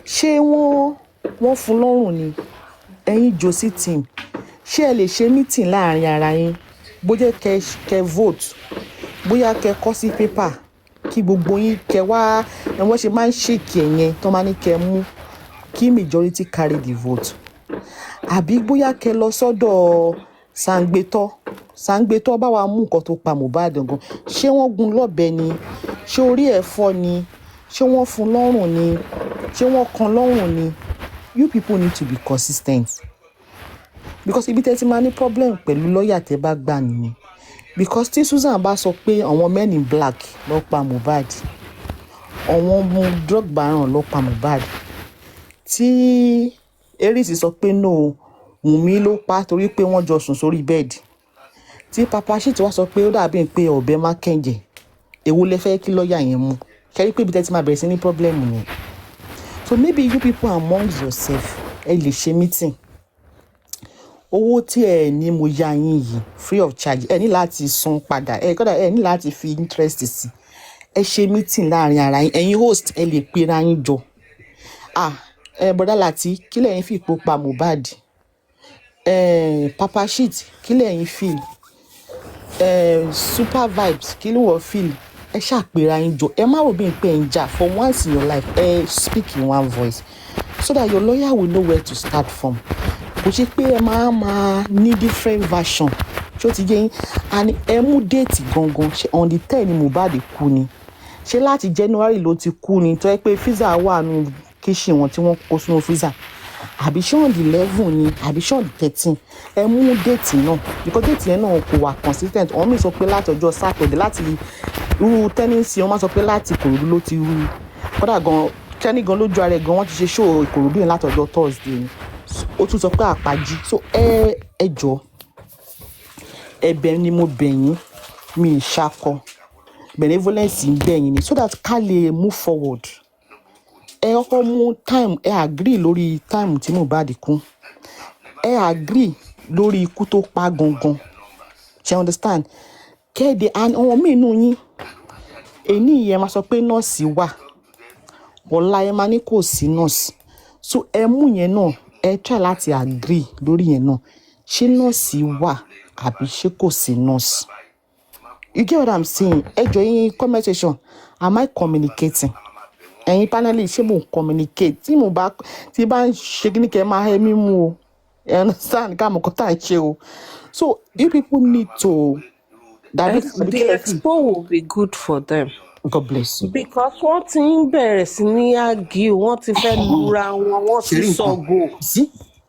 Ṣé wọ́n fún lọ́rùn ni? Ẹ̀yin Josie team, ṣé ẹ lè ṣe meeting láàrin ara yín? Bóyá kẹ́ vote, bóyá kẹ́ kọ sí paper, kí gbogbo yín kẹ́ wá, wọ́n ṣe máa ń ṣèkì ẹ̀yẹn tó máa ní kẹ́ mú kí majority carry the vote. Àbí bóyá kẹ́ lọ sọ́dọ̀ Sàngbétọ́ bá wa mú nǹkan tó pa Mohbad gan. Ṣé wọ́n gún lọ́bẹ ni? Ṣé orí ẹ̀ fọ́ ni? Ṣé wọ́n fún lọ́rùn ni? Ṣé wọ́n kan lọ́rùn ni? You people need to be consistent, because ibi tẹ́ ti máa ní problem pẹ̀lú lọ́ọ̀yà tẹ́ bá gbà nìyẹn. Because tí Susan bá sọ pé àwọn men in black ló pa Mohbad, àwọn ọmọ drug baron ló pa Mohbad, tí Eris sọ pé no, Wumi ló pa torí pé wọ́n jọ sùn sórí bẹ́ẹ̀dì, tí Papa Shit wá sọ pé ó dàbí pé ọ̀bẹ má kẹ́ǹjẹ̀, èwo lẹ fẹ́ kí lọ́ọ̀yà yẹn mú? Ṣé rí pé ibi tẹ́ ti máa bẹ̀rẹ̀ sí ní problem nìyẹn. So maybe you people amongst yourself ẹ lè ṣe meeting. Owó tí ẹ ní mo yá yín yìí free of charge, ẹ ní láti san padà, ẹ ní láti fi interest sí. Ẹ ṣe meeting láàrin ara yín, ẹ̀yin host ẹ lè pera yín jọ. Bọ̀dá Láti, kí lẹ̀yin fi ipò pa Mohbad? Papa Shit, kí lẹ̀yin feel? Super Vibes, kí ló wọ́n feel? Ẹ ṣàpèrà yín jọ, ẹ má rò bí pé ẹ ń jà. For once in your life, speak in one voice, so that your lawyer will know where to start from. Kò ṣe pé ẹ máa ní different version. Ṣé ó ti yé yín? And ẹ mú déètì gangan, ṣe on the 10 ni Mohbad kú ni? Ṣé láti January ló ti kú ni, tó yẹ pé freezer wà nù kitchen wọn tí wọ́n kó sínú freezer? Àbí ṣé on the 11 ni? Àbí ṣé on the 13? Ẹ mú déètì náà, because déètì yẹn náà kò wà consistent. Wọ́n mi sọ pé láti ọjọ́ Saturday, láti irú tẹ́nísì wọ́n máa sọ pé láti Ìkòròdú ló ti rú. Kódà gan kẹ́ni gan lójú ara ẹ̀ gan wọ́n ti ṣe show Ìkòròdú yẹn láti ọjọ́ Thursday ni. Ó tún sọ pé àpájí. So ẹ jọ, ẹ̀bẹ̀ ni mo bẹ̀ yín, mi ṣakọ, benevolence ń bẹ̀ yín ni, so that ká lè move forward. ẹ kọ́kọ́ mú time ẹ agree lórí time tí Mohbad kú ẹ agree lórí ikú tó pa gangan ṣe understand kéde àwọn míì nù yín èní yẹn máa sọ pé nọ́ọ̀sì wà ọ̀la ẹ máa ní kò sí nọ́ọ̀sì so ẹ mú yẹn náà ẹ try láti agree lórí yẹn náà ṣé nọ́ọ̀sì wà àbí ṣé kò sí nọ́ọ̀sì you get what I'm saying ẹ jọ yín comment section am I communicating ẹ̀yin panelists ṣé mo communicate tí bá ń ṣe kí ni kẹ́ máa ẹ mímú o you understand ká mọ̀ kọ́ tá à ń ṣe o so you people need to the expo will be good for them. God bless you. Because wọ́n ti ń bẹ̀rẹ̀ sí ní argue wọ́n ti fẹ́ lura wọn wọ́n ti sọ̀gò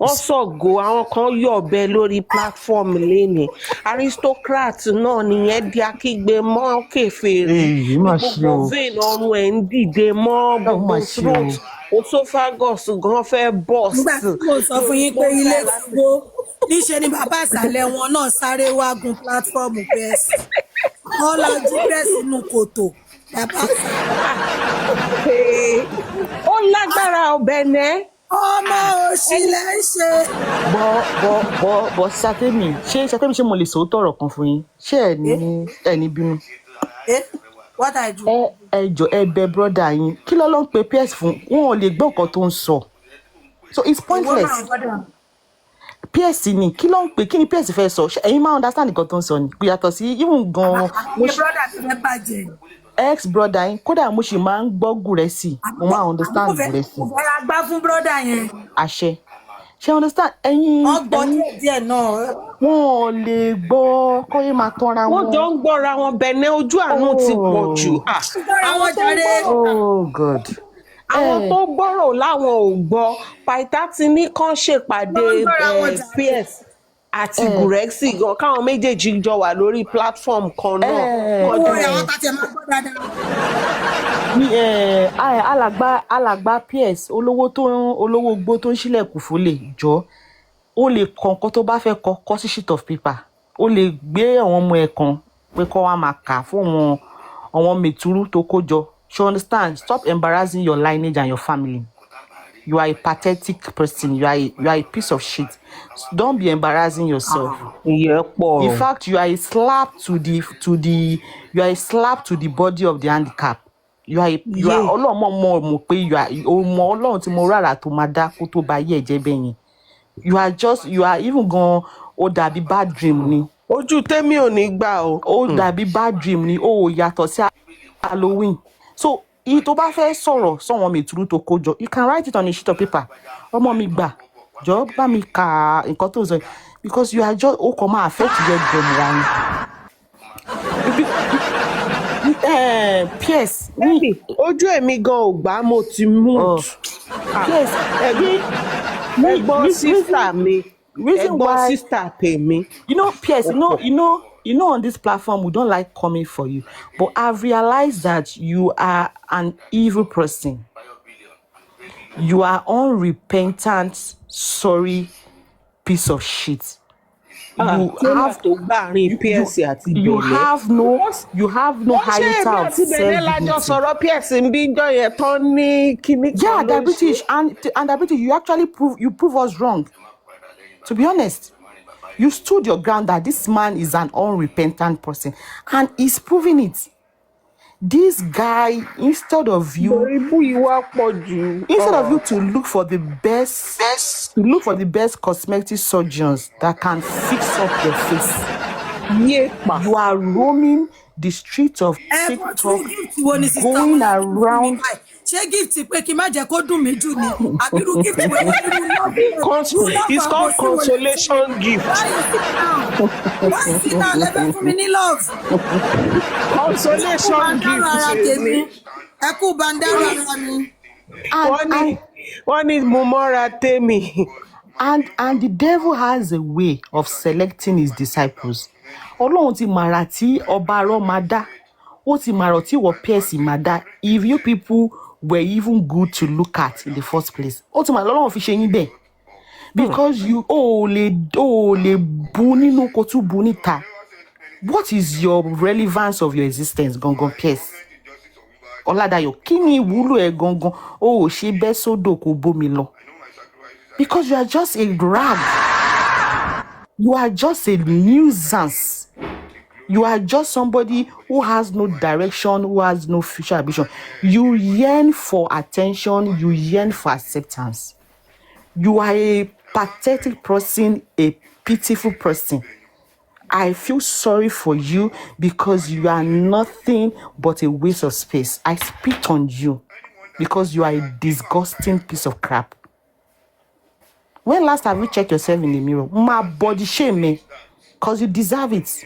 wọ́n sọ̀gò àwọn kan yọ̀bẹ lórí platform lẹ́nìí aristocrat náà nìyẹn di akígbe mọ́ kèfèrí gbogbo vein ọrùn ẹ̀ ń dìde mọ́ gbogbo throat esophagus gan fẹ́ burst. nígbà tí mo sọ fún yín pé ilé ìgbó níṣẹ́ ni bàbá ìsàlẹ̀ wọn náà sáré wá gun platform bẹ́ẹ̀sì wọ́n lọ jí bẹ́ẹ̀sì nínú kòtò bàbá ìsàlẹ̀. ó lágbára ọbẹ̀ nẹ́. ọmọ òṣìlẹ̀ ń ṣe. bọ́ Sátẹ́mì ṣé mo lè sòótọ́ ọ̀rọ̀ kan fún yín ṣé ẹ ní bínú. What I do? ẹ jọ ẹ bẹ̀ brọ́dà yín kí ló ń pe PS fún wọn ò lè gbọ́ nǹkan tó ń sọ so it's pointless. PS ni kí ló ń pè kí ni PS fẹ́ sọ ẹ̀yin máa understand nǹkan tó ń sọ ni kò yàtọ̀ sí even gan-an. àwọn brọ́dà ti fẹ́ bàjẹ́. ex brother yín kódà mo sì máa ń gbọ́ Gúrẹ́sì mo máa understand Gúrẹ́sì. mo fẹ́ ra gbá fún brọ́dà yẹn. àṣẹ ṣe understand ẹ̀yin. wọ́n gbọ́ díẹ̀ náà. wọn ò lè gbọ́ kó yé máa tọ́ra wọn. wọ́n jọ ń gbọ́ra wọn bẹ̀nẹ̀ ojú àánú ti pọ̀ jù. àwọn jàre. oh God. àwọn tó gbọ́rọ̀ láwọn ò gbọ́ pàìtá ti ní kán ṣèpàdé PS àti Gúrẹ́sì gan káwọn méjèèjì jọ wà lórí platform kan náà. àwọn tàtí ẹ̀ máa gbọ́ dáadáa. alàgbà PS olówó gbó tó ń ṣílẹ̀kùn fólè jọ ó lè kọ nǹkan tó bá fẹ́ kọ sí sheet of paper ó lè gbé àwọn ọmọ ẹ̀ kan pé kọ́ wa máa kà fún àwọn mẹ̀túrú tó kó jọ. You understand? Stop embarrassing your lineage and your family. You are a pathetic person. You are a piece of shit. Don't be embarrassing yourself. In fact, you are a slap to the body of the handicap. You are Ọlọ́run pé you are Ọlọ́run tí mo rárá tó máa dá kó tó bá yé ẹ̀jẹ̀ bẹ́yìn. You are even gan ó dàbí bad dream ni. Ojú tèmi ò ní gbà o. Ó dàbí bad dream ni. Ó yàtọ̀ sí Halloween. So iye tó bá fẹ́ sọ̀rọ̀ sọ̀wọ́n mi ìtúrú tó kó jọ you can write it on a sheet of paper ọmọ mi gbà jọ bá mi ka nǹkan tó ń sọ because you are just ó kàn máa affect your brain wa ni. PS ojú èmi gan ò gbà mo ti mú. PS ẹ̀gbọ́n sísà mi ẹ̀gbọ́n sísà tèmi. You know PS you know on this platform we don't like coming for you but I've realized that you are an evil person. You are unrepentant sorry piece of shit. You have no iota of self-dignity. Yeah, they're British and they're British. You actually prove us wrong. To be honest, you stood your ground that this man is an unrepentant person, and he's proving it. This guy, instead of you to look for the best cosmetic surgeons that can fix up your face, you are roaming the streets of TikTok, going around. ṣé gift pé kí n má jẹ́ kó dùn mí jù ni àbírú gift pé it's called consolation gift. why sit down lẹ́fẹ̀ẹ́ fún mi ní love. consolation gift ṣe ni. ẹ kú bandara ara mi. wọ́n ní mo mọ́ra tèmi. And the devil has a way of selecting his disciples. Ọlọ́run ti màrà tí ọba arọ́ máa dá ó ti màrà tí wọ́n pẹ́ẹ́sì máa dá if you people were even good to look at in the first place. Ó ti màrà lọ́wọ́ fi ṣe yín bẹ́ẹ̀ because you lè bu nínú kó tún bu níta. What is your relevance of your existence gangan PS? Ọládayọ̀, kí ni ìwúlò ẹ̀ gangan? O ò ṣe bẹ́ sódò kó bómi lọ. Because you are just a rag. You are just a nuisance. You are just somebody who has no direction, who has no future ambition. You yearn for attention, you yearn for acceptance. You are a pathetic person, a pitiful person. I feel sorry for you because you are nothing but a waste of space. I spit on you because you are a disgusting piece of crap. When last have you checked yourself in the mirror? My body shame me because you deserve it.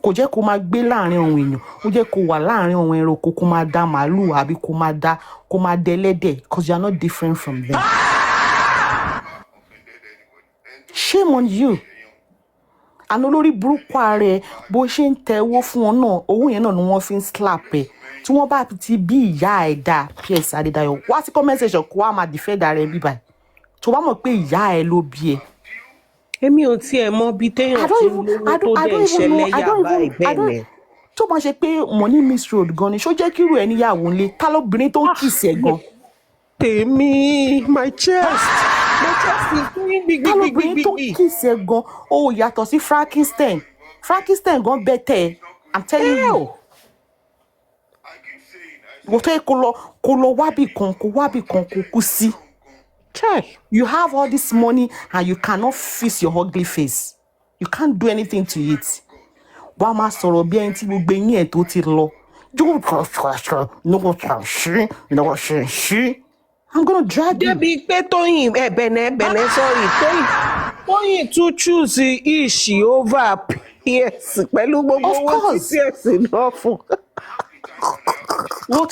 Kò jẹ́ kó máa gbé láàrin àwọn èèyàn, ó jẹ́ kó wà láàrin àwọn ẹranko, kó máa dá màálù àbí kó máa dẹlẹ́dẹ̀ because you are not different from them. Shame on you. Àná olórí burúkú ààrẹ bó ṣe ń tẹ owó fún wọn náà, owó yẹn náà ni wọ́n fi ń slap ẹ̀. Tí wọ́n bá ti bí ìyá ẹ̀ dá PS Adédayọ̀, wá sí comment section kó wá máa defend ààrẹ bíbáyìí. Tó bá mọ̀ pé ìyá ẹ̀ ló bí ẹ. Èmi ò tiẹ̀ mọ bí téèyàn ti lówó tó dẹ̀ ìṣẹ̀lẹ̀ yàbá ìbẹ́ẹ̀. Tó bá ṣe pé money miss road gan ni, ṣó jẹ́ kírú ẹ níyàwó ńlé, ká lóbìnrin tó ń kìsì ẹ̀ gan. Tèmi, my chest is doing big. Ká lóbìnrin tó ń kìsì ẹ̀ gan, ó yàtọ̀ sí Frankenstein. Frankenstein gan bẹ́tẹ̀, I'm telling you. Wọ́n fẹ́ kó lọ wábì kan kó kú sí. You have all this money and you cannot fix your ugly face. You can't do anything to it. Wàá máa sọ̀rọ̀ bí ẹni tí gbogbo eyín ẹ̀ tó ti lọ. I'm gonna drag you. Débi pé Tóyìn bẹ̀nẹ̀ sọ́rí Tóyìn tún choose Ishi over PS pẹ̀lú gbogbo owó tí PS náà fún. Wọ́n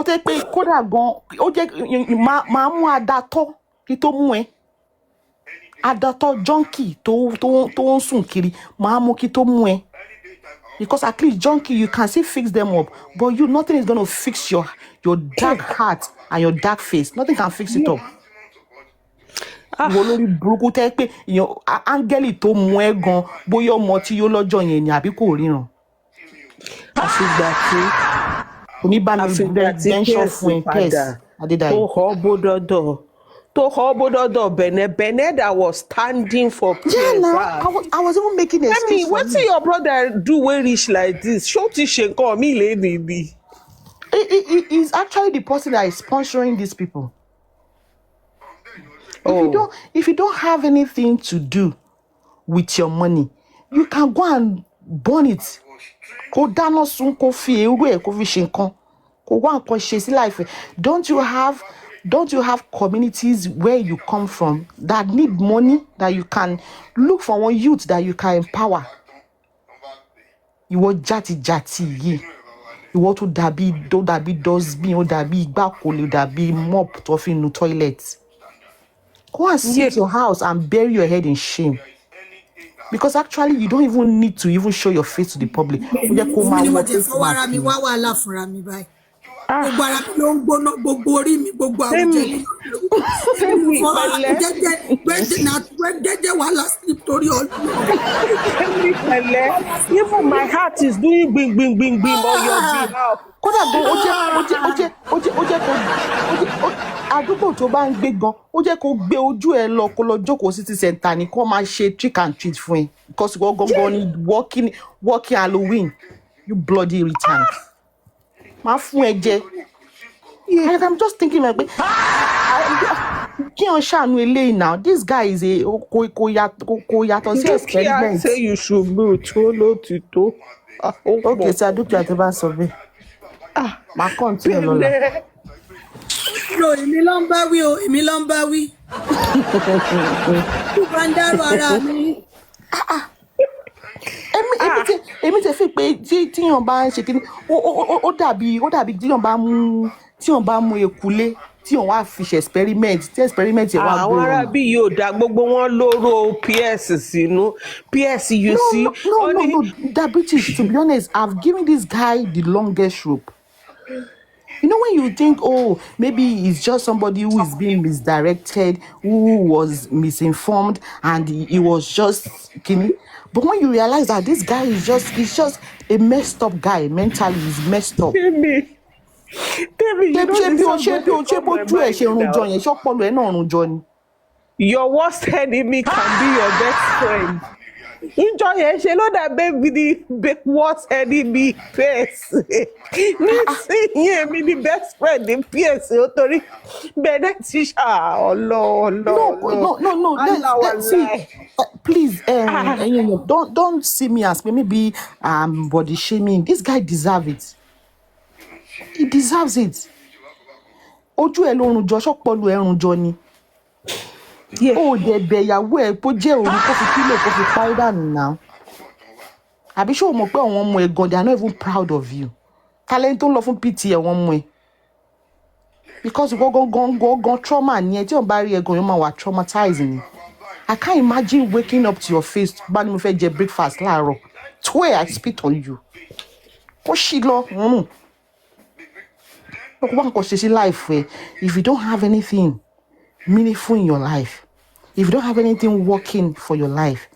tẹ́ pé kódà gan ó jẹ́ máa mú adatọ́ kí tó mú ẹ. Adatọ́ junkie tó ń sùn kiri máa mú kí tó mú ẹ. Because at least junkie you can still fix them up, but nothing is gonna fix your dark heart and your dark face. Nothing can fix it up. Ìwọ lórí burúkú tẹ́ pé áńgẹ́lì tó mú ẹ gan bóyá ọmọ tí yóò lọ́jọ́ yẹn ni àbí kò ríran. Àfìgbà tí oníbàmí fún ẹ PS Adédayọ̀. tó họ bódọ́dọ̀ Bẹ̀nẹ̀ that was standing for PS. Yeah, now I was even making an excuse for wetin your brother do wey reach like this? Ṣó ti ṣe nǹkan mi lè nìyí? He is actually the person that is sponsoring these people. If you don't have anything to do with your money, you can go and burn it. Kó dáná sun, kó fi ewé ẹ̀ kó fi ṣe nǹkan. Kó wá nǹkan ṣe sí life. Don't you have communities where you come from that need money, that you can look for one youth that you can empower? Ìwọ játijàti yìí. Ìwọ tó dàbí dustbin, ó dàbí ìgbàkólé, ó dàbí mop tó fi nu toilet. Go and sit your house and bury your head in shame. Because actually you don't even need to even show your face to the public. Gbogbo ara mi ló ń gbóná, gbogbo orí mi, gbogbo àwùjẹ mi. Jẹ́jẹ́ wàhálà sleep torí ọdún. Even my heart is doing bing on your behalf. Kódà gan ó jẹ́ àdúgbò tó bá ń gbé gan, ó jẹ́ kó gbé ojú ẹ lọ kó lọ jókòó city center ni kó máa ṣe trick and treat fún ẹ. Because wọ́n gangan ni walking Halloween. You bloody retard. Máa fún ẹ jẹ. And I'm just thinking like, kí on ṣàánú eléyìí now. This guy is a kò yàtọ̀ sí experiment. You say you should mute ó ló ti tó. Okay, so dúkìá tó bá sọ bẹ́ẹ̀. Máa continue lọ́la. Èmi ló ń bá wí. Tó bá ń dárò ara mi. Èmi tẹ fi pé tíyàn bá ń ṣe kíní ó dàbí tíyàn bá mú ekulé tíyàn wá fi ṣe experiment tí experiment yẹn wá gbóòrò. Àwọn arábí yóò dá gbogbo wọn lóró PS sínú PS you see. No, that British, to be honest, I've given this guy the longest rope. You know when you think, maybe he's just somebody who is being misdirected, who was misinformed, and he was just kidding. But when you realize that this guy is just a messed up guy, mentally he's messed up. David, you know ṣé this bí o song ṣé wey bí o dey ṣé come my bójú ẹ̀ ṣe mind run jọ now. yẹn ṣọ́pọ̀lọ́ ẹ̀ náà run jọ ni. Your worst enemy can be your best friend. Ìjọ yẹn ṣe ló dàbí the worst enemy face. Nísìnyí èmi ni best friend ní PS ó torí bẹ́ẹ̀ ti ṣá ọlọ́. Let's see. Aláwàláì. Please, don't see me as maybe body shaming. This guy deserves it. He deserves it. Ojú ẹ̀ ló run jọ ṣọ́pọ̀lọ́ ẹ̀ run jọ ni. Ó dẹ̀ bẹ̀ ìyàwó ẹ̀ kó jẹ́ òru kó fi kílò kó fi pa ẹ́ dànù náà. Àbí ṣé o mọ̀ pé àwọn ọmọ ẹ̀ gan they are not even proud of you. Talent tó ń lọ fún PT ẹ̀ wọ́n mú ẹ. Because go trauma ni ẹ tí ò bá rí ẹ gan yóò máa wà traumatizing ni. I can't imagine waking up to your face bá ní mo fẹ́ jẹ breakfast láàárọ̀. Swear I spit on you. Kó ṣì lọ. Look, one conversation life where if you don't have anything meaningful in your life, if you don't have anything working for your life,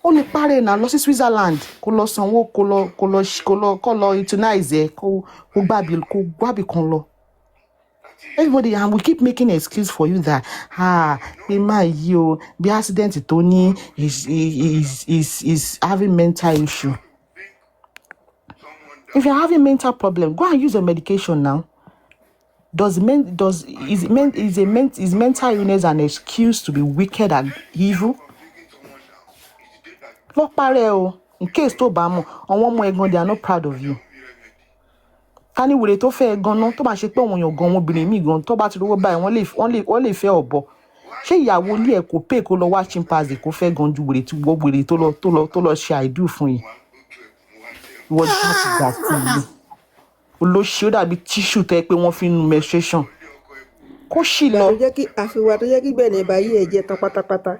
only parent now lọ sí Switzerland kó lọ sanwó kó lọ euthanize kó gbàbí kan lọ. Everybody, and we keep making an excuse for you that the accident Tony is having mental issue. If you're having mental problem, go and use your medication now. Is mental illness an excuse to be wicked and evil? Look, in case to bamo, on one more they are not proud of you. Kani wule tó fẹ́ gan náà tó bá ṣe pé àwọn èèyàn gan wọn obìnrin mi gan tó bá ti rówó báyìí wọ́n lè fẹ́ ọ̀bọ. Ṣé ìyàwó ilé ẹ̀ kò pé kó lọ wá chimpanzee kó fẹ́ gan ju wèrè tí wọ́n wèrè tó lọ ṣe àìdú fún yìí. Wọ́n já ti gbà sí i. Olóṣì ó dàbí tíṣù tẹ́ pé wọ́n fi ń nu menstruation. Kó ṣì lọ. Àfiwà tó jẹ́ kí bẹ́ẹ̀ ni báyìí ẹ̀ jẹ́ tán pátápátá.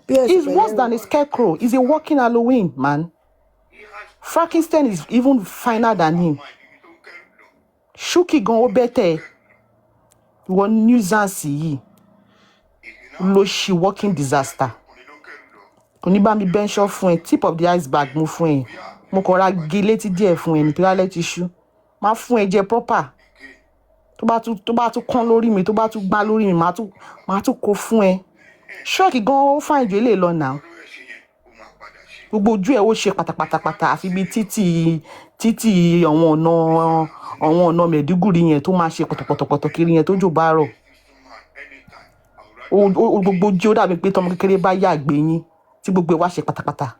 It's worse than a scarecrow. He's a walking Halloween, man. Frankenstein is even finer than him. Shuki gan ó bẹ́tẹ̀. Wọ́n nuisance yìí. Olóṣì walking disaster. Kò ní bá mi bench fún ẹ, tip of the iceberg mú fún ẹ. Mo kàn ra gé létí díẹ̀ fún ẹ nítorí alẹ́ ti ṣú. Má fún ẹ jẹ proper. Tó bá tún kán lórí mi, tó bá tún gbá lórí mi, má tún kó fún ẹ. Ṣọ́ọ̀kì gan ó fàìn jù eléyìí lọ náà. Gbogbo ojú ẹ̀ ó ṣe pátápátá àfi bí títì àwọn ọ̀nà Mẹ̀dúgùrì yẹn tó máa ṣe pọ̀tọ̀pọ̀tọ̀ kiri yẹn tó jò bá rọ̀. Gbogbo ojú ó dàbí pé tọmọ kékeré bá yà gbé yín tí gbogbo ẹ̀ wá ṣe pátápátá.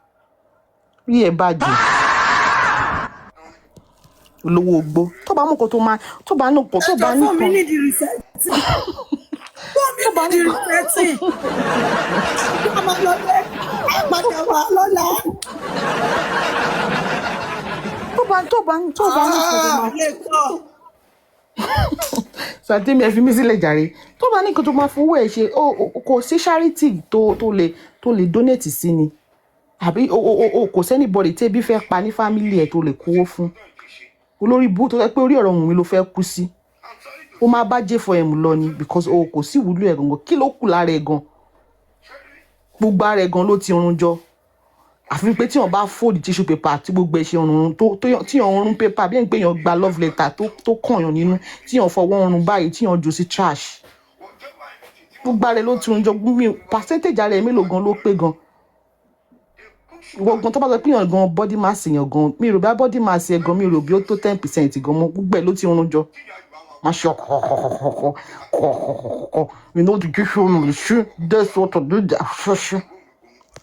Rí ẹ bàjẹ́. Olówó ogbó. Tó bá mú kó tó máa tó bá ní kó tó bá ní Fún mi kan. ní di resetting. Fún mi ní di resetting. Ọmọ lọ́lẹ̀ àpàtà wà lọ́la. Tó bá ní kó tó máa. Sàtẹ́mi ẹ fi mí sílẹ̀ jàre. Tó bá ní kó tó máa fowó ẹ̀ ṣe kò sí charity tó lè donate sí ni. Àbí kò sẹ́nibọ̀dì tẹ́bí fẹ́ pa ní family ẹ̀ tó lè kówó fún. Olórí bú tó jẹ́ pé orí ọ̀rọ̀ Wùmí ló fẹ́ kú sí. Ó máa bá J4M lọ ni because kò sí ìwúlò ẹ̀ gangan. Kí ló kù lára ẹ̀ gan? Gbogbo ara ẹ̀ gan ló ti run jọ. Àfi pé tí wọ́n bá fold tissue paper tí gbogbo ẹ̀ ṣe run tí wọ́n run paper bí ẹni pé èèyàn gba love letter tó kànyàn nínú tí wọ́n fọwọ́ run báyìí tí wọ́n jù sí trash. Gbogbo ara ẹ̀ ló ti run jọ. Percentage ara ẹ̀ mélòó gan ló pé gan? Gbogbo tó bá sọ pé èèyàn gan body mass èèyàn gan mi rò bá body mass ẹ̀ gan mi rò bí ó tó 10% gan mọ́ gbogbo ẹ̀ ló ti run jọ. Má ṣe you know the gift from the shoe that's what to do that.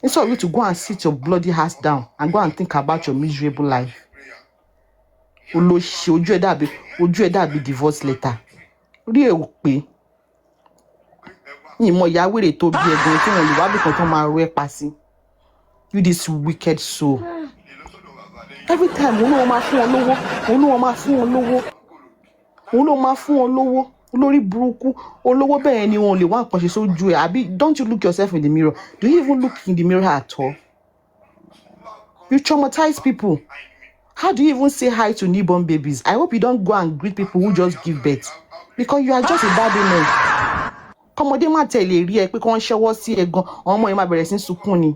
Instead of you to go and sit your bloody ass down and go and think about your miserable life. Olóṣì ojú ẹ̀ dàbí divorce letter. Rí ẹ̀ ò pé. Ìmọ̀ ìyá wèrè tó bí ẹ̀gbọ́n tí wọ́n lè wá bí kan tó máa rú ẹ̀ pa sí. You this wicked soul. Every time òun ló máa fún wọn lówó. Olórí burúkú olówó bẹ́ẹ̀ ni wọn lè wá nǹkan ṣe sójú ẹ̀. Àbí don't you look yourself in the mirror? Do you even look in the mirror at all? You traumatize people. How do you even say hi to newborn babies? I hope you don't go and greet people who just give birth because you are just a bad woman. Kọ́mọdé má tẹ̀lé rí ẹ pé kí wọ́n ṣẹ́wọ́ sí ẹ gan ọmọ ẹ má bẹ̀rẹ̀ sí sunkún ni.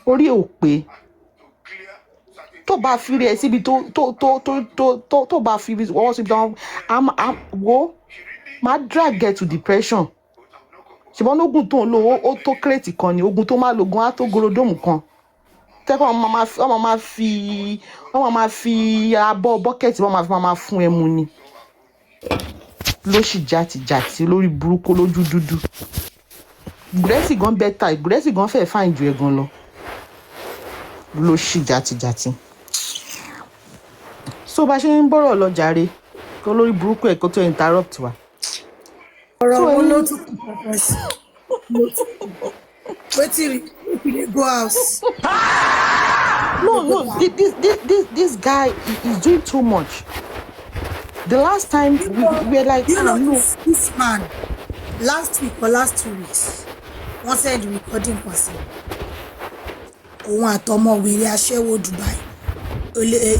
Orí ò pé. Tó tó bá fi rẹ̀ síbi tó bá fi ọwọ́ síbi tó wo máa drag get to depression ṣùgbọ́n oògùn tó ń lò ó tó kírètì kan ni oògùn tó máa lo oògùn á tó gorodomu kan tẹ́kọ̀ wọ́n máa fi abọ́ bọ́kẹ́tì wọ́n máa fún ẹ mu ni ló sì jàtìjàtì lórí burúkú lójú dúdú Gúrẹ́sì gan bẹ́tà Gúrẹ́sì gan fẹ́ẹ́ fáìn ju ẹ gan lọ ló sì jàtìjàtì so bá ṣe ń bọ̀rọ̀ lọ jàre kó lórí burúkú ẹ̀ kó tó interrupt wa. ọ̀rọ̀ wọn ló tún kù pẹ̀pẹ̀ sí wetin we dey go house. No, this guy is doing too much. The last time we were like, no. This man last week or last 2 weeks wọ́n send recording kan sí òun àtọmọ wèrè aṣẹ́wó Dubai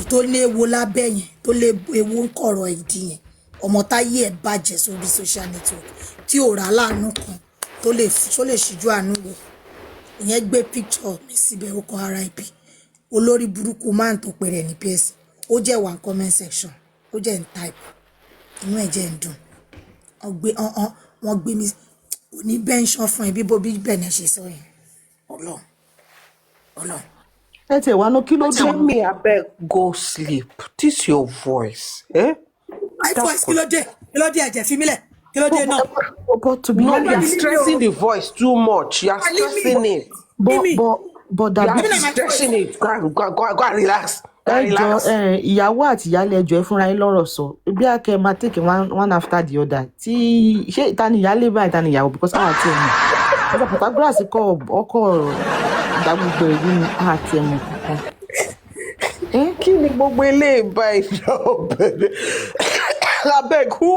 tó léwo lábẹ́ yẹn tó léwo ń kọ̀rọ̀ ìdí yẹn ọmọ táyé ẹ̀ bàjẹ́ sórí social network tí ò rà láàánú kan tó lè ṣíjú àánú wò ìyẹn gbé picture mi síbẹ̀ ó kọ RIP olórí burúkú man tó pèrè ní PS ó jẹ́ one comment section ó jẹ́ ń type inú ẹ̀ jẹ́ ń dùn wọ́n gbé mi òní bẹ́ńṣán fún ẹ bí bẹ́ẹ̀ ṣe sọ yẹn ọlọ́run. ẹ tẹ̀ wá ná kí ló Tell me abeg go sleep. This your voice. My voice kí ló dé ẹ̀jẹ̀ fi mílẹ̀ kí ló dé náà. But to be No, honest, you are stressing the voice too much. You are stressing it. but You that are stressing it. Go and relax. Relax. ìyàwó àti ìyálé ẹjọ́ ẹ fúnra yín lọ́rọ̀ sọ bí akẹ́ máa take one after the other tí ṣé ìta ni ìyálé báyìí ìta ni ìyàwó because àti ẹ̀mí ọjọ́ Patagoras kọ ọkọ̀ ìdágbùgbọ̀ èyí ni àti ẹ̀mí kankan. Kí ni gbogbo eléyìí báyìí náà bẹ̀rẹ̀? Abeg, who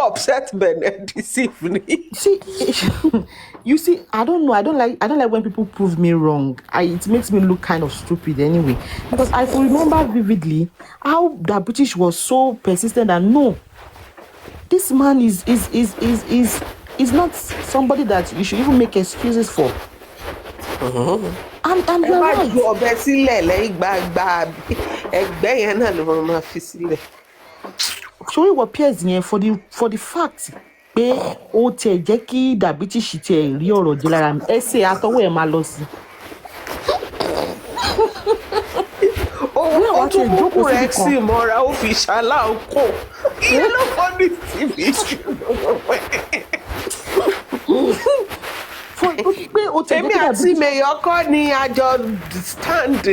upset Bennett this evening? See, you see, I don't know. I don't like when people prove me wrong. It makes me look kind of stupid anyway. Because I can remember vividly how the British was so persistent and no, this man is not somebody that you should even make excuses for. And you're right. Ju ọbẹ̀ sílẹ̀ lẹ́yìn gbàgbà ẹgbẹ́ yẹn náà ló máa fi sílẹ̀. Sorry, what appears here for the fact pé ó tiẹ̀ jẹ́ kí the British tiẹ̀ rí ọ̀rọ̀ jẹ́ lára mi ẹ ṣe àtọwọ́ ẹ̀ máa lọ sí. Ó tún kúkú rẹ̀ sí mọ́ra ó fi ṣaláǹkó ìyẹn ló fọ́ ní tv èmi àti mayor kọ́ ni àjọ stand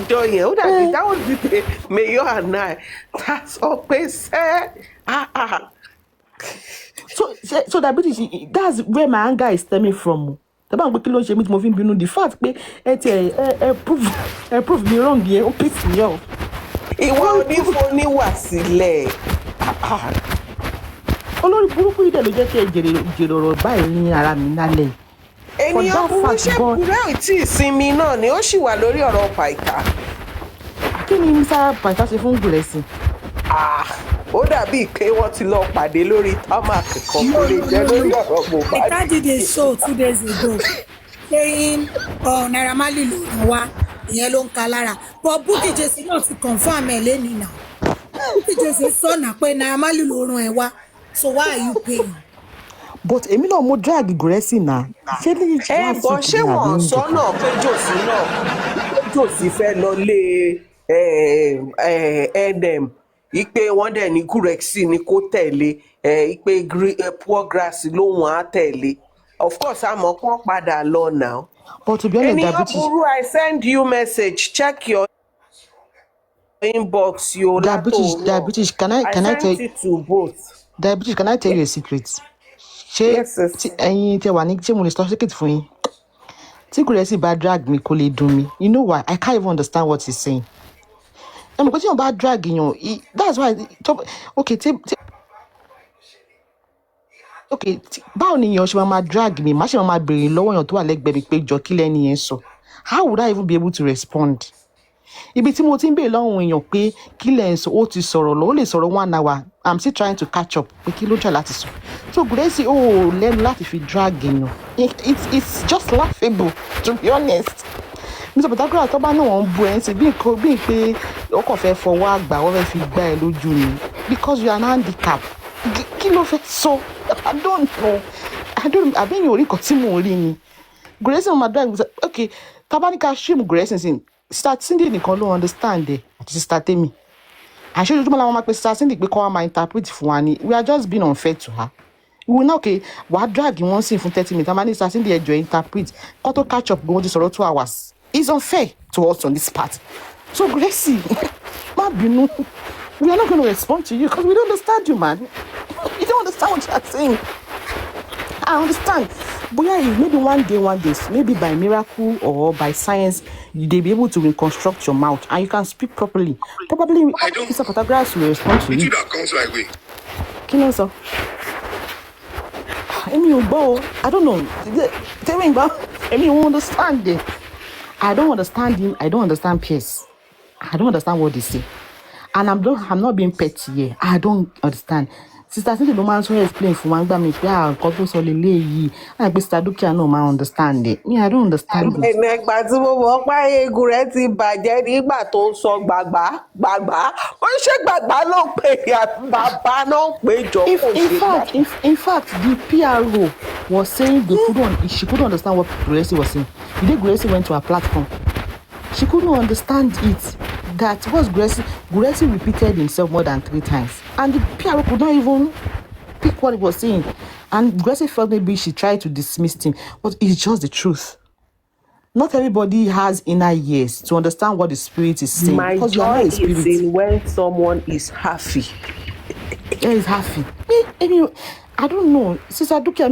jọ yẹn ó dàbí that would be the mayor and I ta sọ pé ṣẹ́ so that British that's where my anger is stemming from. Tẹ́ bá ń gbé kí ló ń ṣe mí tí mo fi ń bínú the fact pé ẹ prove me wrong yẹn ó piss me off. Ìwọ oníwà sílẹ̀. Olórí burúkú yìí dẹ̀ ló jẹ́ kí ẹ jèrè ọ̀rọ̀ báyìí ní ara mi lálẹ́. Ènìyàn burú ṣẹ́kùrẹ́ ò tí ì sinmi náà ni ó sì wà lórí ọ̀rọ̀ Pàìkà. Kí ni Mr. Pàìkà ṣe fún Gúrẹ́sì? Ó dàbí pé wọ́n ti lọ pàdé lórí tarmac kan kó lè jẹ́ lórí ọ̀rọ̀ Mohbad. Pàìkà did a show 2 days ago saying Naira Marley ló ràn wá ìyẹn ló ń ka lára but Bukky Jesse náà ti confirm ẹ̀ lẹ́nìí náà Bukky Jesse sọ̀nà pé Naira Marley ló ràn ẹ̀ wá so why are you paying? But èmi náà mo drag Gúrẹ́sì náà ṣé ní bọ́ ṣé wọ́n sọ́nà pé Jòsí fẹ́ lọ lé NM ipe wọ́n dẹ̀ ní Gúrẹ́sì ni kó tẹ̀lé ipe poor grass lóhùn á tẹ̀lé of course àmọ́ kán padà lọ now. But to be honest, ènìyàn burú I send you message check your inbox your Diabetes, can I tell you to both. Diabetes, can I tell you a secret? Ẹ̀yin tẹ́ wà ní ṣé mo lè sọ secret fún yín tí Gúrẹ́sì bá drag mi kó lè dùn mí you know why I can't even understand what he's saying. Ẹ̀mọ̀ pé tí wọ́n bá drag yàn that's why okay báwo ni èèyàn ṣe máa drag mi má ṣe máa béèrè lọ́wọ́ èèyàn tó wà lẹ́gbẹ̀ẹ́ mi pé jọ kí lẹ́ni yẹn sọ how would I even be able to respond? Ibi tí mo ti ń béèrè lọ́wọ́ èèyàn pé kí lẹ́ ń sọ ó ti sọ̀rọ̀ lọ ó lè sọ̀rọ̀ 1 hour I'm still trying to catch up pé kí ló jà láti sọ so Gúrẹ́sì lẹ́nu láti fi drag èèyàn it's just laughable to be honest Mr. Patagoras tó bá náà wọ́n bu ẹ̀ ń ṣe bí pé ó kàn fẹ́ fọwọ́ àgbà wọ́n fẹ́ fi gbá ẹ lójú ni because you are an handicap. Kí ló fẹ́ sọ? I don't know. Àbẹ́yìn orí kan tí mò ń rí ni. Grace on my drive okay tabanika shame Grace sin start Cindy nìkan ló understand ẹ àti sister Temi àṣé ojoojúmọ́ làwọn máa pe sister Cindy pé kó wá máa interpret fún wa ni we are just being unfair to her we will now okay wàá drag wọn sí fún 30 minutes amani sister Cindy ẹjọ interpret kó tó catch up gbọ́n ti sọ̀rọ̀ 2 hours it's unfair to us on this part so Grace má bínú we are not going to respond to you because we don't understand you man you don't understand what you are saying. I understand. But yeah, maybe one day, maybe by miracle or by science, they'll be able to reconstruct your mouth and you can speak properly. Probably, Mr. Patagoras will respond to you. That comes my way. Kí sir? I don't know. Tell me about. You won't understand it. I don't understand him. I don't understand Pierce. I don't understand what they say. And I'm not being petty here. I don't understand. Sister Cindy ló máa ń sọ explain fún wa gbà mí pé nǹkan tó sọ lélẹ́yìí láì pé sister Dúkìá náà máa understand it. Me, I don't understand it. Ẹ̀nẹ̀gbà tí mo mọ̀ pé eegun rẹ̀ ti bàjẹ́ nígbà tó ń sọ gbàgbà. Ó ṣe gbàgbà ló ń pè bàbá náà ń pè jọ kò ṣe gbàgbà. In fact, the PRO was saying she couldn't understand what Grace was saying. The day Grace went to her platform, she couldn't understand it. That was Gracie repeated himself more than 3 times. And the PRO could not even pick what he was saying. And Gracie felt maybe she tried to dismiss him. But it's just the truth. Not everybody has inner ears to understand what the spirit is saying. My joy is in when someone is happy. Is happy. I don't know. Sister Dukia,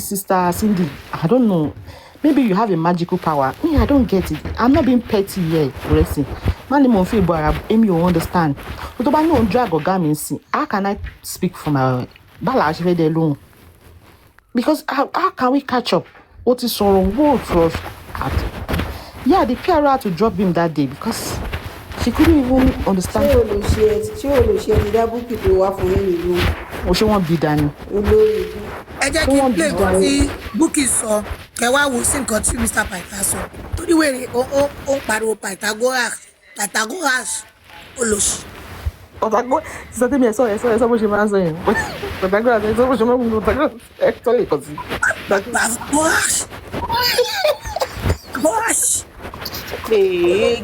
Sister Cindy, I don't know. Maybe you have a magical power. Me, I don't get it. I'm not being petty here, Gracie. Man, I'm feel boy. Amy, you understand? But if I know drag or gaming, how can I speak for my balash very alone? Because how can we catch up? What is sorrow? What was yeah, the PR had to drop him that day because she couldn't even understand. She won't be done. Ẹ jẹ́ kí n play nǹkan tí Bukky sọ kẹwàá wò sí nǹkan tí Mr. Paita sọ torí wèrè ó ń pariwo Patagoras olóṣì. Sister Temi ẹ̀sọ́ bó ṣe máa ń sọ yẹn Patagoras ẹ̀sọ́ bó ṣe máa ń mú Patagoras ẹ̀tọ́ lè kàn sí. Patagoras.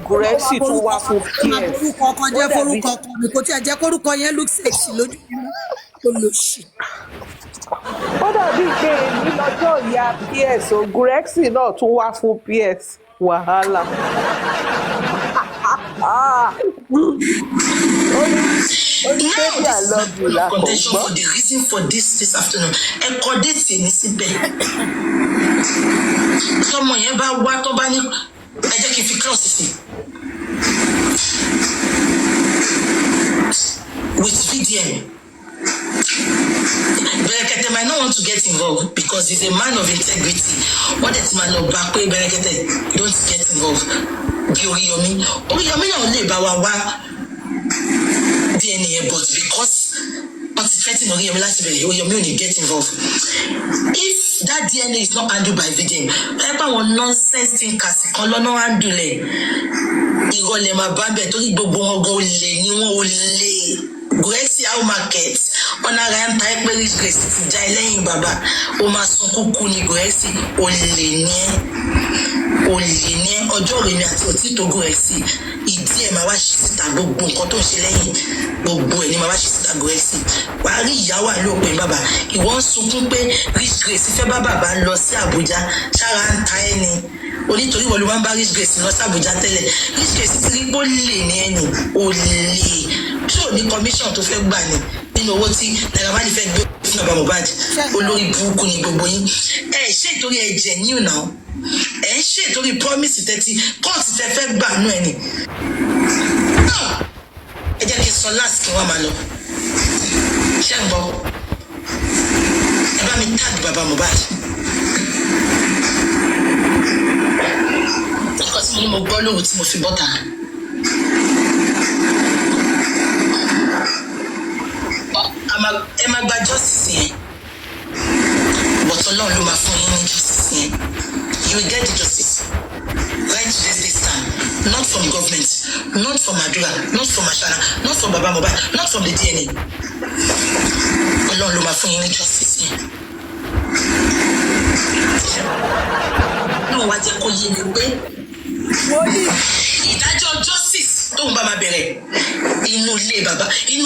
Gracie tún wá fún Pierce. Orúkọ ọkọ jẹ́ forúkọ ọkọ mi kò tí ẹ jẹ́ kórúkọ yẹn look sexy lójú olóṣì. Ó dàbí pé èmi lọ́jọ́ ìyá Pierce o Gracie náà tún wá fún Pierce wàhálà. Only baby I love you contention for the reason for this afternoon. Ẹ kọ déètì ní síbẹ̀. Sọmọ yẹn bá wá tó bá ní ẹ jẹ́ kí n fi cross sí. With VDM. Berekete might not want to get involved because he's a man of integrity. What that man of back way Berekete don't get involved. Bí Oríyọmí náà lè bá wa wá DNA but because wọ́n ti threaten Oríyọmí láti bẹ̀rẹ̀ Oríyọmí ò ní get involved. If that DNA is not handled by VDM, ẹ bá wọn nonsense thinkers kan lọ́nà handle ẹ̀ ìrọ̀lẹ́ máa bá bẹ̀ torí gbogbo wọn gan olè ni wọ́n olè. Gracie how market ọ̀nà ara ń ta ẹ́ pé rich Gracie ti já ẹlẹ́yìn bàbá ó máa sun kúkú ní Gracie olè ní ẹ́ ọjọ́ rẹ̀ mi àti òtítọ́ Gracie ìdí ẹ̀ máa wá ṣí síta gbogbo nǹkan tó ń ṣe lẹ́yìn gbogbo ẹ̀ ni máa wá ṣí síta Gracie wàá rí ìyá wà lópin bàbá ìwọ ń sunkún pé rich Gracie fẹ́ bá bàbá lọ sí Àbújá ṣára ń ta ẹ́ ni onítorí wọ́n ló máa ń bá rich Gracie lọ sí Àbújá tẹ́lẹ̀ rich Gracie ti rí pé ó lè ní ẹni olè tí ò ní commission tó fẹ́ gbà ní nínú owó tí Naira Marley fẹ́ gbé fún bàbá Mohbad olórí burúkú ni gbogbo yín ẹ ṣe ìtorí ẹ̀jẹ̀ ní ìnáwó ẹ ń ṣe ìtorí promise tẹ́tí kóòtù tẹ́ fẹ́ gbà nú ẹ̀ ni ẹ jẹ́ kí n sọ last kí wọ́n máa lọ ṣé ń gbọ́ ẹ bá mi tag bàbá Mohbad nǹkan tí mo ní mo gbọ́ lóhùn tí mo fi bọ́ta. Ẹ máa gba justice yẹn but Ọlọ́run ló máa fún yín ní justice yẹn you will get the justice not from government, not from Adura, not from Ashana, not from Baba Mohbad, not from the DNA. Ọlọ́run ló máa fún yín ní justice yẹn. Náà wá jẹ́ kó yé mi pé ìdájọ́ justice tóun bá máa bẹ̀rẹ̀ inú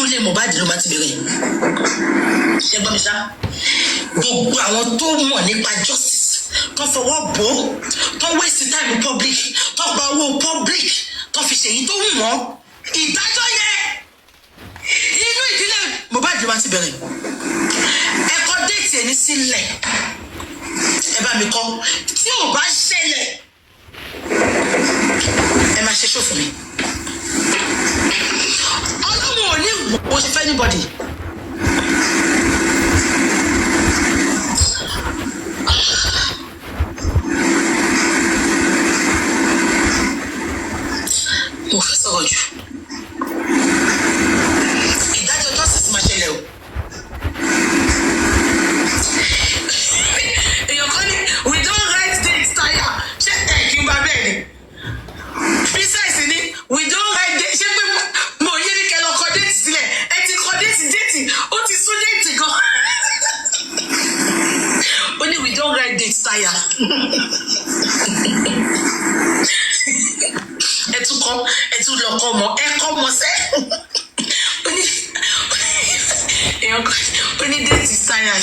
ilé Mohbad ló máa ti bẹ̀rẹ̀. Ṣé gbọ́ mi ṣá? Gbogbo àwọn tó mọ̀ nípa justice tó fọwọ́ bò ó, tó waste time public, tó gba owó public, tó fi ṣèyí tó wù wọ́n. Ìdájọ́ yẹn inú ìdílé Mohbad ló máa ti bẹ̀rẹ̀. Ẹ kọ déètì ẹni sílẹ̀. Ẹ bá mi kọ́. Tí ò bá ṣẹlẹ̀, ẹ máa ṣe ṣó fún mi. Ọlọ́run ò ní wo ṣe fẹ́ anybody. Mo fẹ́ sọ̀rọ̀ jù. Ìdájọ́ justice máa ṣẹlẹ̀ o. Èèyàn kan ní we don't write date tire. Ṣé kí n bá bẹ́ẹ̀ ni? Besides ni we don't write date. Ṣé pé mo yé ní kẹ́ lọ kọ date sílẹ̀? Ẹ ti kọ date ó ti sún date gan. Ó ní we don't write date tire. Ẹ tún lọ kọ́ mọ́ ẹ kọ́ mọ́ sẹ́. Ó ní èèyàn kan ó ní date tire.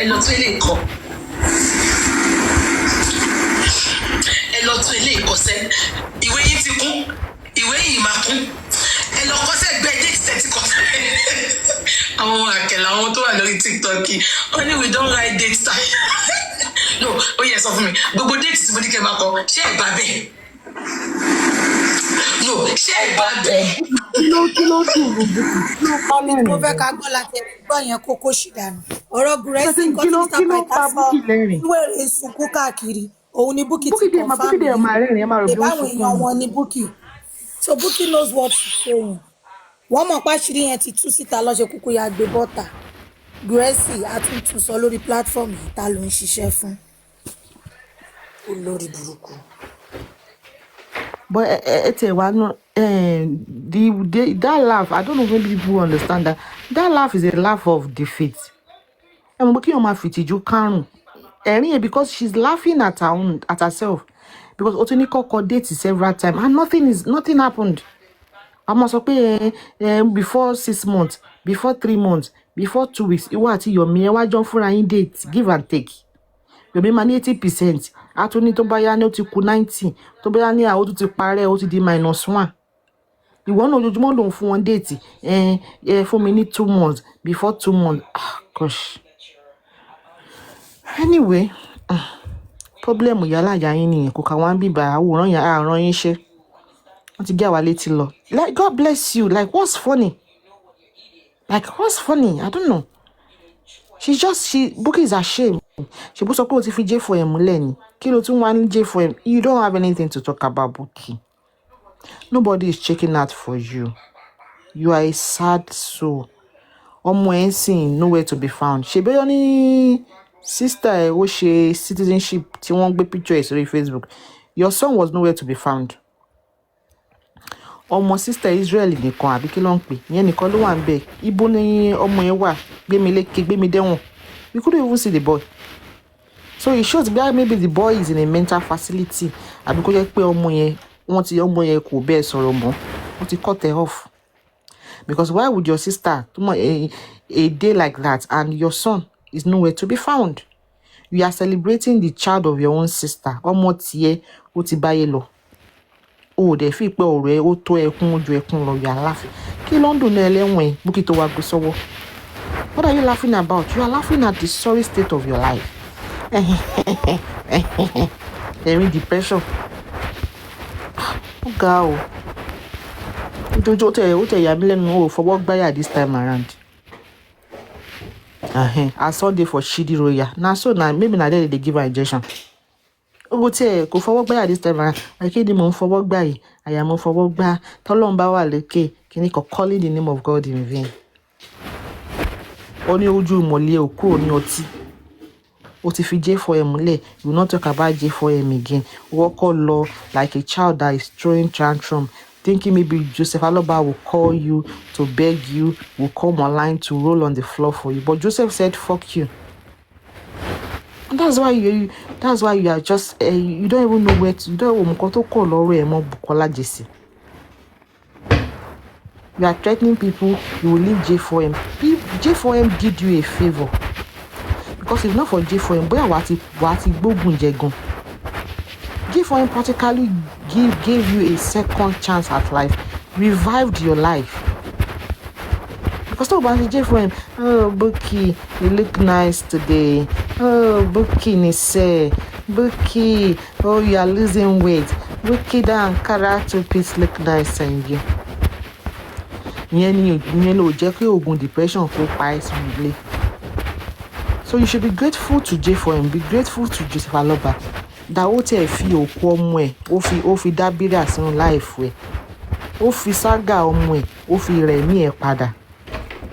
Ẹ lọ tún ilé ìkọ́. Ẹ lọ tún ilé ìkọ́sẹ́. Ìwé yìí ti kún. Ìwé yìí máa kún. Ẹ lọ kọ́sẹ́ gbẹ́ date tẹ̀ ti kọ́. Àwọn àkẹ́lẹ̀ àwọn tó wà lórí TikTok ó ní we don't write date time. No, ó yẹ sọ fún mi. Gbogbo date tí mo ní kẹ́ máa kọ, ṣé ẹ bá bẹ́ẹ̀? No, ṣé ẹ bá bẹ́ẹ̀? Kí ló dùn rúbùkù? Kí ló pa lẹ́rìn? mo fẹ́ ká gbọ́ láti gbọ́ yẹn kókó ṣì dànù ọ̀rọ̀ gùrẹ́sì nǹkan tí Kí ló Mr. Paita pa sọ Bukky lẹ́rìn? wíwèrè sunkún káàkiri òun ni Bukky ti Bukky dẹ̀ confam máa rẹ́rìn, ẹ máa rò bí wọ́n ìbáwọn sunkún èèyàn ni. wọn ni Bukky so Bukky knows what she's saying wọ́n mọ̀ páṣírí yẹn ti tú síta lọ́sẹ̀ kúkú ya gbé bọ́tà gùrẹ́sì àtúntún sọ lórí platform yìí ta ló ń ṣiṣẹ́ fún olórí burúkú. But that laugh, I don't know if people understand that. That laugh is a laugh of defeat. And Bukky on my fitiju karun. Because she's laughing at herself. Because Otuniko called date several times and nothing happened. I must say before 6 months, before 3 months, before 2 weeks, you want your me jump for a date, give and take. You be money 80%. Atuni to buy any to 90. To buy any out to pare out to the -1. You want to do more for one date. For me need 2 months. Before 2 months. Gosh. Anyway, problem yala ya yín kò ka wan bi ba àwòrán ya àrán yín ṣe. Wọ́n ti gé wa létí lọ. Like God bless you. Like what's funny? I don't know. Bukky is ashamed. She put support if J for him Lenny. Kilo 2 J for him. You don't have anything to talk about, Bukky. Nobody is checking out for you. You are a sad soul. Omo nowhere to be found. She be only sister who she citizenship tí wọ́n gbé picture ẹ̀ sórí Facebook. Your son was nowhere to be found. Ọmọ sister Israel nìkan àbí kí ló ń pè yẹn nìkan ló wà ńbẹ̀. Ibo ni ọmọ yẹn wà gbémi lékè gbémi dẹ́wọ̀n. We couldn't even see the boy. So it shows that maybe the boy is in a mental facility. Àbí kó jẹ́ pé ọmọ yẹn kò bẹ́ẹ̀ sọ̀rọ̀ mọ́. Wọ́n ti cut her off. Because why would your sister a day like that and your son is nowhere to be found? You are celebrating the child of your own sister. Ọmọ tiẹ̀ ó ti báyé lọ. Oh, dẹ̀ fi pé ọ̀rọ̀ ẹ ó tó ẹkún ojú ẹkún lọ, you are laughing. Kí ló ń dùn ní ẹlẹ́wọ̀n Bukky tó wá gbé sọ́wọ́? What are you laughing about? You are laughing at the sorry state of your life. Ẹ̀rín depression. Ó ga o. Ó tẹ̀ yà mí lẹ́nu ó fọwọ́ gbáyà this time around. I saw day for Shidi Roya. Maybe na there they give her injection. Owó tí ẹ kò fọwọ́ gbáyà this time around. Akéde mò ń fọwọ́ gbá yìí. Àyà mo fọwọ́ gbá. Tọ́lọ́run bá wà lókè. Kìíní kan calling the name of God in vain. Ó ní ojú ìmọ̀lẹ́ òkú òní ọtí. o ti fi J4M múlẹ̀, you will not talk about J4M again. Wọ́kọ́ lọ like a child that is throwing tantrum, thinking maybe Joseph Aloba will call you to beg you, will come online to roll on the floor for you. But Joseph said, fuck you. And that's why you are just, you don't even know where to, you don't even know call Bukola Jesse. You are threatening people, you will leave J4M. J4M did you a favor. Because if not for J4M, boy, what gbógun jẹ gan. J4M practically gave you a second chance at life, revived your life. Because talk about J4M, oh Buki, you look nice today. Oh Buki Nise, Buki, oh you are losing weight. Buki that Ankara two-piece look nice on you. Ìyẹn ló jẹ́ pé oògùn depression kó pa ẹ́ sínú ilé. So you should be grateful to J4M, be grateful to Joseph Aloba. That ó tẹ̀ fi òkú ọmọ ẹ̀, ó fi dábírà sínú láìfù ẹ̀. Ó fi ságà ọmọ ẹ̀, ó fi rẹ̀mí ẹ̀ padà.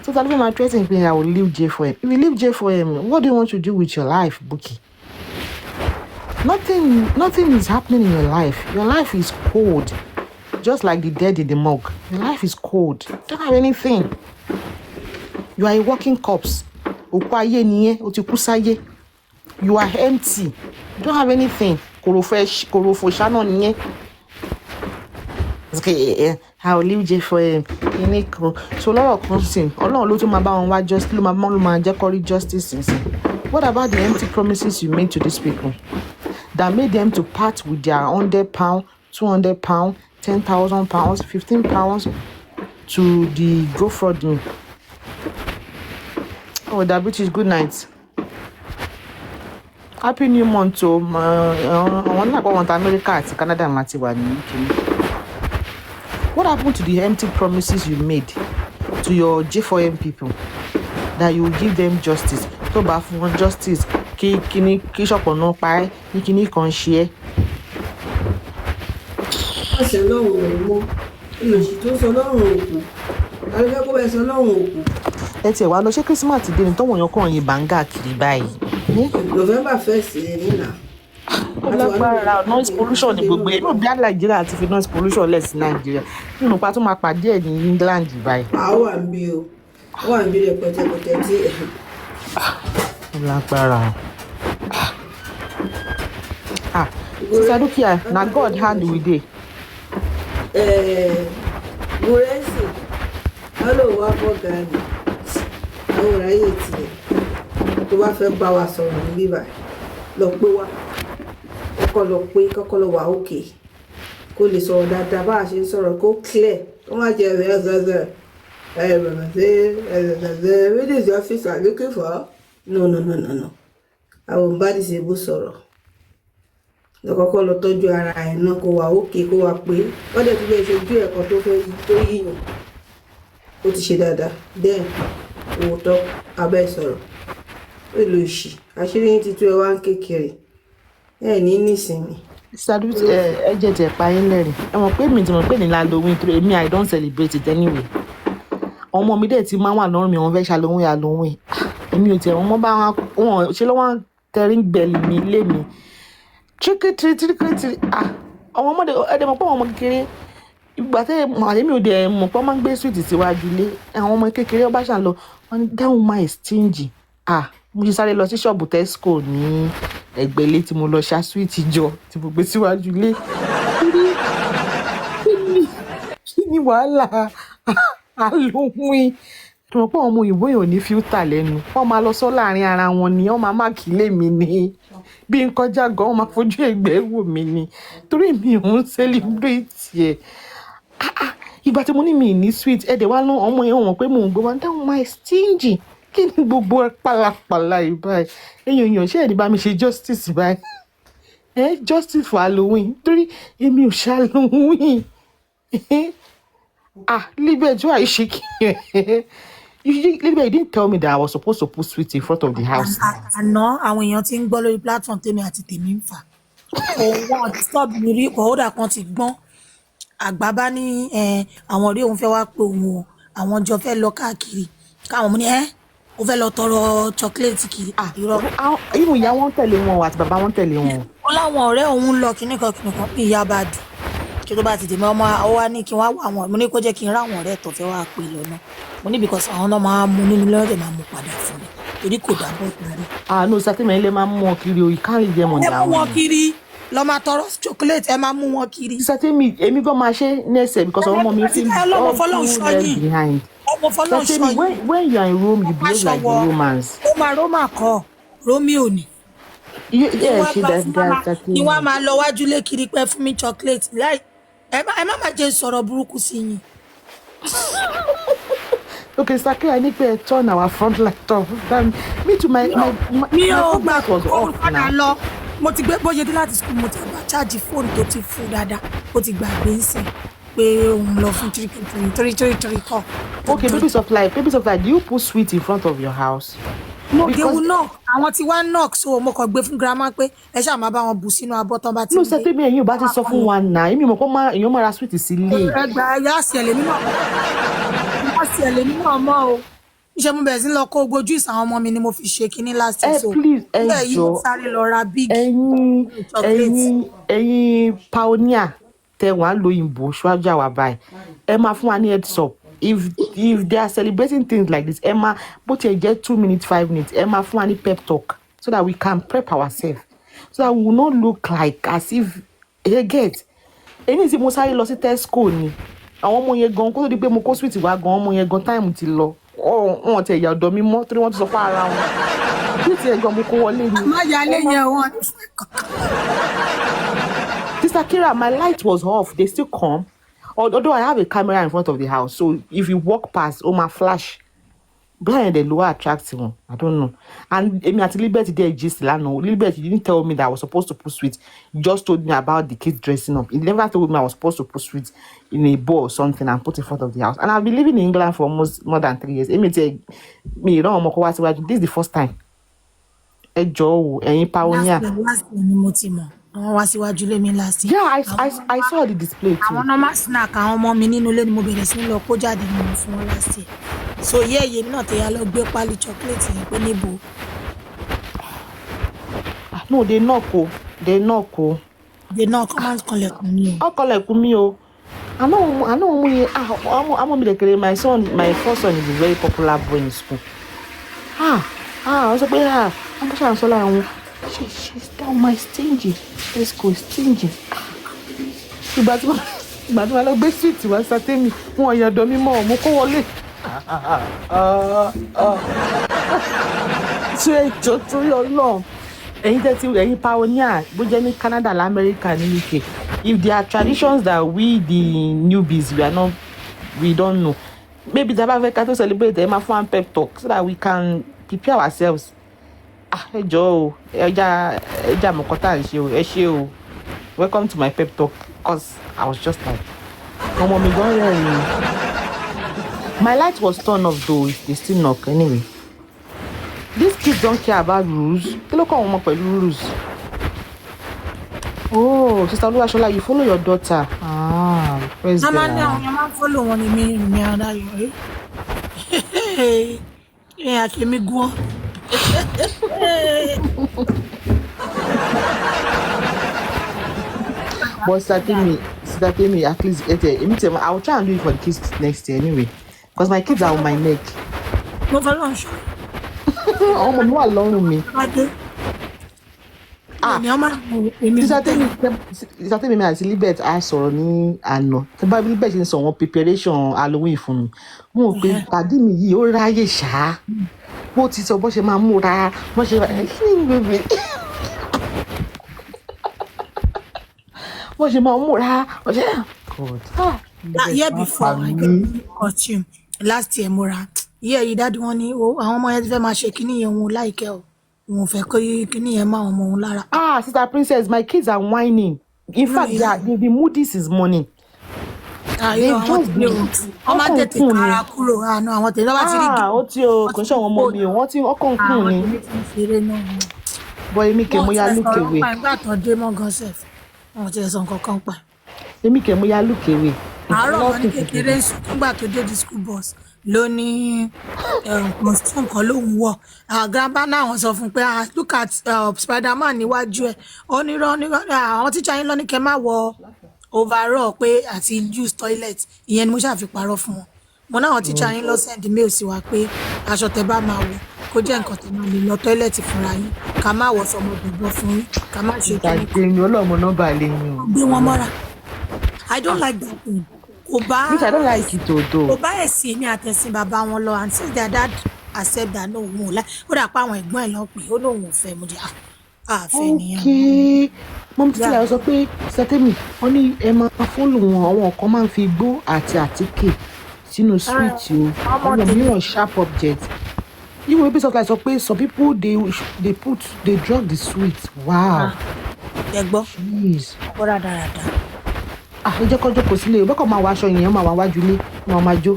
So that when I'm threatening me, I will leave J4M. If you leave J4M, what do you want to do with your life, Buki? Nothing is happening in your life. Your life is cold. Just like the dead in the morgue. Your life is cold. You don't have anything. You are a walking corpse. You are empty. You don't have anything. Okay, I will leave J4M. So Lord comes in. Justice. What about the empty promises you made to these people that made them to part with their £100, £200, £10,000, £15 to the GoFundMe? Oh, that British, good night. Happy New Month to I want America and Canada. What happened to the empty promises you made to your J4M people that you will give them justice? So, but for justice, kini shop or no pie, kini can share. Ẹ tiẹ̀ wá lọ ṣé Christmas ti dé ni tọ́wọ̀n yàn kàn yín bàǹgà kiri báyìí. November 1st ni nínà. Lágbára noise pollution ní gbogbo ẹ̀. Inú bí Nàìjíríà ti fi noise pollution lẹ̀ sí Nàìjíríà. Nínú pa tó máa pàdé ẹ̀ ní England báyìí. Àwọn àmì o, àwọn àmì rẹ̀ pẹ̀tẹ̀pẹ̀tẹ̀ tí. Lágbára. Sister Dukia, na God hand we dey. Mọ̀rẹ́sì, wọ́n lò wá bọ́ gàánì. Àwọn ọ̀ráyè tiẹ̀ tó bá fẹ́ bá wa sọ̀rọ̀ ní bíbá lọ pé wá. Kọ́kọ́ lọ wà òkè. Kó lè sọ̀rọ̀ dáadáa bá a ṣe ń sọ̀rọ̀ kó clear. Kó má jẹ́ ẹ̀rẹ́ what is your office are looking for? No. I won't bá disabled sọ̀rọ̀. Lọ́kọ́kọ́ lọ tọ́jú ara ẹ̀ náà kó wà òkè kó wà pé wọ́n dẹ̀ tún lè ṣojú ẹ̀kọ́ tó fẹ́ tó yíyàn. Ó ti ṣe dáadáa. Then òótọ́ abẹ́ sọ̀rọ̀. Ó lò ìṣì. Àṣírí yín ti tú ẹ wá ń kékeré. Ẹ ní nísìnyí. Salute ẹ jẹ́ tẹ̀ pa yín lẹ́rìn. Ẹ mọ̀ pé mi ti mọ̀ pé ní Halloween torí èmi I don't celebrate it anyway. Ọmọ mi dẹ̀ ti máa wà lọ́rùn mi wọ́n fẹ́ Halloween. Èmi ò tiẹ̀ wọ́n mọ́ bá wọn ṣe lọ́wọ́ tẹ̀rín gbẹ̀lì mi lé mi. Tíríkìtì ọmọ ọmọdé ẹ̀dẹ̀ mọ̀ pé àwọn ọmọ kékeré ìgbà tẹ́ àlẹ́mí ò dẹ̀ mọ̀ pé wọ́n máa ń gbé sweet síwájú ilé àwọn ọmọ kékeré ọba ṣàn lọ wọ́n ní that woman is stingy. Mo ṣe sáré lọ sí ṣọ́ọ̀bù Tesco ní ẹgbẹ̀lé tí mo lọ ṣá sweet jọ tí mo gbé síwájú ilé. Kí ni wàhálà Halloween? Tí wọ́n pọ̀ ọmọ òyìnbó yẹn ò ní fíútà lẹ́nu wọ́n máa lọ sọ láàrin ara wọn ni wọ́n máa máàkì lé mi ni bí n kọjá gan wọ́n máa fojú ẹgbẹ́ wò mí ni torí mi ò ń celebrate ẹ̀. Ìgbà tí mo ní mi ní sweet ẹ̀dẹ̀ wá lọ́n ọmọ yẹn wọ̀n pé mò ń gbọ́ wọn dáhùn máa stingy kí ni gbogbo pàlàpàlà ìbáyìí èèyàn ṣe ẹ̀dí bá mi ṣe justice báyìí justice for Halloween torí èmi ò ṣe Halloween. Libet, why is shaking? Libet, you didn't tell me that I was supposed to put sweet in front of the house. Àná àwọn èèyàn ti ń gbọ́ lórí platform tèmi àti tèmi ń fà. Wọ́n disturb mi rí kọ̀ọ̀dà kan ti gbọ́n. Àgbà bá ní àwọn ọ̀rẹ́ òun fẹ́ wá pé òun o àwọn jọ fẹ́ lọ káàkiri káwọn mú ní ó fẹ́ lọ tọrọ chocolate kiri. Irọ́. Even ìyá wọn tẹ̀lé wọn àti bàbá wọn tẹ̀lé wọn. Ó láwọn ọ̀rẹ́ òun lọ kíníkan bí ìyá bá dùn. Kí tó bá ti dèmí ọmọ ó wá ní kí n wá wà wọn, mo ní kó jẹ́ kí n rá àwọn ọ̀rẹ́ tó fẹ́ wá pè lọ́nà. Mo ní because àwọn náà máa mú nínú lọ́dẹ̀ máa mú padà fún mi. Torí kò dábọ̀ torí. No, Satimi ilé máa mú wọn kiri o, you can't leave them on their own. Ẹ mú wọn kiri. Lọ máa tọrọ chocolate, ẹ máa mú wọn kiri. Satimi, èmi gan máa ṣe next because ọmọ mi feel all too well behind. Satimi, when you are in Rome, you behave like a romance. Ó máa Roma kọ́, Romeo ni. She does that. Ni wọ́n máa lọ wájú lé kiri pé fún mi chocolate. Láì ẹ má máa jẹ́ sọ̀rọ̀ burúkú sí yín. Okay, Saki, I need to turn our front light off. Me too, my back was off now. Mo ti gbé bóyá dé láti school mo ti gba charge phone tó ti full dáadáa. Ó ti gbàgbé nsìn pé òun lọ fún three call. Okay, babies of life, do you put sweet in front of your house? No, because they will knock. Àwọn tí wá knock so mo kàn gbé fún grandma pé ẹ ṣáà máa bá wọn bù sínú abọ́ tán bá ti. No, Satimi, ẹ̀yin ò bá ti sọ fún wa náà. Èmi mọ̀ pé èèyàn máa ra sweet sílé. Ẹgbà yá sí ẹ̀lẹ́ mímọ́. Yá sí ẹ̀lẹ́ mímọ́ ọmọ o. Iṣẹ́ mo bẹ̀rẹ̀ sí lọ kó gbójú ìsàn àwọn ọmọ mi ni mo fi ṣe kinní last year. Please, jọ̀ọ́. Sáré lọ ra big. Ẹ̀yin pioneer tẹ wá lóyìnbó ṣáájú àwa báyìí. Ẹ máa fún wa ní heads up. If they are celebrating things like this, Emma, but you get 2 minutes, 5 minutes, Emma, for any pep talk so that we can prep ourselves, so that we will not look like as if you get. Anything mo sáré lọ sí Tesco ni. Àwọn ọmọ yẹn gan kó tó di pé mo kó sweet wá gan ọmọ yẹn gan time ti lọ. Wọ́n ti ẹ̀yà ọ̀dọ̀ mi mọ́ torí wọ́n ti sọ fún ara wọn. Bí ti ẹ̀gbọ́n mo kó wọlé ni. Má yà lé yẹn wọn. Sister Kira, my light was off. They still come. Although I have a camera in front of the house, so if you walk past, my flash. Behind the lower attractive one, I don't know. And I mean, at Liberty there just Liberty didn't tell me that I was supposed to put sweets. Just told me about the kids dressing up. He never told me I was supposed to put sweets in a bowl or something and put in front of the house. And I've been living in England for almost more than 3 years. This is the first time. Joe, any power here. Yeah, I saw the display too. Àwọn normal snack àwọn ọmọ mi nínú ilé ni mo bẹ̀rẹ̀ sí lọ kó jáde nínú fún wọn last year. So yeye mi náà tẹ ya lọ gbé pálí chocolate yẹn pé níbo. No, they knock. They come collect me. Oh, collect me o. I know me. I'm my first son is a very popular boy in school. I was like, I'm just so she's down my stingy. Let's go stingy. But I love best sweet to us. Satimi, who are you doing more? Moko so to your law. Any pioneer, but any Canada, America, and UK. If there are traditions that we the newbies we don't know. Maybe the Baveka to celebrate them a fun pep talk so that we can prepare ourselves. Joe, welcome to my pep talk. Cause I was just like, mommy, my light was turned off though. They still knock anyway. These kids don't care about rules. They look on rules. Oh, Sister Oluwashola, you follow your daughter. Praise God. I'm follow one of me. Yeah, let me go. But Satimi, at least I will try and do it for the kids next year anyway. Because my kids are on my neck. No, for lunch. Oh, my mom alone with me. Satimi, me as Libet I saw ni àná. The Bible bet in some preparation Halloween for me. Mo pe pàdé mi yìí ó ráyè ṣá. Bó ti sọ bó ṣe máa múra, bó ṣe What's your mom? God. That year before, I got costume. Last year, Mora. Yeah, you dad one. How much is my shaking? You won't like it. Sister Princess, my kids are whining. In fact, they'll be moody this morning. They just be. Boy, me can we look away. Èmi kẹ̀ mo ya look away. àárọ̀ wọn ní kékeré nígbà tó dé the school bus ló ní costume kan lòun wọ̀ grandma náà wọ́n sọ fún pé look at Spiderman níwájú ẹ̀ onírọ́ àwọn tíṣà yín lọ ní kẹ́ má wọ overall pé àti use toilet ìyẹn ni mo ṣàfipárọ́ fún wọn mo náà tíṣà yín lọ send mail sí wa pé aṣọ tẹ́ bá máa wọ̀ kó jẹ́ nǹkan tẹ́ máa lè lọ toilet fúnra yín ká má wọ̀ sọmọ gbogbo fún yín ká má ṣe kí ìtàgé ọlọ́mọ nọ́mbà lẹ́yìn o. gbé wọn mọ́ra I don't like that thing kò bá which I don't like it though. kò bá ẹ̀sìn èmi àtẹ̀sìn bàbá wọn lọ and since their dad accept that no òun ò láì ó dà pa àwọn ẹ̀gbọ́n ẹ̀ lọ pé ó lóun ò fẹ́ mo jẹ́ àfẹ́ nìyẹn. okay mọ́mí tí a sọ pé sẹ́tẹ́mì wọ́n ní ẹ máa fọ́lù wọn àwọn kan máa ń fi igbó àti àtíkè sínú sweet o àwọn mìíràn sharp object even if it's like sọ pé some people they drug the sweet wow. ẹ gbọ́ jeez. ọ̀rọ̀ dáradára. ẹ jẹ́ kó jókòó sílé bẹ́ẹ̀ kọ́ máa wọ aṣọ yẹn máa wà wájú ilé máa jó.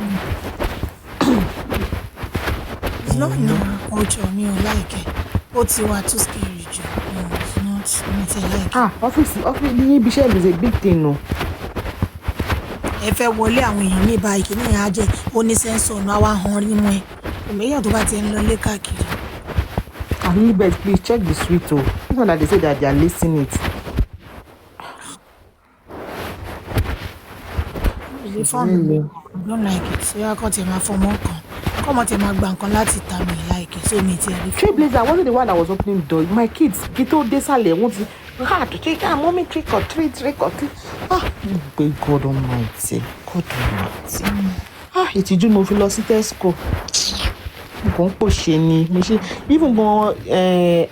it's not in our culture mi ò láìkẹ́ ó ti wà too scary jù it's not mi ti láìkẹ́. ọ́fíìsì ní ibi iṣẹ́ is a big thing o. ẹ fẹ́ wọlé àwọn èèyàn ní ìbá ìkíní yẹn á jẹ́ ó ní sẹ́ńsọ̀ ọ̀nà àwa hàn rí mọ́ ẹ òmèèyàn tó bá ti ń lọ lé káàkiri. Libet, please check the sweet o even that they say that they are lacing it. ilé fọ́ọ̀mù I don't like it ṣé wàá kọ́ tiẹ̀ máa fọmọ́ kan kọ́mọ tiẹ̀ máa gba nǹkan láti ta mi like it so mi ti rí. Trailblazer wasn't the one that was opening the door my kids kí tó dé sálẹ̀ wọ́n ti mommy trick or treat God almighty ìtìjú mo fi lọ sí Tesco nǹkan pò ṣe ni mo ṣe even gan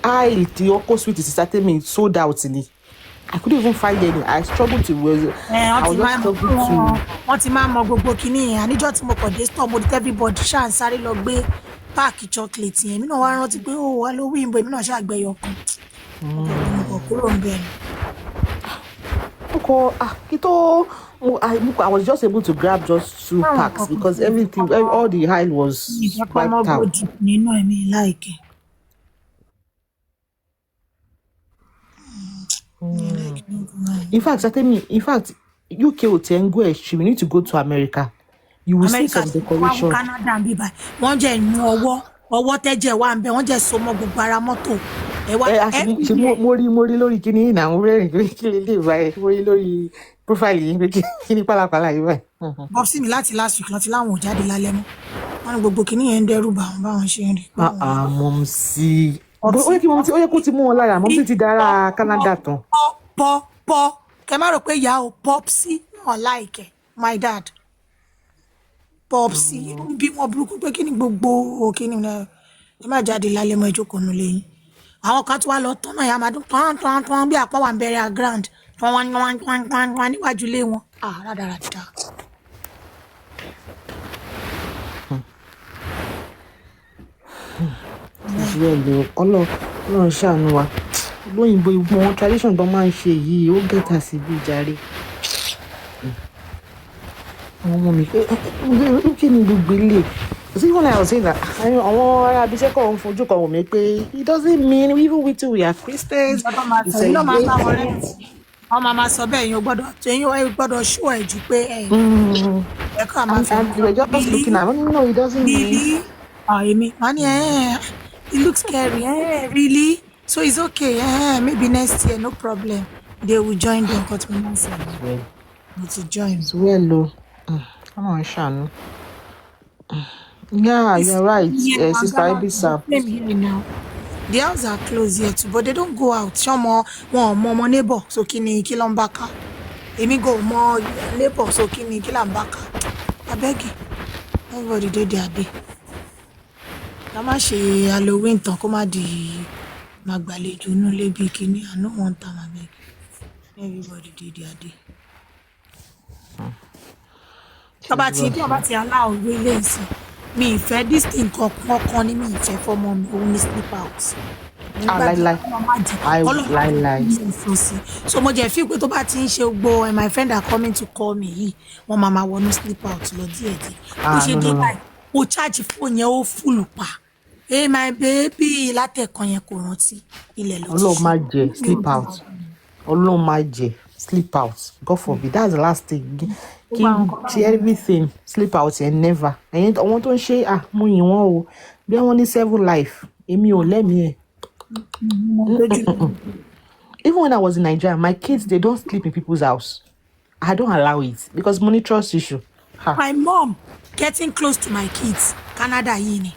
aisle tí ọkọ sweet ti sátẹ́ mi sold out ni I couldn't even find any I struggled to wọ́n ti máa mọ gbogbo kinní yẹn àníjọ́ tí mo kàn dé store mo di everybody ṣáà ń sáré lọ gbé páàkì chocolate yẹn èmi náà wá rántí pé ó wà lówó ìbò èmi náà ṣàgbẹ̀yọ̀ kan mo kúrò ń bẹ̀ ni. I was just able to grab just 2 packs because everything all the aisle was wiped out. nínú ẹ̀mí láìkẹ́. In fact, UK ò tẹ́ ń go extreme. You need to go to America. You will see some decoration. Canada ń bí báyìí wọ́n jẹ́ ìmú ọwọ́ tẹ́jẹ̀ wà ń bẹ wọ́n jẹ́ so mọ́ gbogbo ara mọ́tò. mo rí lórí kíní náà mo rẹ́rìn kí lè lè báyìí mo rí lórí profile yìí pé kíní pálapàla yìí báyìí. bọ́sì mi láti last week láti láwọn ò jáde lálẹ́ mọ́ wọ́n ní gbogbo kíní yẹn ń dẹ́rù bá wọn báwọn ṣe ń rí. mọ̀ sí ó yẹ kó ti mú wọn lára mọ̀ sí ti dára Canada tán. pọ́ kẹ má rò pé ìyá ò Popsi wọn láìkẹ́ my dad Popsi bí wọn burúkú pé kí ni gbogbo kíní náà ẹ má jáde lálẹ́ mọ́ ìjókòó nù lẹ́yìn àwọn kan tí wàá lọ tọ́nà ìyá máa dún tán bí àpá wà ń bẹ̀rẹ̀ grand tán níwájú ilé wọn rádaràdà. ìṣúwẹ̀lẹ̀ ọlọ́run ṣàánú wa lóyìnbó ìgbọ̀n tradition tó máa ń ṣe yìí ó gẹ̀ta sí ibi ìjàre àwọn ọmọ mi kí ni gbogbo ilé see when I was saying that àwọn ará abiṣẹ́ kọ̀ ń fojú kan wò mí pé it doesn't mean even we too we are Christians. wọ́n máa sọ bẹ́ẹ̀ yín o gbọ́dọ̀ ṣú ẹ̀ jù pé ẹ̀kọ́ àmọ́ fẹ́ no it doesn't mean. èmi màá ní it looks scary really so it's okay maybe next year no problem they will join them cut me off mo ti join. well o ọlọ́run ṣàánú. Yeah, you're right, Sister Ibisa. The houses are closed here too, but they don't go out. Ṣọmọ wọn ọmọ neighbor so kí ló ń bá ká. Èmi go mọ neighbor so kí là ń bá ká. Abeg, everybody dey their day. Ká má ṣe Halloween tán kó má di màgbàlejò inú ilé bí kíní. I no want am abeg. Everybody dey their day. Tọ́ba ti aláwọ̀ ilé ìsìn. Mi ìfẹ́ this thing kankan ni mi ìfẹ́ fọmọ mi òun ní sleep out. So mo jẹ́ fi pé tó bá ti ń ṣe gbogbo my friend are coming to call me yìí wọ́n máa wọnú sleep out lọ díẹ̀díẹ̀. Ó ṣe dé báyìí mo charge fóònù yẹn ó fúlù pa. Hey my baby látẹ̀kan yẹn kò rántí ilẹ̀ lọ. Ọlọ́run máa jẹ sleep out. Ọlọ́run máa jẹ. sleep out. God forbid. That's the last thing. See everything. Sleep out and never. And I want to share money one. Be only 7 life. Emi o let me. Even when I was in Nigeria, my kids, they don't sleep in people's house. I don't allow it because money trust issue. My mom getting close to my kids, Canada yìí ni.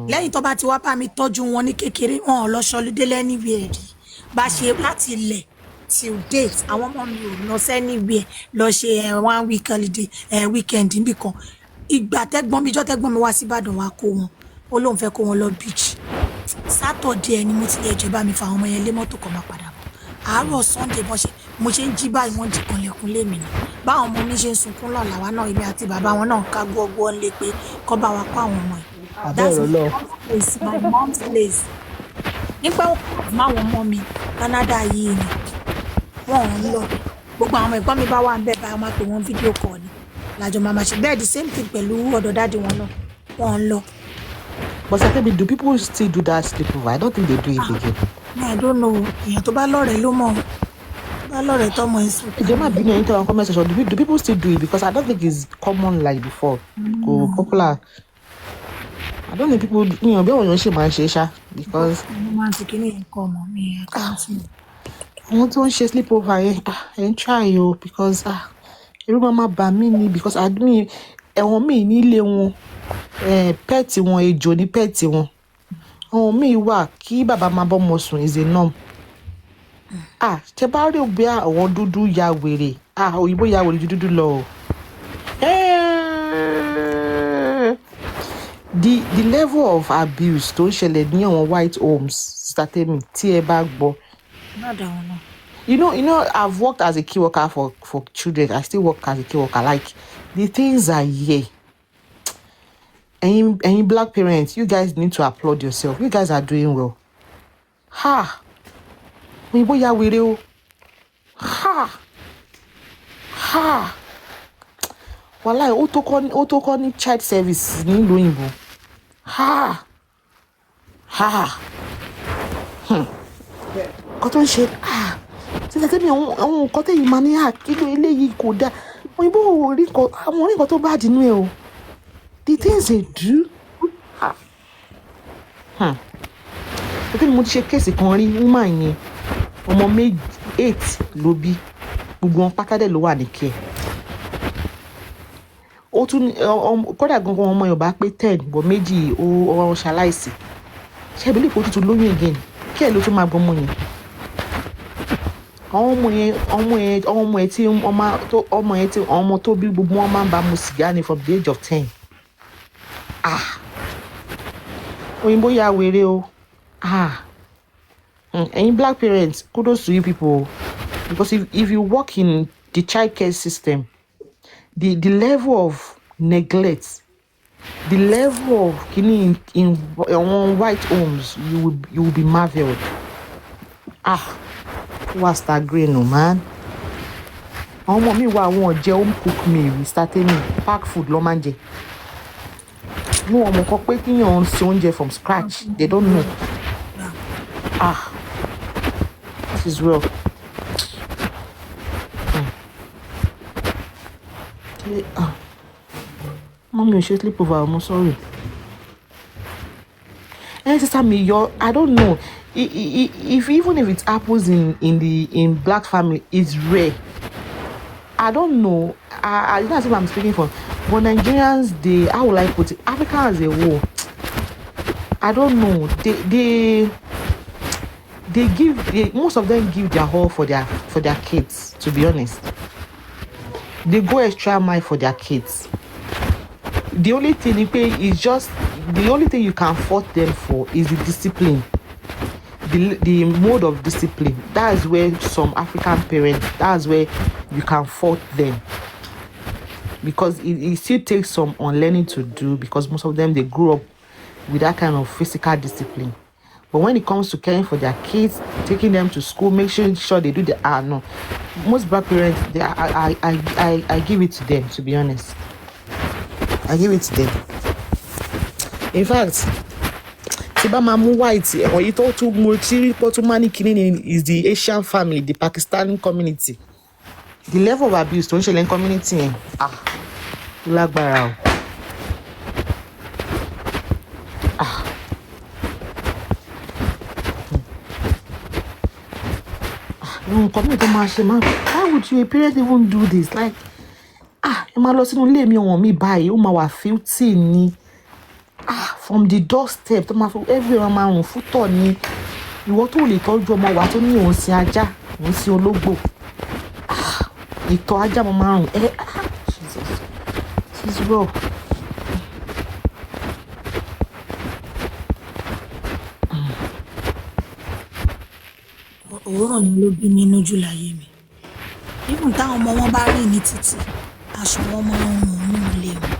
Lẹ́yìn tó bá ti wá bá mi tọ́jú wọn ní kékeré, wọn ò lọ ṣọlúdé lẹ́nìwẹ̀ rí. Bá ṣe láti ilẹ̀ till date, àwọn ọmọ mi ò lọ sẹ́nìwẹ̀ lọ ṣe 1 week holiday, weekend níbì kan. Ìgbà tẹ́gbọ́n mi wá sí Ìbàdàn wá kó wọn, ó lóun fẹ́ kó wọn lọ beach. Saturday ni mo ti lè jẹ́ bá mi fa àwọn ọmọ yẹn lé mọ́tò kan máa padà bọ̀. Àárọ̀ Sunday mo ṣe ń jí báyìí wọ́n jí kanlẹ̀kùn lé mi ni. Báwọn ọmọ mi ṣe ń sunkún lọ́la wa náà èmi àti bàbá wọn náà ká gbọ́gbọ́ lé pé kọ́ bá wa kó àwọn ọmọ yìí. That's my mom's place. Nígbà ó kọ́ máwọn ọmọ mi Canada yìí ni wọ́n ń lọ. Gbogbo àwọn ẹ̀gbọ́n mi bá wà ń bẹ̀ bá máa pè wọ́n fídíò call ni. Làjọ máa ṣe bẹ́ẹ̀ the same thing pẹ̀lú ọ̀dọ̀ dáàdi wọn náà. Wọ́n ń lọ. But Satebi, do people still do that sleepover? I don't think they do it again. I don't know. Èèyàn tó bá lọ́rẹ̀ẹ́ ló mọ̀. Bá lọ́rẹ̀ẹ́ tọ́mọ ẹ̀ sùn. There might be any comment section. Do people still do it? Because I don't think it's common like before. Go popular. I don't think people, be on your shit, man, Shesha. Because I want to share sleepover and try you because everyone ba me because I do ẹ̀wọ̀n mi nílé wọn pẹ́ẹ̀tì wọn ejò ní pẹ́ẹ̀tì wọn àwọn míì wà kí bàbá máa bọ́ ọmọ sùn is a norm. Tẹ bá rí òbí àwọn dúdú ya wèrè òyìnbó ya wèrè ju dúdú lọ o. The level of abuse tó ń ṣẹlẹ̀ ní àwọn white homes statemi tí ẹ bá gbọ́. You know, I've worked as a key worker for children. I still work as a key worker. Like, the things are here. And black parents, you guys need to applaud yourself. You guys are doing well. We boy are with you. Walai, autocon child service ni loyinbo. Cotton shade. Sísè tẹ́mi àwọn nǹkan tẹ́yìn máa ní kílò eléyìí kò dáa òyìnbó àwọn orí nǹkan tó bá dínú ẹ o the things they do. Tẹ́mi mo ti ṣe kéèsì kan rí woman yẹn ọmọ 8 ló bí gbogbo wọn pátádẹ́ ló wà ní kẹ́ ó tún kódà gangan ọmọ Yorùbá pé 10 bọ̀ méjì ó ṣaláìsí ṣe ìbílẹ̀ kó tuntun lóyún again kí ẹ ló tún máa gbọ́ ọmọ yẹn. ọmọ tó bí gbogbo wọn máa ń bá mu sìgá ni from the age of 10. Òyìnbó ya wèrè o. Ẹ̀yin black parents, kudos to you people because if you work in the child care system, the level of neglect, the level of kini in white homes, you will be marveled. What's that green, no man? Ọmọ mi wà wọ́n jẹ home cook meal we started me pack food ló máa ń jẹ. No ọmọ kan pé kíyàn ṣe oúnjẹ from scratch they don't know. This is well. Mommy, you sleep over. I'm sorry. Sister me, I don't know. Even if it happens in black family, it's rare. I don't know. That's what I'm speaking for. But Nigerians, how will I put it? Africa as a whole, I don't know. Most of them give their all for their kids. To be honest, they go extra mile for their kids. The only thing you can fault them for is the discipline. The mode of discipline. That is where some African parents, that's where you can fault them. Because it still takes some unlearning to do because most of them, they grew up with that kind of physical discipline. But when it comes to caring for their kids, taking them to school, making sure they do the no. Most black parents, I give it to them, to be honest. I give it to them. In fact, tí bá máa mú white èyí tó tún mo tí rí pọ́ tún máa ní kíní ni is the Asian family, the Pakistani community. The level of abuse tó ń ṣẹlẹ̀ ní community yẹn lágbára o. Nǹkan mi tó máa ṣe máa, why would you a parent even do this? Like ẹ máa lọ sínú ilé mi ọ̀wọ́n mi báyìí ó máa wà filthy ni. From the doorstep tó máa fi everywhere máa rùn fútọ̀ ni. Ìwọ tó lè tọ́jú ọmọ wa tó ní òun sin ajá òun sin ológbò. Ìtọ̀ ajá máa rùn Jesus, this is raw. Òwúrọ̀ yẹn ló bí mi lójú láyé mi. Even táwọn ọmọ wọn bá rìn ní títì, aṣọ wọn máa ń rùn nínú ilé wọn.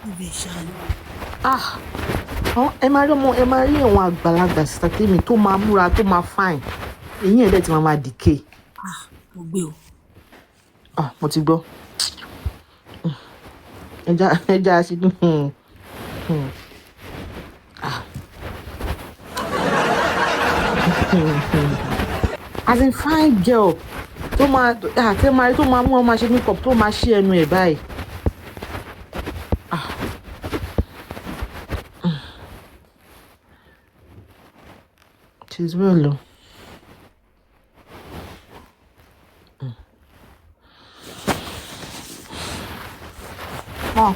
Ibẹ̀ ṣáájú. Ẹ máa rí àwọn àgbàlagbà sísá tèmi tó máa múra tó máa fine. Èyí ẹ̀dẹ̀ tí máa decay. Mo gbé o. Mo ti gbọ́. Ẹja aṣídùn. As in fine girl tó máa rí tó máa mú ọmọ ṣe makeup tó máa ṣí ẹnu ẹ̀ báyìí. She's real low.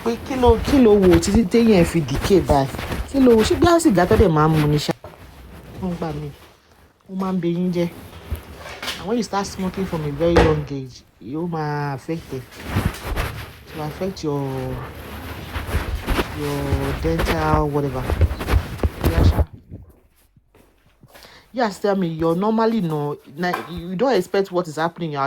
Pé kí ló wò títí téyàn fi decay báyìí? Kí ló wò ṣé bí àsìgá tó dẹ̀ máa ń mu ní ṣá? Wọ́n gbà mí. Ó máa ń bẹ yín jẹ́. And when you start smoking from a very young age, yóò máa affect it. It will affect your dental whatever. Yes, tell me, you're normally you don't expect what is happening in your